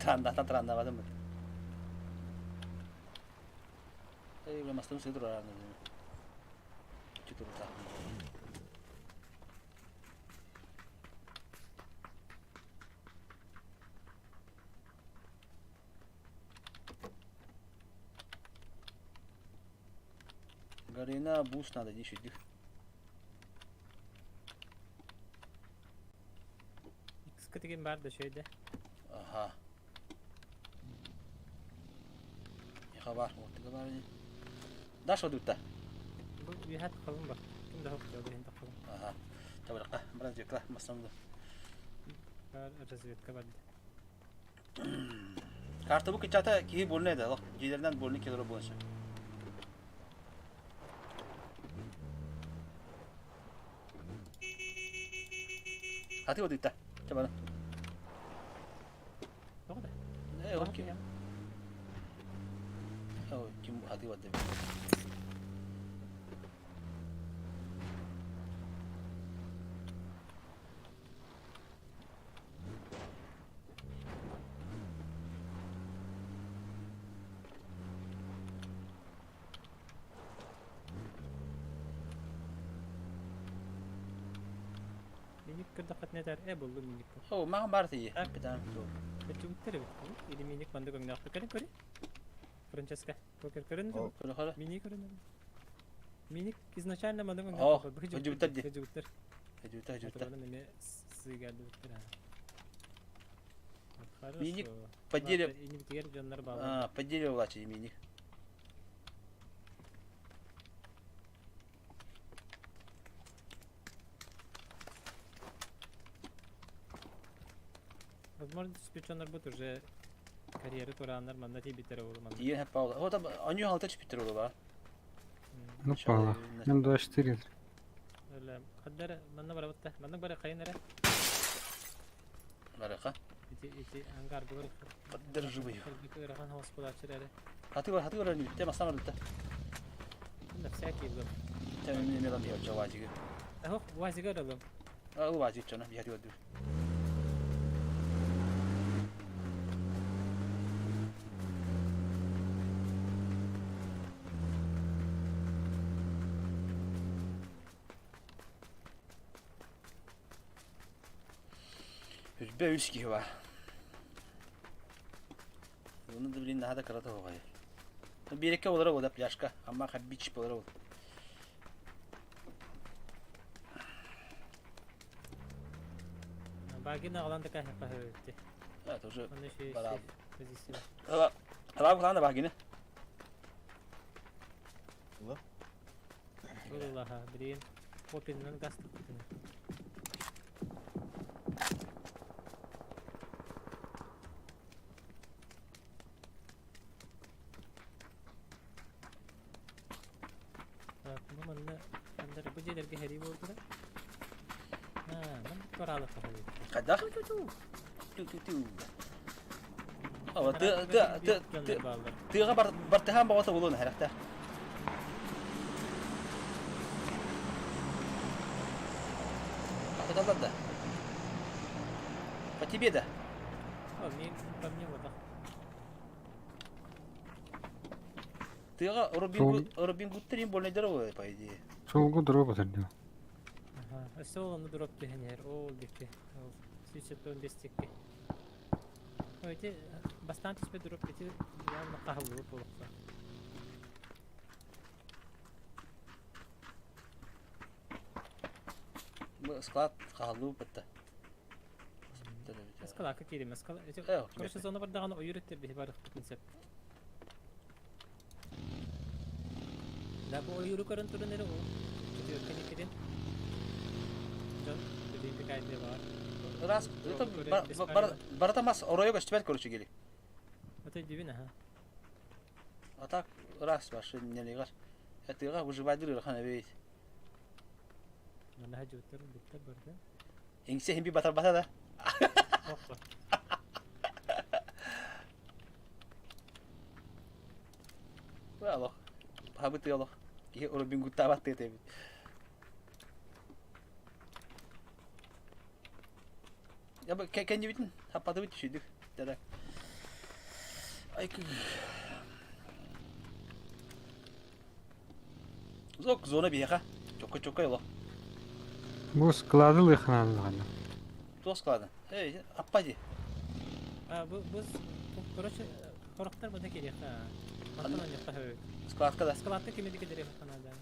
Tranda var mı? Ulan mastım sığdır aranda. Çıtır tak. Garina boost надо еще дих. Sıkı tegen var da şeyde. Aha. Ya var, ortada var. Daş oldu da. Bu bir hat kalın bak. Kim de hop çaldı hindi kalın. Aha. Tabii ka, biraz yakla masamda. Var razvedka var. Kartı bu kıçata ki bolne da. Cilerden bolne kelere bolsa. Hadi oldu da. Çabuk. Yok da. Ne okey. Oh, kim hadi oldu. Minik kırda kat ne der? Buldu minik. Oh, mah var diye. Bir tane. Betul tere betul. Ini minik bandu kang nak keren kore. Francesca. Poker keren Oh. tuh. Kalo Minik keren. Minik изначально bandu kang Oh, nak. hujutlar di. Hujutlar. Hücutta. Hujutlar. Neme sığgardı bitir ha. Minik поделил. Ini diğer canlar bağlı. Поделил лачи мини. Возможно, спичонlar bu tür kariyeri toranlar mandati bitir oğlum. Diye hep bağlı. O da anyu halta çıptır olur var. Ну, пала. Мен 24. Öyle. Kadar manna bara bitti. Manna bara kayınlara. Baraka. İti hangar doğru. Qaddar живую. Bir rahan havas bulaşır. Hadi var ne bitti masam var da. Nefsi akıydı. Tamam ne lan diyor cevacı. Aho, vazı göralım. O vacı çana bir hadi var. Hüzbe üski var. Bunu da bilin daha da karata hoğayı. Bir iki olarak o da plaşka ama habbiç olarak o. Bagina alan da kahve kahvetti. Evet o şu. Onda şey Bravo. pozisi. Hala falan da bak yine. Vallahi birin kopinden gastı. Bu manna andar bu jelerge heri boldu da. Ha, man koralı kahve. Kada. Tu. Ama tı bartahan bağısa bulun herhalde. Atı kaldı da. По тебе да. По мне вот так. Ты Робин Гуд трим больно дорого, по идее. Жолго дроп отыр. Ага, солону дроп дегенер, ол деке. Сүйсөтөн бестекке. Öyle bastante bir drop eti yanına kahveli olursa. Склад халу бітті. Eskala akı kelim eskala. Yok, Короче, зона бар даганы ойреттер бе бар концепт. Да bu oyuru karın türü nere o? Tutuyor keniklerin. Can dediğim bir kaydı var. Раз, это Баратамас Ороега четверть, короче, гели. Это дивина, ha. А так, раз, ваш не легаш. Это игра выживать дыры, хана веет. Mana hajutar bitti burada. İngilizce hem bir batar da. Hoppa. Allah. Habit ya Allah. Ki Robin Hood tabat tete. Ya bak kendi bitin. Hapatı bit düşürdük. Dede. Ay kı. Zok zona bir yaka. Çok yola. Bu sklады лыхнанлыгына. Dost kaladın. Hey, appadi. Biz короче корохтар буда керек. Антон якта хәбәр. Skladka da. Складка кимеди кедере ханада.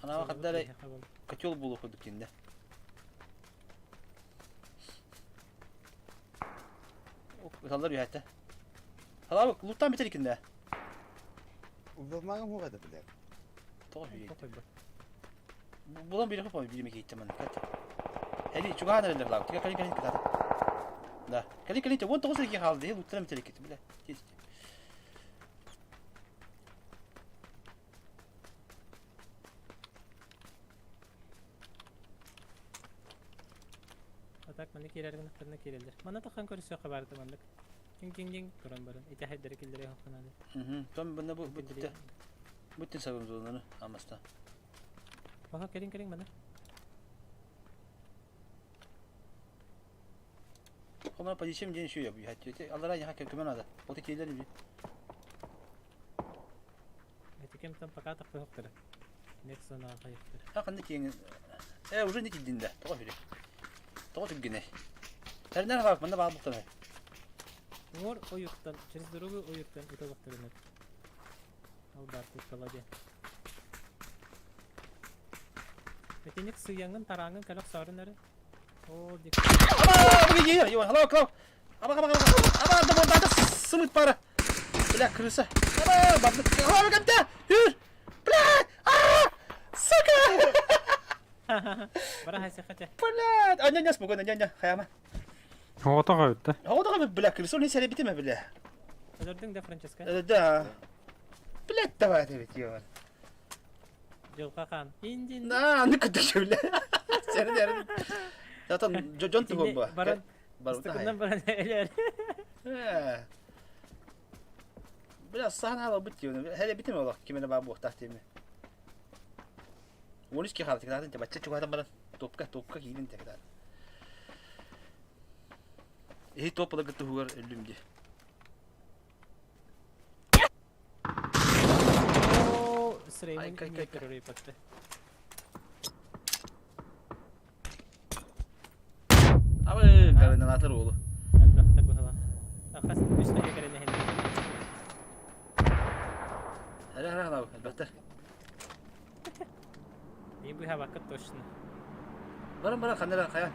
Ana vakatları котел bulup koyduk şimdi. Kallar bir hatta. Hala bak loot'tan biter ikinde. Uzatmağım o kadar bile. Doğru bir. Bulan biri kapamıyor bilmek ihtimali. Hadi şu kadar eder lan. Tika kalin kadar. Da. Kalin te won to'g'ri kelgan holda loot'tan biter ikinde bile. Атак менә кирәргә нәфәрне кирәлдер. Мана тахан көрсө хәбәрде мандык. Кинг коран баран. Ите хәддәре килдере хакынады. Tam bunda bu bitti. Bütün sabımız olanı amasta. Баха керин мана. Ama позициям день şu yapıyor. Hatta Allah'a ya hakkı kümen ada. O tekileri bir. Этикем там пока так хәктер. Нексона хәктер. Hakkında ki уже не дinde. Doğru bir. Doğru güne. Her nereye bak bana bağlı muhtemelen. Мор оюктан, через дорогу оюктан ите вакытларына. Албарты каладе. Этеник сыянгын тараңын калак сарынары. О, дик. Ama bu yiyor. Yiyor. Hala kal. Ama da burada sımıt para. Bile kırısa. Ama bak. Hala gamta. Yürü. Bile. Saka. Бара хайсы хата. Bile. Anyan bugün anyan. Hayama. Оото койду. O da bile kırısa. Onu seri bitme bile. Özөрдөң да Франческа. Da. Bile de var evet yiyor. Жолка хан. Индин. Ne kadar şöyle. Senin yerin. Zaten John Tugomba. Баран. Barut Стакандан баран элер. Biraz sahne hala bitiyor. Hele bitmiyor bak kimine bak bu tahtimi. 12 halı tekrar edince başka çok adam bana topka giyinin tekrar. İyi topla gitti hugar ölüm diye. О, среймин Ай, кай. көрөй патты. Ama karından atar oğlu. Албакта бухала. Ахас үстө керене хен. Hele hala elbette. Ин бу хавакка точно. Bana kanlara kaya.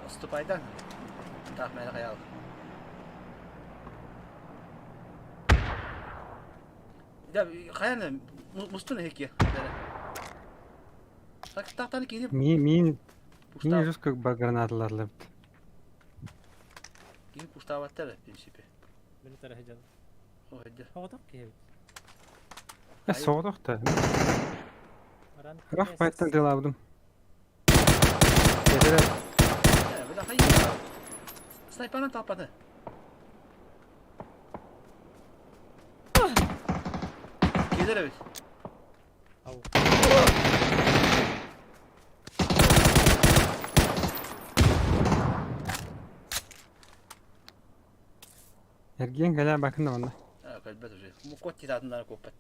Stupaydan. Tahmine kaya al. Ya kaya mustun heki. Tak tahtani giyip Мен puştav. жус как бы гранаталар. Giyip puştav atlar в принципе. Бени тарахы жал. O hadi. Хаватак кеп. Соодох та. Баран. Рах байтан дилабдым. Кедер Böyle hayır. Sniper'ın tapadı. Gelir evet. Ау. Ergen gelen bakın da bana. Ha kalbet уже. Мукотти тадından koppat.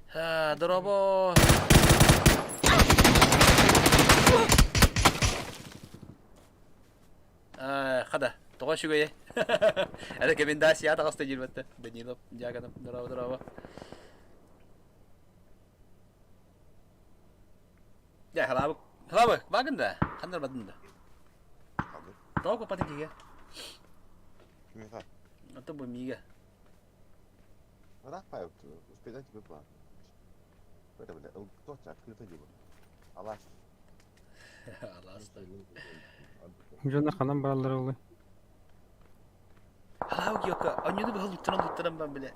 Ha drobo. Хада. Тоға шүгөйе. Рекомендация тағасты jirbatты. Данилов, Дяганов, дрово. Ya halabı, bakın da. Kanlar badın da. Kaldı. Toğa kopatın ki ya. Kime sar? Atı bu miga. Bırak pay yoktu. Uspeden gibi plan. Böyle bile. Tutacak. Kırıta gibi. Allah. Allah asla. Жона ханам балалар oluyor. Halabı yok. Anyonu bir lutturan ben bile.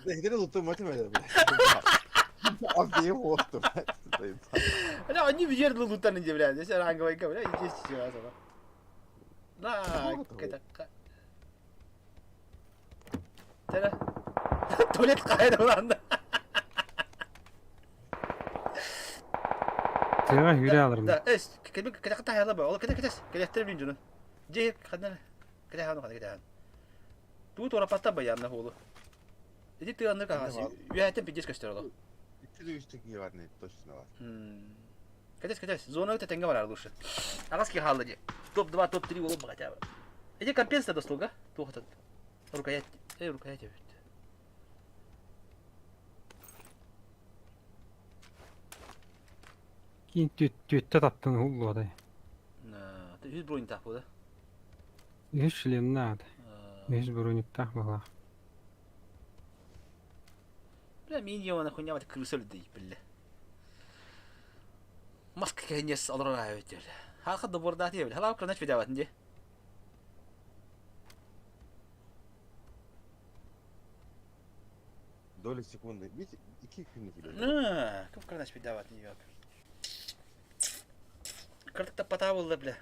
Zehirleri tuttum maçı böyle bile. Abi iyi oldu. Hani anyu bir yerde luttanınca bile. Sen hangi vakit bile iyice istiyor o zaman. La, kadakka. Tera. Tuvalet kaydı ulan da. Tega hüre alırım. Da, kadakka hayal be. Oğlum kadakka. Kadakka bin canım. Cehir kadar. Kete hanu kete han. Tu tora patta bayanna holu. Эти ты анны кагасы. Үәйтен пидес көстөрөлө. Üçü üstteki var ne? Точно var. Катес. Зона өтө теңге бар лучше. Агаски халды же. Топ 2, топ 3 болуп хотя бы. Эти компенсация дослуга. Тухатат. Рукоять. Рукоять өт. Кейін түйетті таптың ұлы одай. Ты 100 бронь так болды. Үш шлем надо. Үш бронник так была. Бля, миньона хуйня вот крысоль да бля. Маска конец алраа өтөл. Халкы добордат ебл. Халау кранаш видават инде. Доли секунды. Видите, 2 günlük gibi. Кып кранаш видават не ёк. Кыртыкта пата болды бля.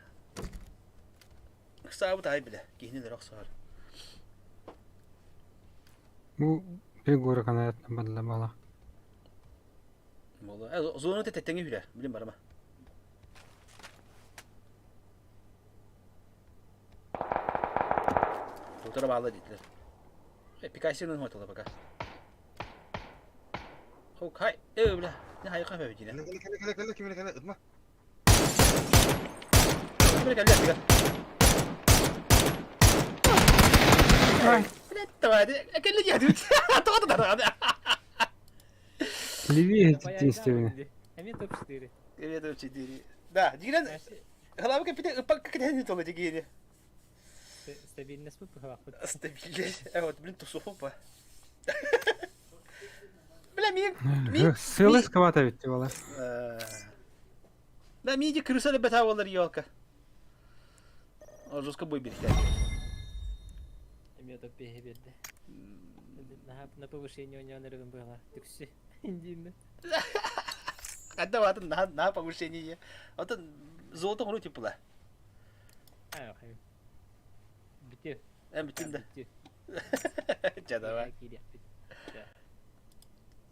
Кысабы тай бля. Кейинелер оксор. Bu figura kanayatına badla bala. Болды. Зону тетеңе хүләр. Билем барма. Тутыра балы дитлер. Пикасинын хотылы пока. Окей. Бля. Не хайка фа битине. Kele ıtma. Бля, калля. Бля, давай. Калля я тут. Тота да. Левее единственное. Эми топ 4. Привет, 4. Да, дигрен. Глава капитан, как то дигене. Стабильность мы похвахут. Стабильность. Вот, блин, тусовка. Бля, Сылы скавата ведь бала. Да, миди крысали бетавалар ёлка. Жестко бой берегать. Эми топ бегебедде. На повышение у него нервен было. Тукси. Индийно. Отдавать на повышение. Вот золото гру типа. А, хай. Битё. Битим да. Жадава.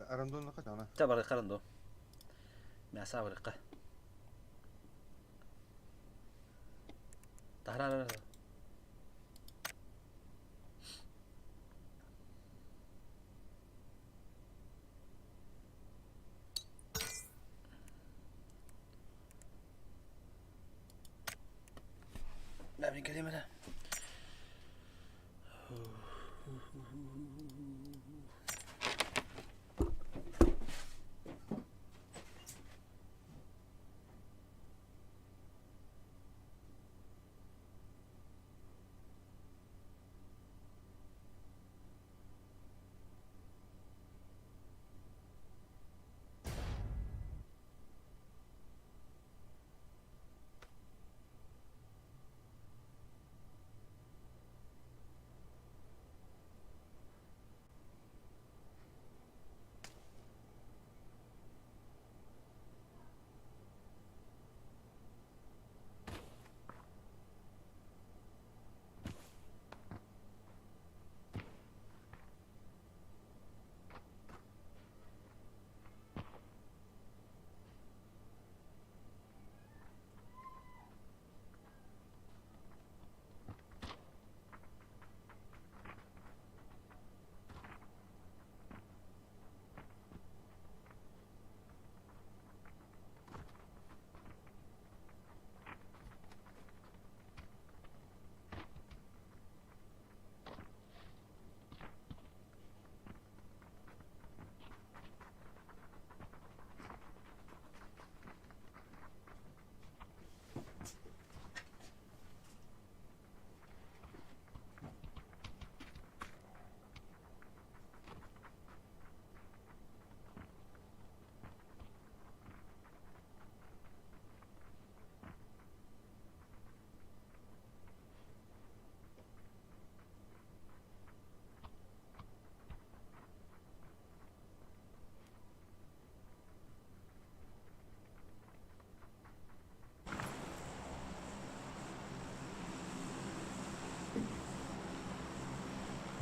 Arandonla kaç ana? Табар карандо. Мен сабырыкка. Тарара. لا من كلمة لا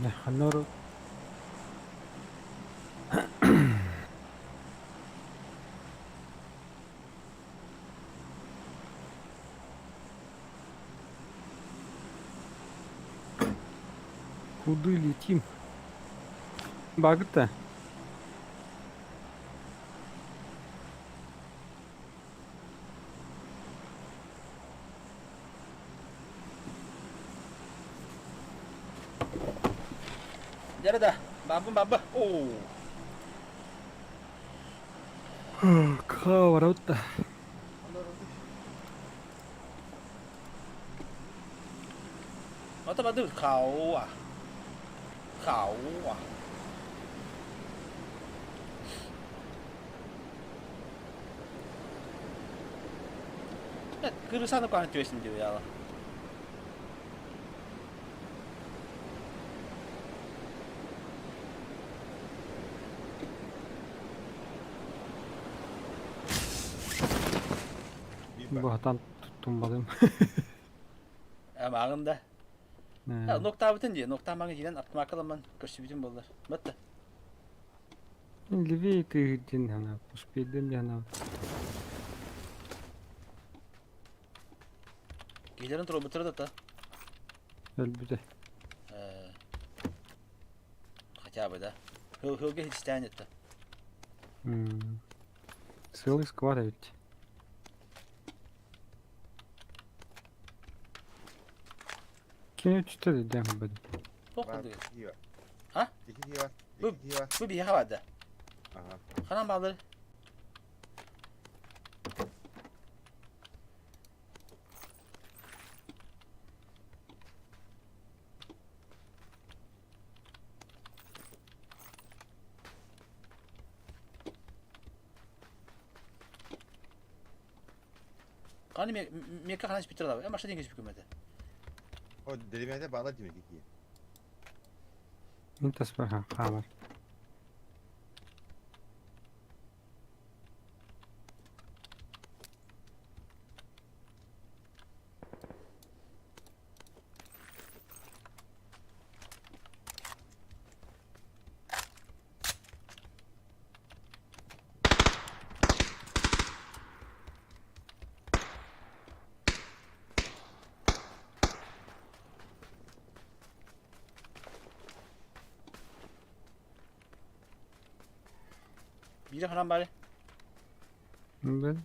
Ne hanoro. Куда летим? Багыта. Nerede? Baba. Oo. Каваротта. Nó tao bắt được khẩu à. Khẩu à. Ya, kırırsan da diyorsun diyor ya. Bir bak. Bu hatan tuttum badım. Mağında. Ya nokta bütün diye. Nokta mağın jiren attım akalamam. Kırşı bütün bollar. Battı. Левее ты один, она. Успеет ли она? Gecenin turu bitirdi da. Elbette. Хотя бы, да. Хылга hiç isteyen etti. Целый сквад ведь. Kim tutuyor dedim ben. Bok Var, oldu. iki var. Ha? İki var. Bu- İki var. Bu bir havada. Aha. Kanan bağları. Kanı meka kanan bitir abi. Ama aşağıdan geçip hükümete. O delimede bağla demek ikiye. انت اسمها خامر. Biri kanan bari. Ben.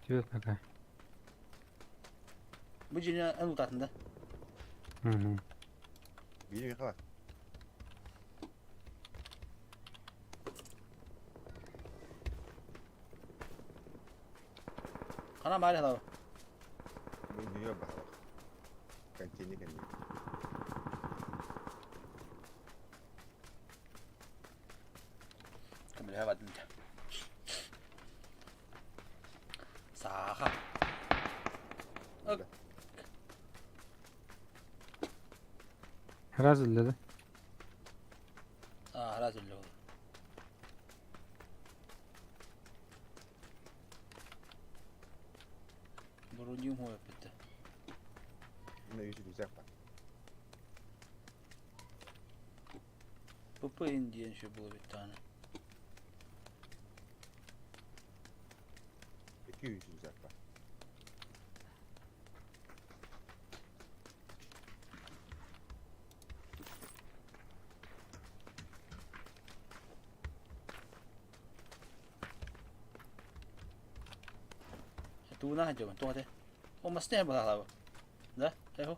Diyor kanka. Bu cinin en ultatında. Hı hı. Bir yaka var. Kanan bari hala. Bu dünya bak. Kendi kendine. Kamera hava dinle. Saha. Razı dedi. Razı oldu. Burun mu yaptı? Buna yüzü güzel bak. Papa indiyen şu bu bir tane. İki yüzü güzel bak. Tu na hajo tu ade. O mesti apa lah. Dah, ayo.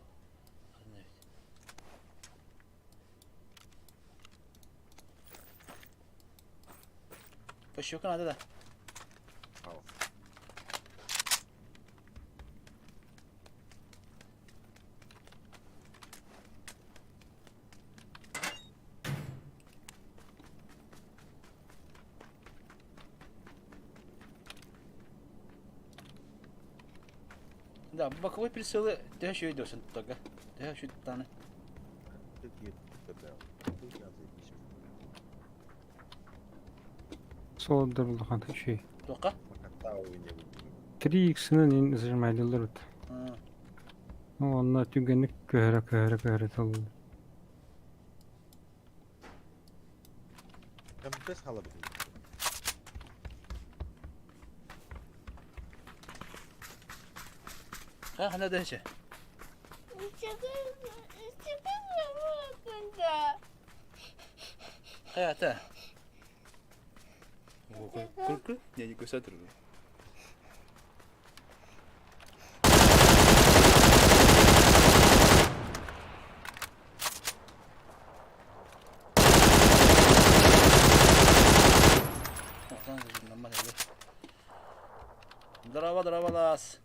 Koşuyor kan da. Tamam. Da, bak o prisiyle de şöyle diyorsun toga. De şu tane. Çok iyi. Tabii. Çok iyi yapmış. Solda buldu kanka şey. Toka. Fakat daha oynayabilirim. 3x'nin in zırmaylılar ut. Ha. Onlar tügenlik köhre oldu. Ben bir bez alabilirim. Ha hala de şey. Çıkın. Hayata. Kırkı. Ne gösterdir. Здорово, Лас.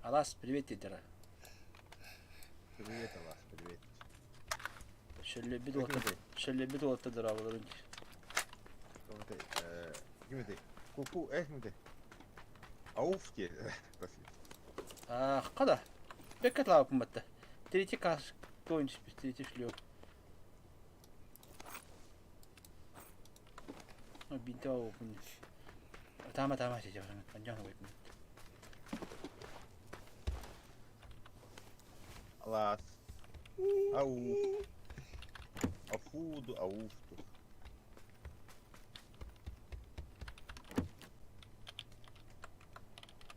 Алас, привет, тетера. Привет, Алас, привет. Şöyle bir dolapta durabalar önce. Вот, кимде? Ку, мде? Ауф те. Kada. Beklet la yapmadı. Tretji kaç oyuncu bir tretji şlıyor. Binti o bunu. Tamam şey yapalım. Panjang bakayım. Алас. Ауф. Афуду, ауфту.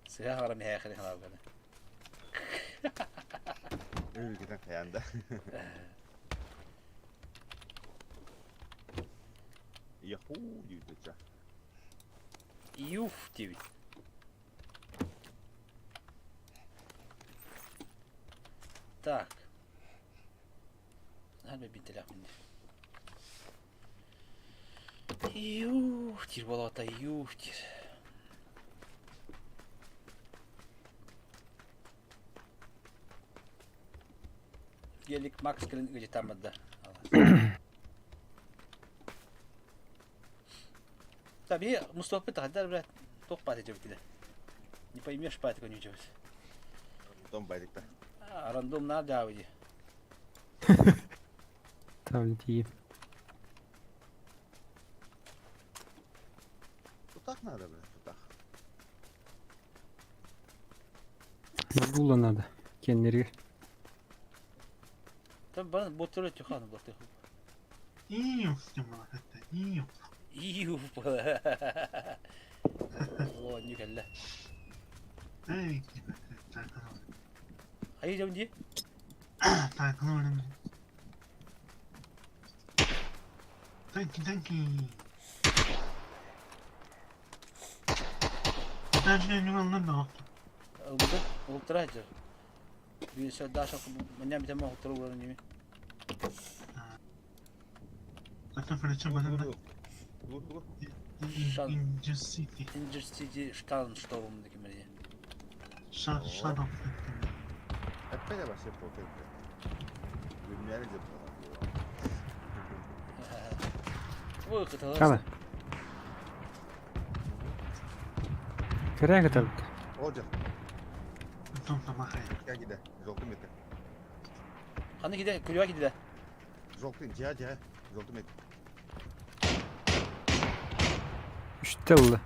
Silah aram ya akhirin hala böyle. Ülkeden kayanda. Яху дiyorduk. Yuf diyor. Так. Надо bir telefon. Yuh dir bolata yuh dir. Geldik Max Green gece tamamda. Tabii Mustafa Tahtar biraz çok patlayacak bir de. Не поймешь, по этому ничего. Дом барикта. Рандом на Давиде. Tabii diyeyim. Tutak nerede be? Tutak. Ne kullanırdı? Kendileri. Tabii bana botları çıkardım botları. Yuh. O ne kelle. Hayır canım diye. Burada ultra aja. Bir şey daha çok benim bir tane ultra uğranın gibi. Vur. Injur City Stallstorm'daki meriye. Hep böyle başlayıp potek. Ürünleri de Bu kıtalar. Kala. Kereye katalım. Olacak. Gel gidelim. Zoltum eti. Hani gide, kulübe gide. Zoltum, ciha. Zoltum eti. Üçte oldu.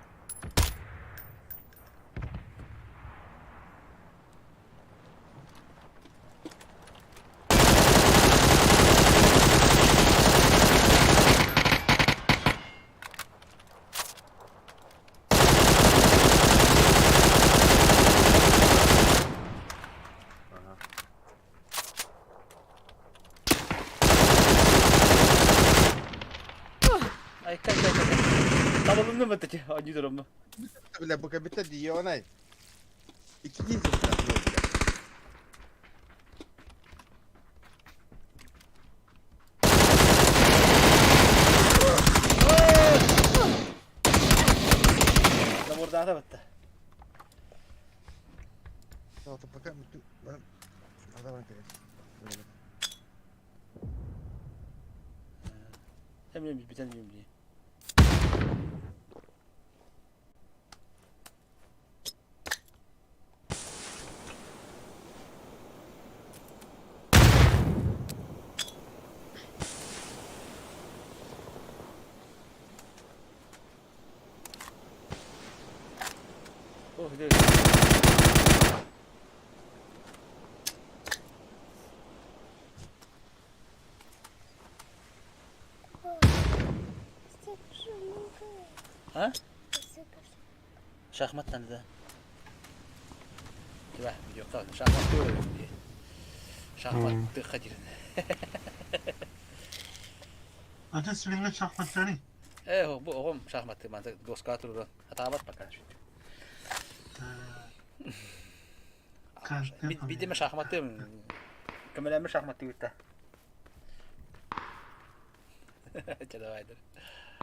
Aha. Ay kaç. Tamamını mı teki? Acı durum mu? Bile bu kabite diye onay. İkinci isim biraz. Da burada da bitti. Tamam, bakalım. Ben adam arkadaş. Hem bir tane diye. Oh, değil. Ha? Şahmat nerede? Tiba video kal şahmat tuh. Şahmat tuh kadir. Ateş filmde şahmatları. Bu oğlum şahmat tuh mantık dos katurun. Hatabat bakar şu. Bir de mi şahmat tuh? Kemelerimi şahmat tuh. Cada vardır.